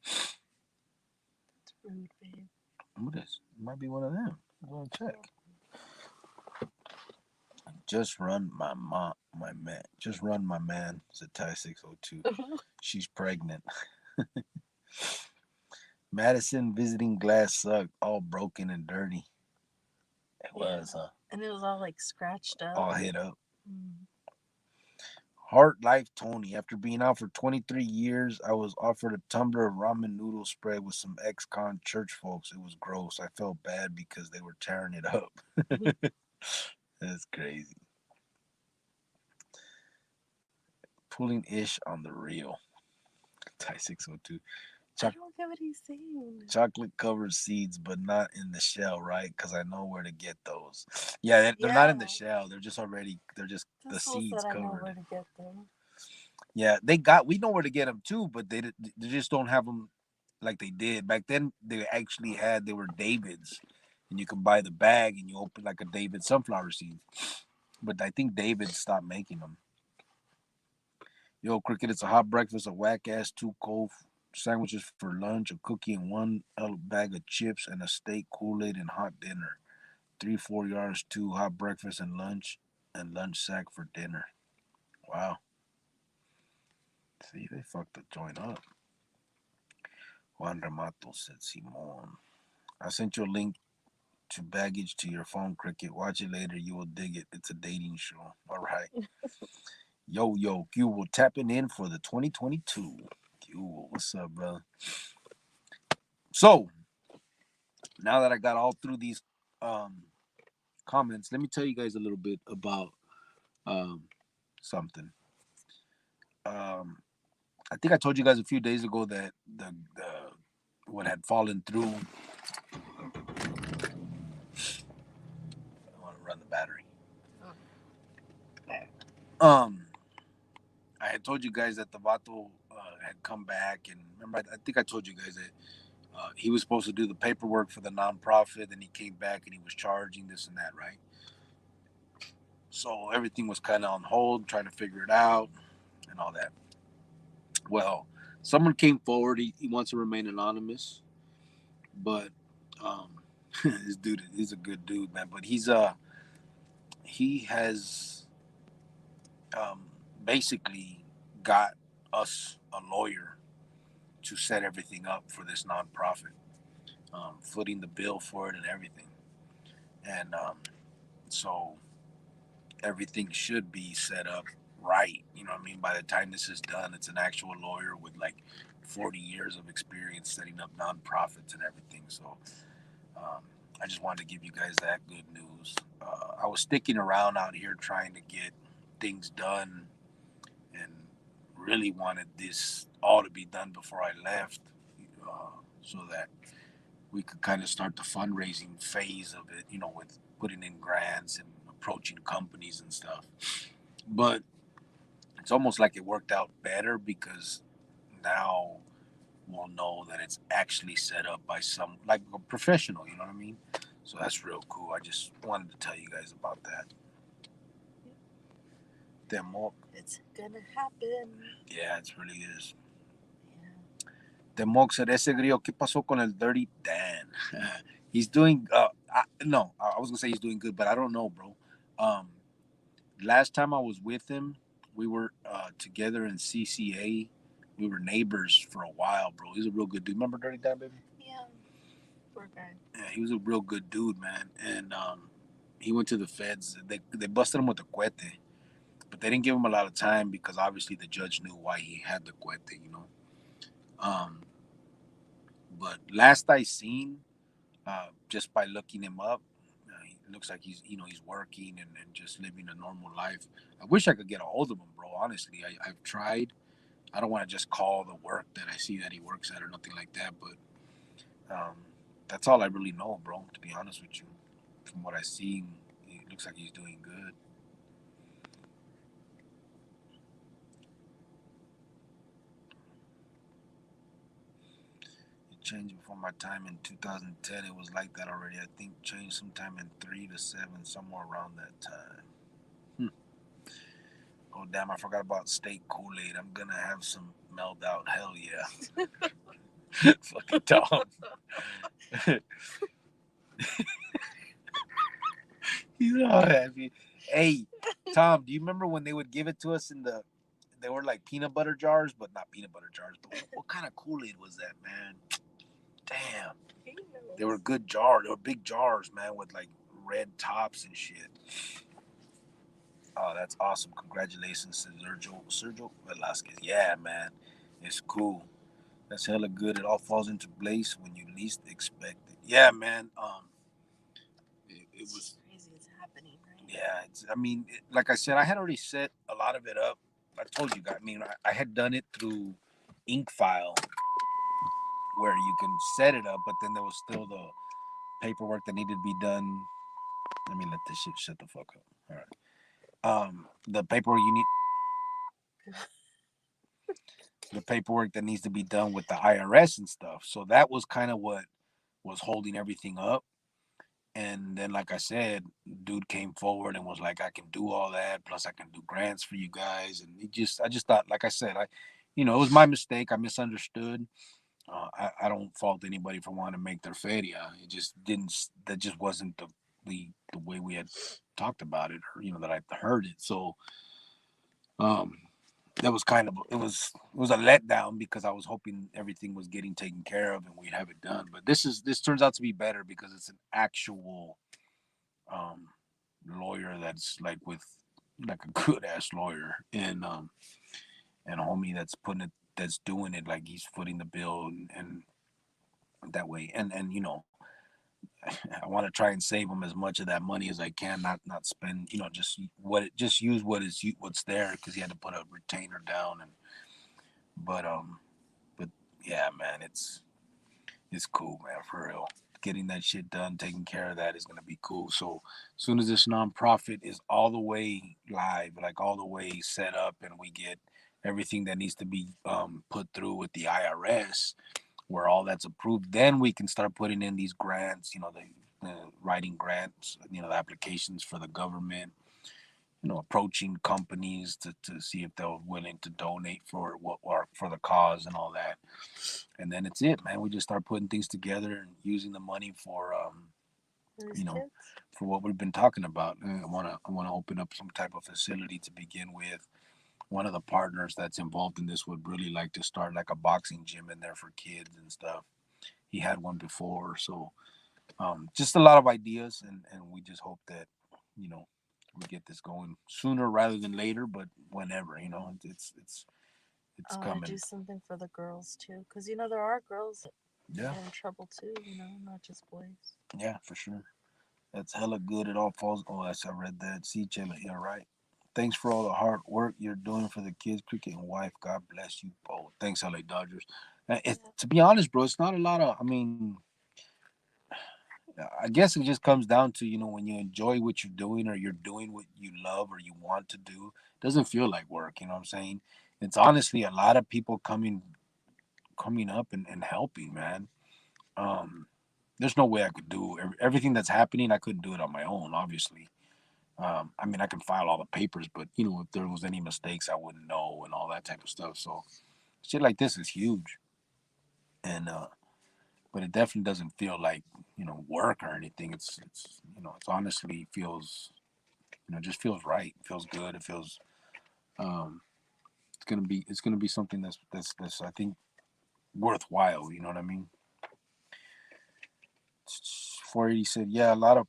That's rude, babe. What is? It might be one of them. I'm gonna check. Just run my man. Just run my man. Said Ty 602. She's pregnant. Madison visiting glass sucked, all broken and dirty. It was, huh? And it was all like scratched up. All hit up. Heart Life Tony. After being out for 23 years, I was offered a tumbler of ramen noodle spread with some ex-con church folks. It was gross. I felt bad because they were tearing it up. That's crazy. Pulling ish on the real. Ty 602. I don't get what he's saying. Chocolate covered seeds, but not in the shell, right? Because I know where to get those. Yeah, they're not in the shell. They're just the seeds covered. I know where to get them. Yeah, we know where to get them too, but they just don't have them like they did back then. They were David's, and you could buy the bag and you open like a David sunflower seed. But I think David stopped making them. Yo, Cricket, it's a hot breakfast, a whack ass 2 cold sandwiches for lunch, a cookie and 1 bag of chips, and a steak, Kool-Aid, and hot dinner. 3-4 yards, 2 hot breakfast and lunch sack for dinner. Wow. See, they fucked the joint up. Juan Ramato said, Simon. I sent you a link to baggage to your phone, Cricket. Watch it later. You will dig it. It's a dating show. All right. Yo, Q will tapping in for the 2022. Q, what's up, brother? So, now that I got all through these um, comments, let me tell you guys a little bit about um, something. Um, I think I told you guys a few days ago that the what had fallen through. I want to run the battery. Um, I had told you guys that the Vato had come back, and remember, I think I told you guys that he was supposed to do the paperwork for the nonprofit, and he came back and he was charging this and that, right? So everything was kind of on hold, trying to figure it out and all that. Well, someone came forward. He wants to remain anonymous, but um, this dude is a good dude, man. But he has um, basically got us a lawyer to set everything up for this nonprofit, footing the bill for it and everything. And so everything should be set up right. You know what I mean? By the time this is done, it's an actual lawyer with like 40 years of experience setting up nonprofits and everything. So um, I just wanted to give you guys that good news. I was sticking around out here trying to get things done and really wanted this all to be done before I left so that we could kind of start the fundraising phase of it, with putting in grants and approaching companies and stuff. But it's almost like it worked out better because now we'll know that it's actually set up by some like a professional, you know what I mean? So that's real cool. I just wanted to tell you guys about that. Demo. It's gonna happen. Yeah, it really is. Yeah. Demok said, ese grillo, ¿qué pasó con el Dirty Dan? He's doing, no, I was going to say he's doing good, but I don't know, bro. Last time I was with him, we were together in CCA. We were neighbors for a while, bro. He's a real good dude. Remember Dirty Dan, baby? Yeah. Poor guy. Yeah, he was a real good dude, man. And he went to the feds. They busted him with a cuete, but they didn't give him a lot of time because obviously the judge knew why he had the cuete. Um, but last I seen, just by looking him up, he looks like he's working and just living a normal life. I wish I could get a hold of him, bro. Honestly, I've tried. I don't want to just call the work that I see that he works at or nothing like that, but that's all I really know, bro. To be honest with you, from what I see, it looks like he's doing good. It changed before my time in 2010. It was like that already. I think changed sometime in 3 to 7, somewhere around that time. Oh damn! I forgot about steak Kool-Aid. I'm gonna have some meld out. Hell yeah! Fucking Tom. He's all happy. Hey, Tom, do you remember when they would give it to us they were like peanut butter jars, but not peanut butter jars. But what kind of Kool-Aid was that, man? Damn. They were good jars. They were big jars, man, with like red tops and shit. Oh, that's awesome. Congratulations to Sergio Velasquez. Yeah, man. It's cool. That's hella good. It all falls into place when you least expect it. Yeah, man. It was crazy. It's happening, right? Yeah. Like I said, I had already set a lot of it up. I told you guys. I had done it through Inkfile, where you can set it up, but then there was still the paperwork that needed to be done. Let me let this shit shut the fuck up. All right. The paperwork you need. The paperwork that needs to be done with the IRS and stuff. So that was kind of what was holding everything up. And then, like I said, dude came forward and was like, "I can do all that. Plus, I can do grants for you guys." And I just thought, like I said, it was my mistake. I misunderstood. I don't fault anybody for wanting to make their feria. It just didn't. That just wasn't the way we had talked about it, or that I heard it. So, Um, that was kind of it was a letdown because I was hoping everything was getting taken care of and we'd have it done. But this turns out to be better because it's an actual um lawyer that's like with like a good ass lawyer and a homie that's putting it that's doing it like he's footing the bill and that way and I want to try and save him as much of that money as I can, not spend just use what's there because he had to put a retainer down and but but yeah man it's cool man for real getting that shit done taking care of that is gonna be cool. So as soon as this nonprofit is all the way live like all the way set up and we get everything that needs to be put through with the IRS where all that's approved, then we can start putting in these grants, the writing grants, the applications for the government, approaching companies to see if they're willing to donate for what or for the cause and all that. And then it's it, man. We just start putting things together and using the money for These you know, kids. for what we've been talking about. I wanna open up some type of facility to begin with. One of the partners that's involved in this would really like to start like a boxing gym in there for kids and stuff. He had one before, so just a lot of ideas, and we just hope that you know we get this going sooner rather than later, but whenever it's I want to coming. do something for the girls too, because there are girls that Yeah, get in trouble too. Not just boys. yeah, for sure. That's hella good. It all falls. Oh, I read that. See, Chela, yeah, right. Thanks for all the hard work you're doing for the kids, cricket, and wife. God bless you both. Thanks, LA Dodgers. Yeah. To be honest, bro, it's not a lot of. I mean, I guess it just comes down to when you enjoy what you're doing or you're doing what you love or you want to do. It doesn't feel like work. You know what I'm saying? It's honestly a lot of people coming up and helping, man. Um, there's no way I could do everything that's happening. I couldn't do it on my own, obviously. I mean, I can file all the papers, but if there was any mistakes, I wouldn't know and all that type of stuff. So shit like this is huge, and but it definitely doesn't feel like work or anything. It's honestly feels just feels right. It feels good. It feels um, it's gonna be something that's I think worthwhile. You know what I mean? 480 said, yeah, a lot of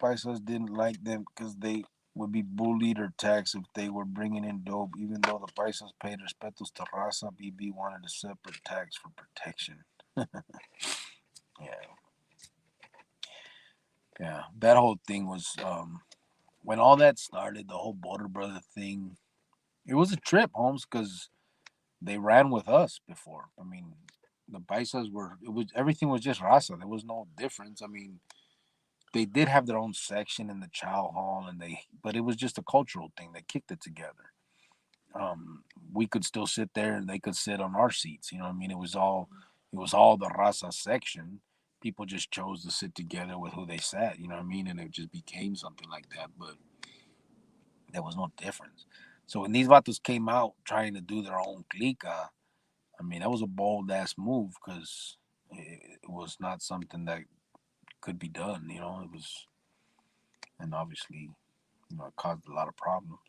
paisas didn't like them because they would be bullied or taxed if they were bringing in dope. Even though the paisas paid respetos to raza, BB wanted a separate tax for protection. Yeah, yeah. That whole thing was when all that started. The whole border brother thing. It was a trip, Holmes, because they ran with us before. I mean, the paisas were. It was everything was just raza. There was no difference. I mean, they did have their own section in the chow hall, but it was just a cultural thing. They kicked it together. We could still sit there, and they could sit on our seats. You know what I mean? It was all the raza section. People just chose to sit together with who they sat. You know what I mean? And it just became something like that. But there was no difference. So when these vatos came out trying to do their own clica, I mean, that was a bold ass move because it was not something that could be done. It was, and obviously, it caused a lot of problems.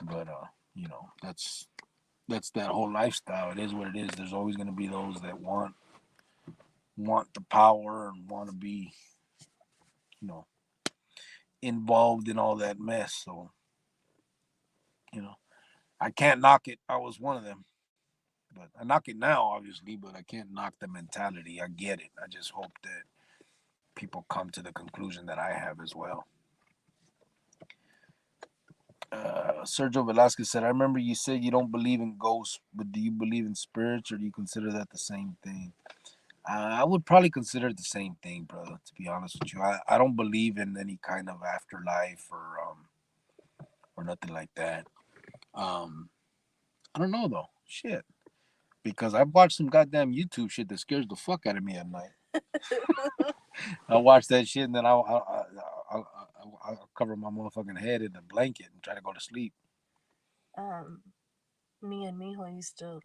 But that's that whole lifestyle. It is what it is. There's always going to be those that want the power and want to be, you know, involved in all that mess. So, you know, I can't knock it. I was one of them. But I knock it now, obviously, but I can't knock the mentality. I get it. I just hope that people come to the conclusion that I have as well. Sergio Velasquez said, I remember you said you don't believe in ghosts, but do you believe in spirits or do you consider that the same thing? I would probably consider it the same thing, brother, to be honest with you. I don't believe in any kind of afterlife or nothing like that. Um, I don't know, though. Shit. Because I've watched some goddamn YouTube shit that scares the fuck out of me at night. I watch that shit and then I'll cover my motherfucking head in a blanket and try to go to sleep. um, Me and Mijo used to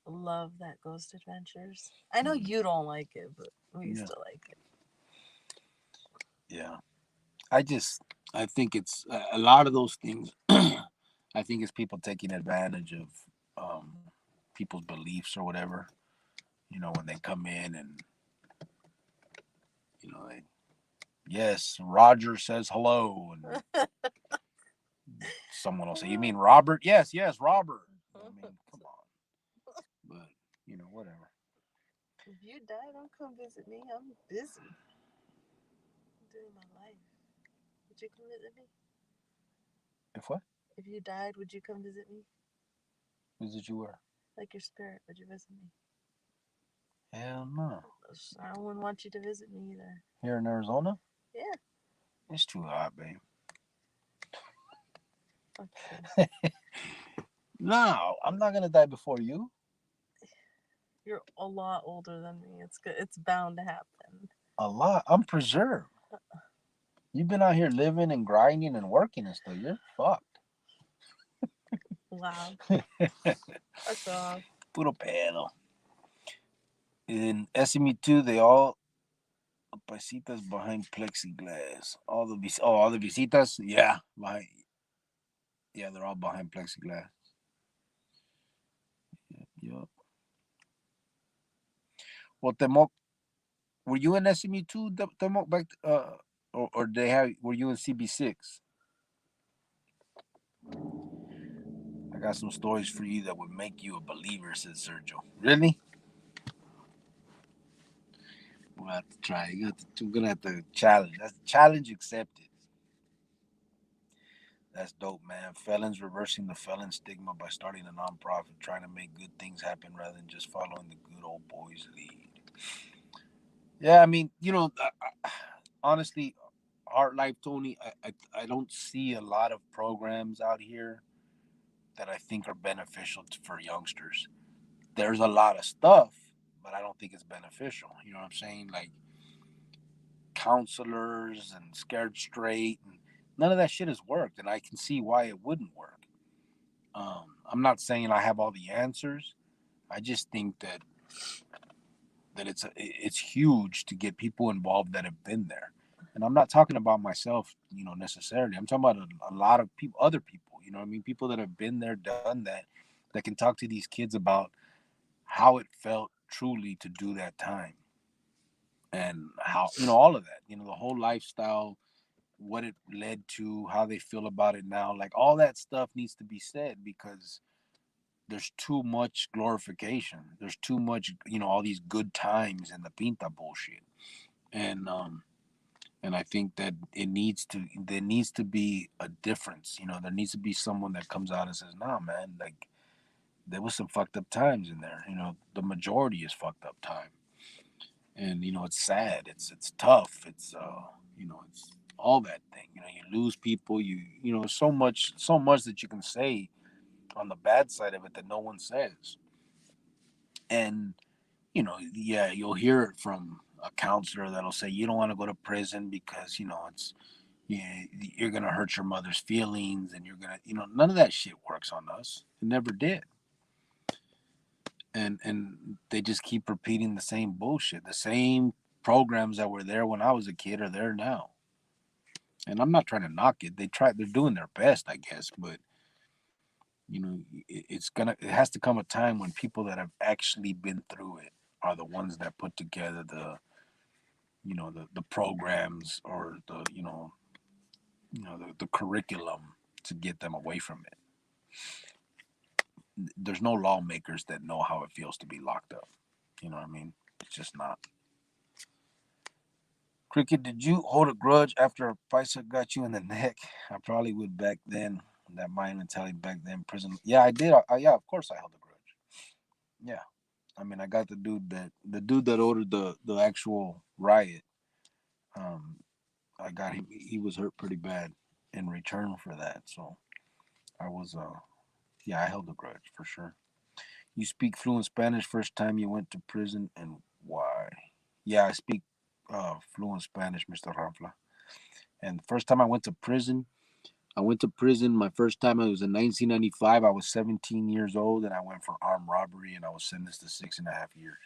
love that Ghost Adventures. I know you don't like it, but we used Yeah. to like it. Yeah. I think it's a lot of those things. I think it's people taking advantage of people's beliefs or whatever. When they come in and they, yes, Roger says hello, and someone will say, "You mean Robert?" Yes, yes, Robert. I mean, come on, but whatever. If you die, don't come visit me. I'm busy doing my life. Would you come visit me? If what? If you died, would you come visit me? Visit you where? Like your spirit, would you visit me? Hell no. I wouldn't want you to visit me either. Here in Arizona? Yeah. It's too hot, babe. Okay. No, I'm not gonna die before you. You're a lot older than me. It's good. It's bound to happen. A lot. I'm preserved. You've been out here living and grinding and working and stuff. You're fucked. Wow. Fuck off. Puro pedo. In SME2, they all paisitas behind plexiglass. All the visitas, yeah, behind. Yeah, they're all behind plexiglass. Yep. Well, Temok, were you in SME2, Temok, back? Or they have? Were you in CB6? I got some stories for you that would make you a believer," said Sergio. Really? We'll have to try. We're gonna have to challenge. That's challenge accepted. That's dope, man. Felons reversing the felon stigma by starting a nonprofit, trying to make good things happen rather than just following the good old boys lead. Yeah, I mean, honestly, Heart Life, Tony, I don't see a lot of programs out here that I think are beneficial for youngsters. There's a lot of stuff, but I don't think it's beneficial. You know what I'm saying? Like counselors and Scared Straight, and none of that shit has worked, and I can see why it wouldn't work. I'm not saying I have all the answers. I just think that it's huge to get people involved that have been there, and I'm not talking about myself, necessarily. I'm talking about a lot of people, other people. You know what I mean? People that have been there, done that, that can talk to these kids about how it felt truly to do that time, and how all of that. The whole lifestyle, what it led to, how they feel about it now. Like all that stuff needs to be said because there's too much glorification. There's too much, all these good times and the pinta bullshit. And I think that there needs to be a difference. There needs to be someone that comes out and says, "Nah, man, like there was some fucked up times in there. The majority is fucked up time, and it's sad. It's tough. It's all that thing. You lose people. So much that you can say on the bad side of it that no one says. And yeah, you'll hear it from a counselor that'll say you don't want to go to prison because it's yeah, you're gonna hurt your mother's feelings, and you're gonna none of that shit works on us. It never did. And they just keep repeating the same bullshit. The same programs that were there when I was a kid are there now. And I'm not trying to knock it. They're doing their best, I guess, but it has to come a time when people that have actually been through it are the ones that put together the programs, or the curriculum to get them away from it. There's no lawmakers that know how it feels to be locked up. You know what I mean? It's just not. Cricket, did you hold a grudge after a paisa got you in the neck? I probably would back then. That mind mentality back then, prison. Yeah, I did. Yeah, of course I held a grudge. Yeah, I mean, I got the dude that ordered the actual riot. Um, I got him. He was hurt pretty bad in return for that. So I was yeah, I held a grudge for sure. You speak fluent Spanish first time you went to prison, and why? Yeah, I speak fluent Spanish, Mr. Ramfla. And the first time I went to prison. My first time it was in 1995. I was 17 years old, and I went for armed robbery, and I was sentenced to 6.5 years.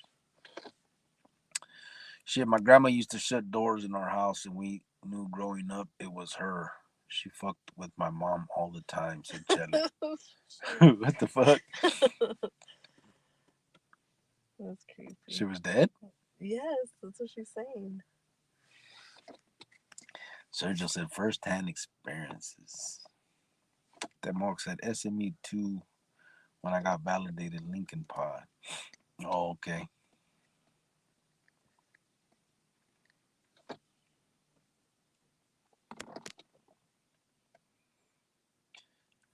Shit, my grandma used to shut doors in our house, and we knew growing up it was her. She fucked with my mom all the time, said Chele. What the fuck? That's creepy. She was dead? Yes, that's what she's saying. Sergio said first-hand experiences. Demok said SME2 when I got validated Lincoln Pod. Oh, okay.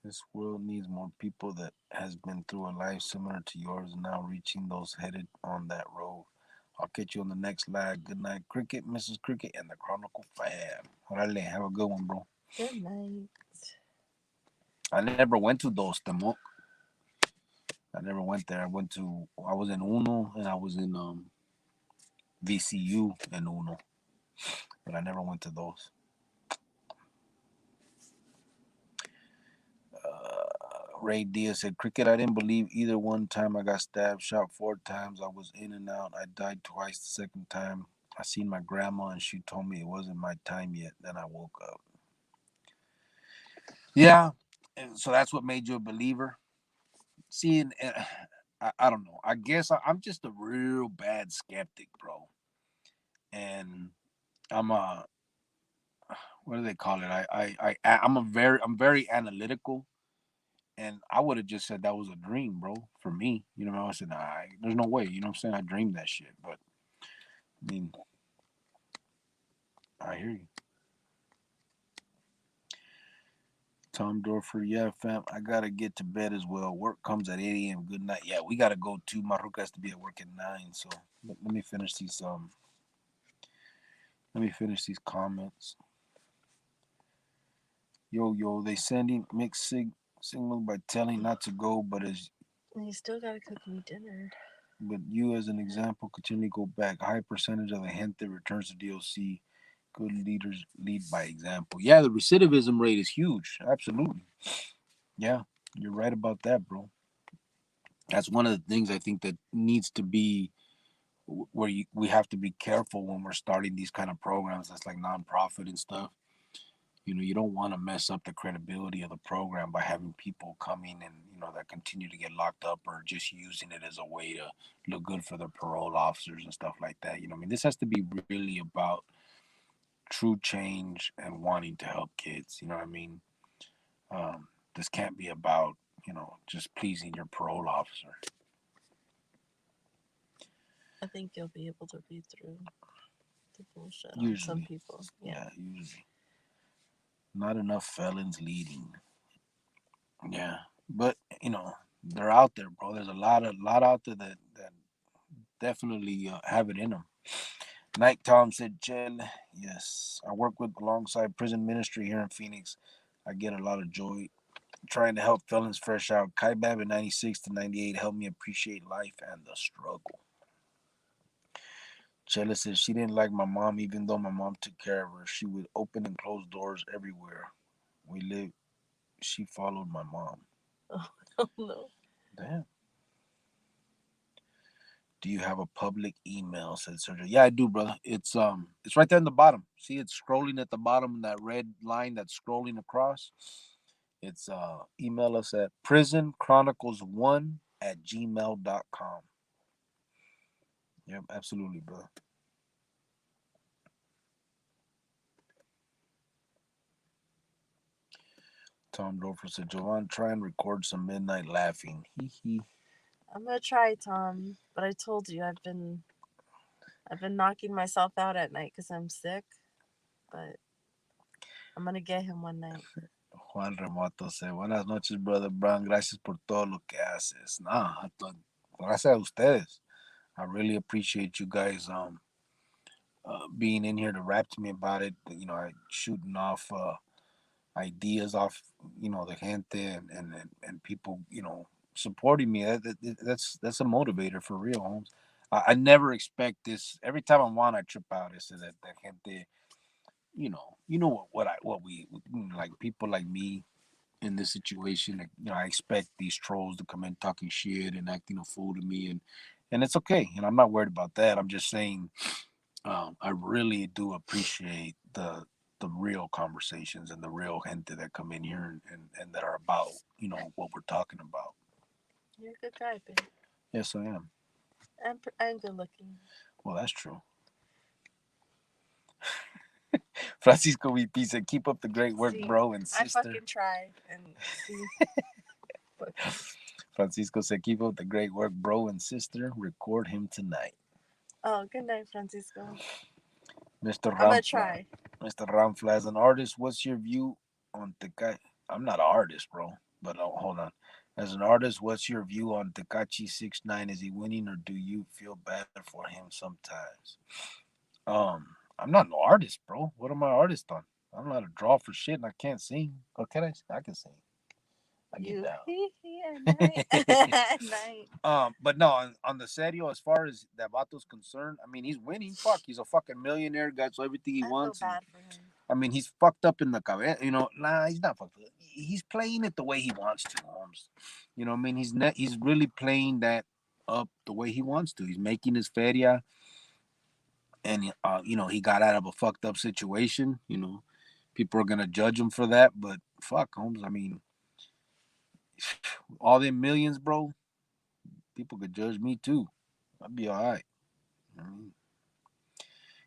This world needs more people that has been through a life similar to yours and now reaching those headed on that road. I'll catch you on the next lag. Good night, Cricket, Mrs. Cricket, and the Chronicle fam. Orale, have a good one, bro. Good night. I never went to Dos Temoc. I never went there. I was in Uno and I was in VCU and Uno, but I never went to those. Ray Diaz said, Cricket, I didn't believe either one time I got stabbed, shot 4 times. I was in and out. I died twice the second time. I seen my grandma and she told me it wasn't my time yet. Then I woke up. Yeah, and so that's what made you a believer. Seeing, I don't know. I guess I'm just a real bad skeptic, bro. And I'm a, what do they call it? I'm very analytical. And I would have just said that was a dream, bro, for me. You know, I said, nah, there's no way. You know what I'm saying? I dreamed that shit. But, I mean, I hear you. Tom Dorfer, yeah, fam, I got to get to bed as well. Work comes at 8 a.m. Good night. Yeah, we got to go too. Maruka has to be at work at 9. So, let me finish these, comments. Yo, they sending mixed signal by telling not to go, but You still gotta cook me dinner. But you, as an example, continually go back. A high percentage of the gente returns to DOC. Good leaders lead by example. Yeah, the recidivism rate is huge. Absolutely. Yeah, you're right about that, bro. That's one of the things I think that needs to be where we have to be careful when we're starting these kind of programs. That's like nonprofit and stuff. You know, you don't want to mess up the credibility of the program by having people coming and, that continue to get locked up or just using it as a way to look good for their parole officers and stuff like that. I mean, this has to be really about true change and wanting to help kids. You know what I mean? This can't be about, just pleasing your parole officer. I think you'll be able to read through the bullshit on Usually. some people. Yeah, usually. Not enough felons leading. Yeah, but they're out there, bro. There's a lot out there that definitely have it in them. Night Tom said, Chel, yes, I work with alongside prison ministry here in Phoenix. I get a lot of joy trying to help felons fresh out. Kai Bab in 96 to 98 helped me appreciate life and the struggle. Chella said she didn't like my mom, even though my mom took care of her. She would open and close doors everywhere. We lived. She followed my mom. Oh no. Damn. Do you have a public email? Said Sergio. Yeah, I do, brother. It's right there in the bottom. See, it's scrolling at the bottom, that red line that's scrolling across. It's email us at prisonchronicles1@gmail.com. Yep, absolutely, brother. Tom Dofer said, Jovan, try and record some midnight laughing. Hee hee. I'm gonna try, Tom. But I told you I've been knocking myself out at night because I'm sick. But I'm gonna get him one night. Juan Remoto said, buenas noches, brother Brown. Gracias por todo lo que haces. Nah, gracias a ustedes. I really appreciate you guys being in here to rap to me about it. Shooting off ideas off, the gente and people, supporting me. That's a motivator for real, Holmes. I never expect this. Every time I'm on, I trip out. It says that the gente, what we like, people like me in this situation. Like, I expect these trolls to come in talking shit and acting a fool to me, and it's okay. And I'm not worried about that. I'm just saying, I really do appreciate the real conversations and the real gente that come in here and that are about, what we're talking about. You're a good guy, babe. Yes, I am. I'm good looking. Well, that's true. Francisco VP said, keep up the great work, See, bro and I sister. fucking try and see. Francisco said, keep up the great work, bro and sister. Record him tonight. Oh, good night, Francisco. Mr. I'm gonna Ramfla. try. Mr. Ramfla, as an artist, what's your view on Tekachi? I'm not an artist, bro. But hold on. As an artist, what's your view on Tekachi 6ix9ine? Is he winning, or do you feel bad for him sometimes? I'm not an artist, bro. What am I artist on? I don't know how to draw for shit, and I can't sing. Or can I? I can sing. I get You down. at night. At night. But no, on the serio, as far as that vato's concerned, I mean, he's winning. Fuck, he's a fucking millionaire, got so everything he I feel wants. bad for him. I mean, he's fucked up in the cabeza. Nah, he's not fucked up. He's playing it the way he wants to, Holmes. You know what I mean? He's really playing that up the way he wants to. He's making his feria, and he got out of a fucked up situation. People are gonna judge him for that, but fuck, Holmes. I mean, all them millions, bro. People could judge me too. I'd be all right. I mean,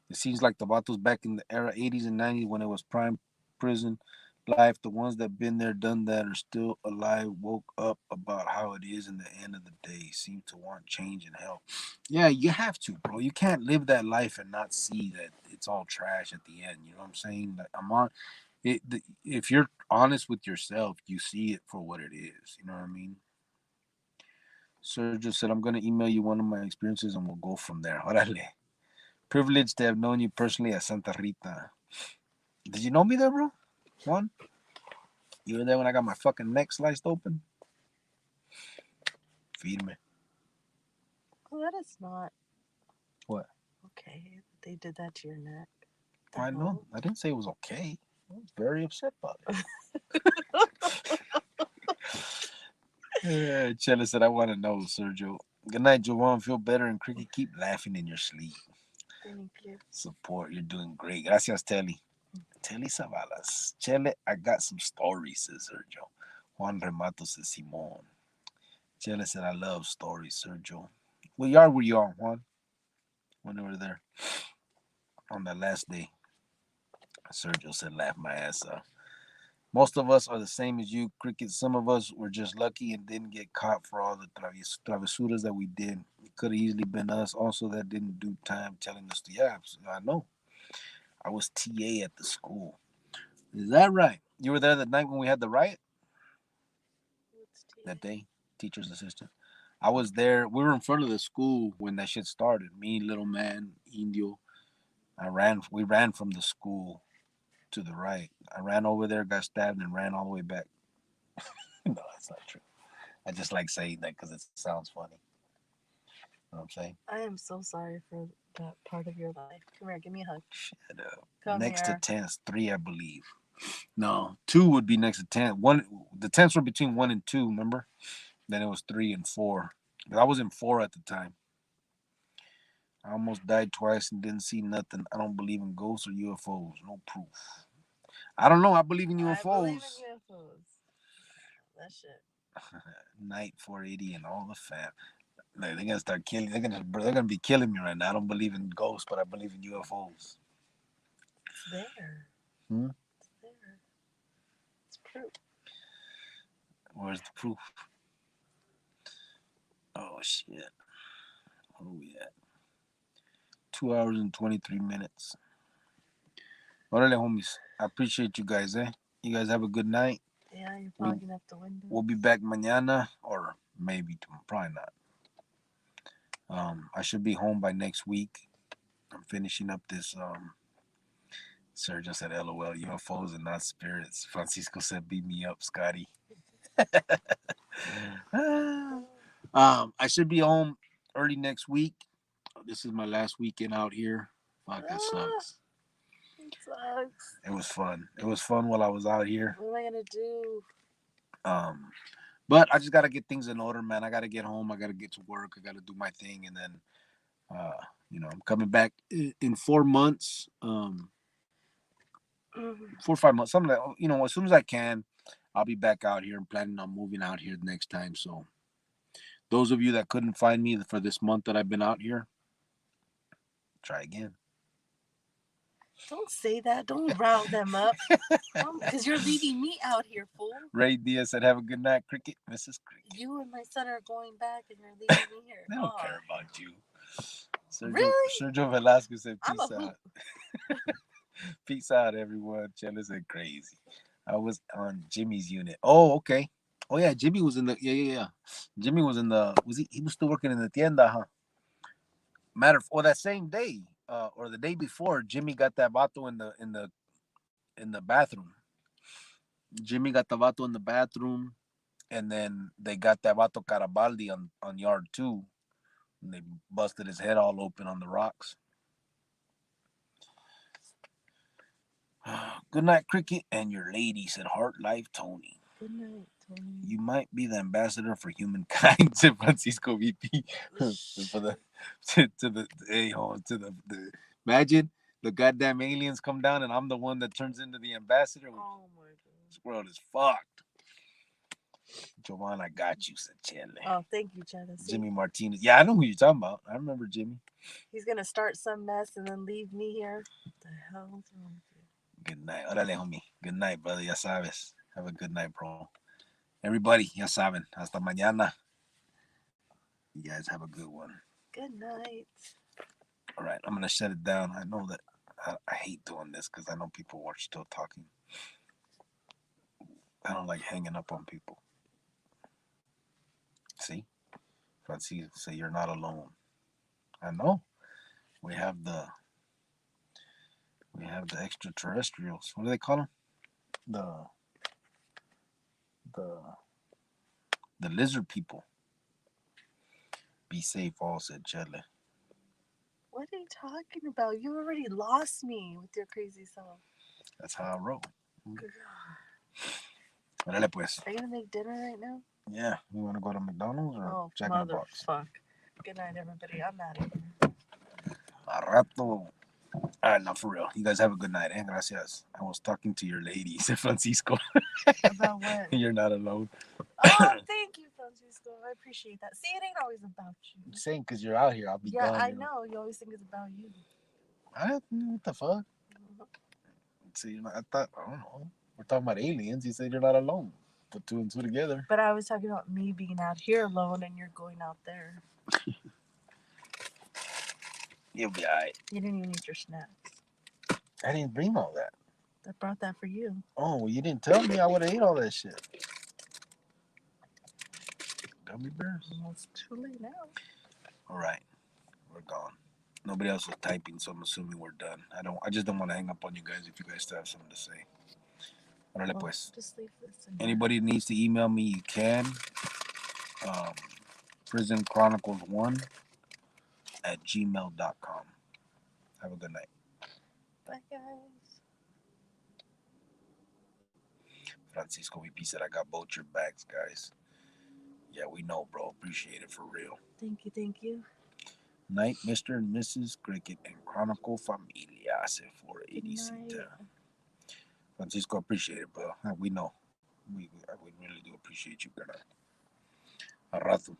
it seems like the Vato's back in the era 80s and 90s when it was prime prison life. The ones that been there, done that, are still alive, woke up about how it is in the end of the day, seem to want change and help. Yeah, you have to, bro. You can't live that life and not see that it's all trash at the end. You know what I'm saying? Like, if you're honest with yourself, you see it for what it is. You know what I mean? Sergio said, I'm going to email you one of my experiences and we'll go from there. Orale. Privileged to have known you personally at Santa Rita. Did you know me there, bro? Juan? You were there when I got my fucking neck sliced open? Feed me. Well, that is not What? okay. They did that to your neck. I know. I didn't say it was okay. I was very upset about it. Chella said, I want to know, Sergio. Good night, Jovan. Feel better and cricket. Keep laughing in your sleep. Thank you. Support. You're doing great. Gracias, Telly. Telly Savalas. Chele, I got some stories, says Sergio. Juan Remato says Simon. Chele said, I love stories, Sergio. What yard were you on, Juan? When they were there? On that last day. Sergio said, laugh my ass off. Most of us are the same as you, Cricket. Some of us were just lucky and didn't get caught for all the travesuras that we did. It could have easily been us also that didn't do time telling us to yaps. I know. I was TA at the school. Is that right? You were there the night when we had the riot? That day? Teacher's assistant. I was there. We were in front of the school when that shit started. Me, little man, Indio. We ran from the school to the right. I ran over there, got stabbed, and ran all the way back. No, that's not true. I just like saying that because it sounds funny. You know what I'm saying? I am so sorry for that part of your life. Come here, give me a hug. Shut up. Come Next here. to 10s, 3, I believe. No, 2 would be next to 10. The 10s were between 1 and 2, remember? Then it was 3 and 4. I was in 4 at the time. I almost died twice and didn't see nothing. I don't believe in ghosts or UFOs. No proof. I don't know. I believe in UFOs. I believe in UFOs. That shit. Night 480 and all the fam. Like, they're gonna start killing. They're gonna be killing me right now. I don't believe in ghosts, but I believe in UFOs. It's there. Hmm? It's there. It's proof. Where's the proof? Oh shit. Where are we at? 2 hours and 23 minutes. Orale, homies. I appreciate you guys, eh? You guys have a good night. Yeah, you're fogging up the window. We'll be back mañana, or maybe tomorrow. Probably not. I should be home by next week. I'm finishing up this. Sergio said, "LOL, UFOs and not spirits." Francisco said, "Beat me up, Scotty." I should be home early next week. This is my last weekend out here. Fuck, that sucks. It sucks. It was fun. It was fun while I was out here. What am I gonna do? But I just gotta get things in order, man. I gotta get home. I gotta get to work. I gotta do my thing, and then, I'm coming back in 4 months. 4 or 5 months, something like, as soon as I can, I'll be back out here. I'm planning on moving out here next time. So those of you that couldn't find me for this month that I've been out here, try again. Don't say that. Don't rile them up. Because you're leaving me out here, fool. Ray Diaz said, "Have a good night, Cricket." Mrs. Cricket. You and my son are going back, and you're leaving me here. They don't care about you. Really? Sergio Velasquez said, I'm a "Peace out." hoop. Peace out, everyone. Chella said, "Crazy." I was on Jimmy's unit. Oh, okay. Oh yeah, Jimmy was in the Jimmy was in the he was still working in the tienda, huh? That same day, or the day before, Jimmy got that vato in the bathroom. Jimmy got the vato in the bathroom, and then they got that vato Carabaldi on yard 2, and they busted his head all open on the rocks. Good night, Cricket, and your lady, said Heart Life Tony. Good night, Tony. You might be the ambassador for humankind, said Francisco VP. For the imagine the goddamn aliens come down and I'm the one that turns into the ambassador. Oh my god. This world is fucked. Jovan, I got you, said Chele. Oh, thank you, Jenna. Jimmy Martinez. Yeah, I know who you're talking about. I remember Jimmy. He's gonna start some mess and then leave me here. What the hell's wrong with you? Good night. Órale, homie. Good night, brother. Ya sabes. Have a good night, bro. Everybody, ya saben. Hasta mañana. You guys have a good one. Good night. All right, I'm going to shut it down. I know that I hate doing this because I know people are still talking. I don't like hanging up on people. See? Francis say you're not alone. I know. We have the extraterrestrials. What do they call them? The lizard people. Be safe, all, said Chele. What are you talking about? You already lost me with your crazy self. That's how I roll. Órale, pues. Are you gonna make dinner right now? Yeah. You want to go to McDonald's or Jack in the Box? Fuck. Good night, everybody. I'm out of here. A rato. All right, now for real. You guys have a good night. Gracias. I was talking to your lady, said Francisco. About what? You're not alone. Oh, thank you, Francisco. I appreciate that. See, it ain't always about you. I'm saying because you're out here, I'll be gone. Yeah, I know. You always think it's about you. What the fuck? See, I don't know. We're talking about aliens. You said you're not alone. Put 2 and 2 together. But I was talking about me being out here alone and you're going out there. You'll be all right. You didn't even eat your snacks. I didn't bring all that. I brought that for you. Oh, well, you didn't tell me. I would have ate all that shit. Gummy bears. Well, it's too late now. All right. We're gone. Nobody else is typing, so I'm assuming we're done. I just don't want to hang up on you guys if you guys still have something to say. Órale, pues. Just leave this in Anybody needs to email me, you can. Prison Chronicles 1 at gmail.com. Have a good night. Bye, guys. Francisco VP said, I got both your bags, guys. Yeah, we know, bro. Appreciate it for real. Thank you, thank you. Night, Mr. and Mrs. Cricket and Chronicle Familia. Hace 480. Francisco, appreciate it, bro. We know. We really do appreciate you, brother. A rato.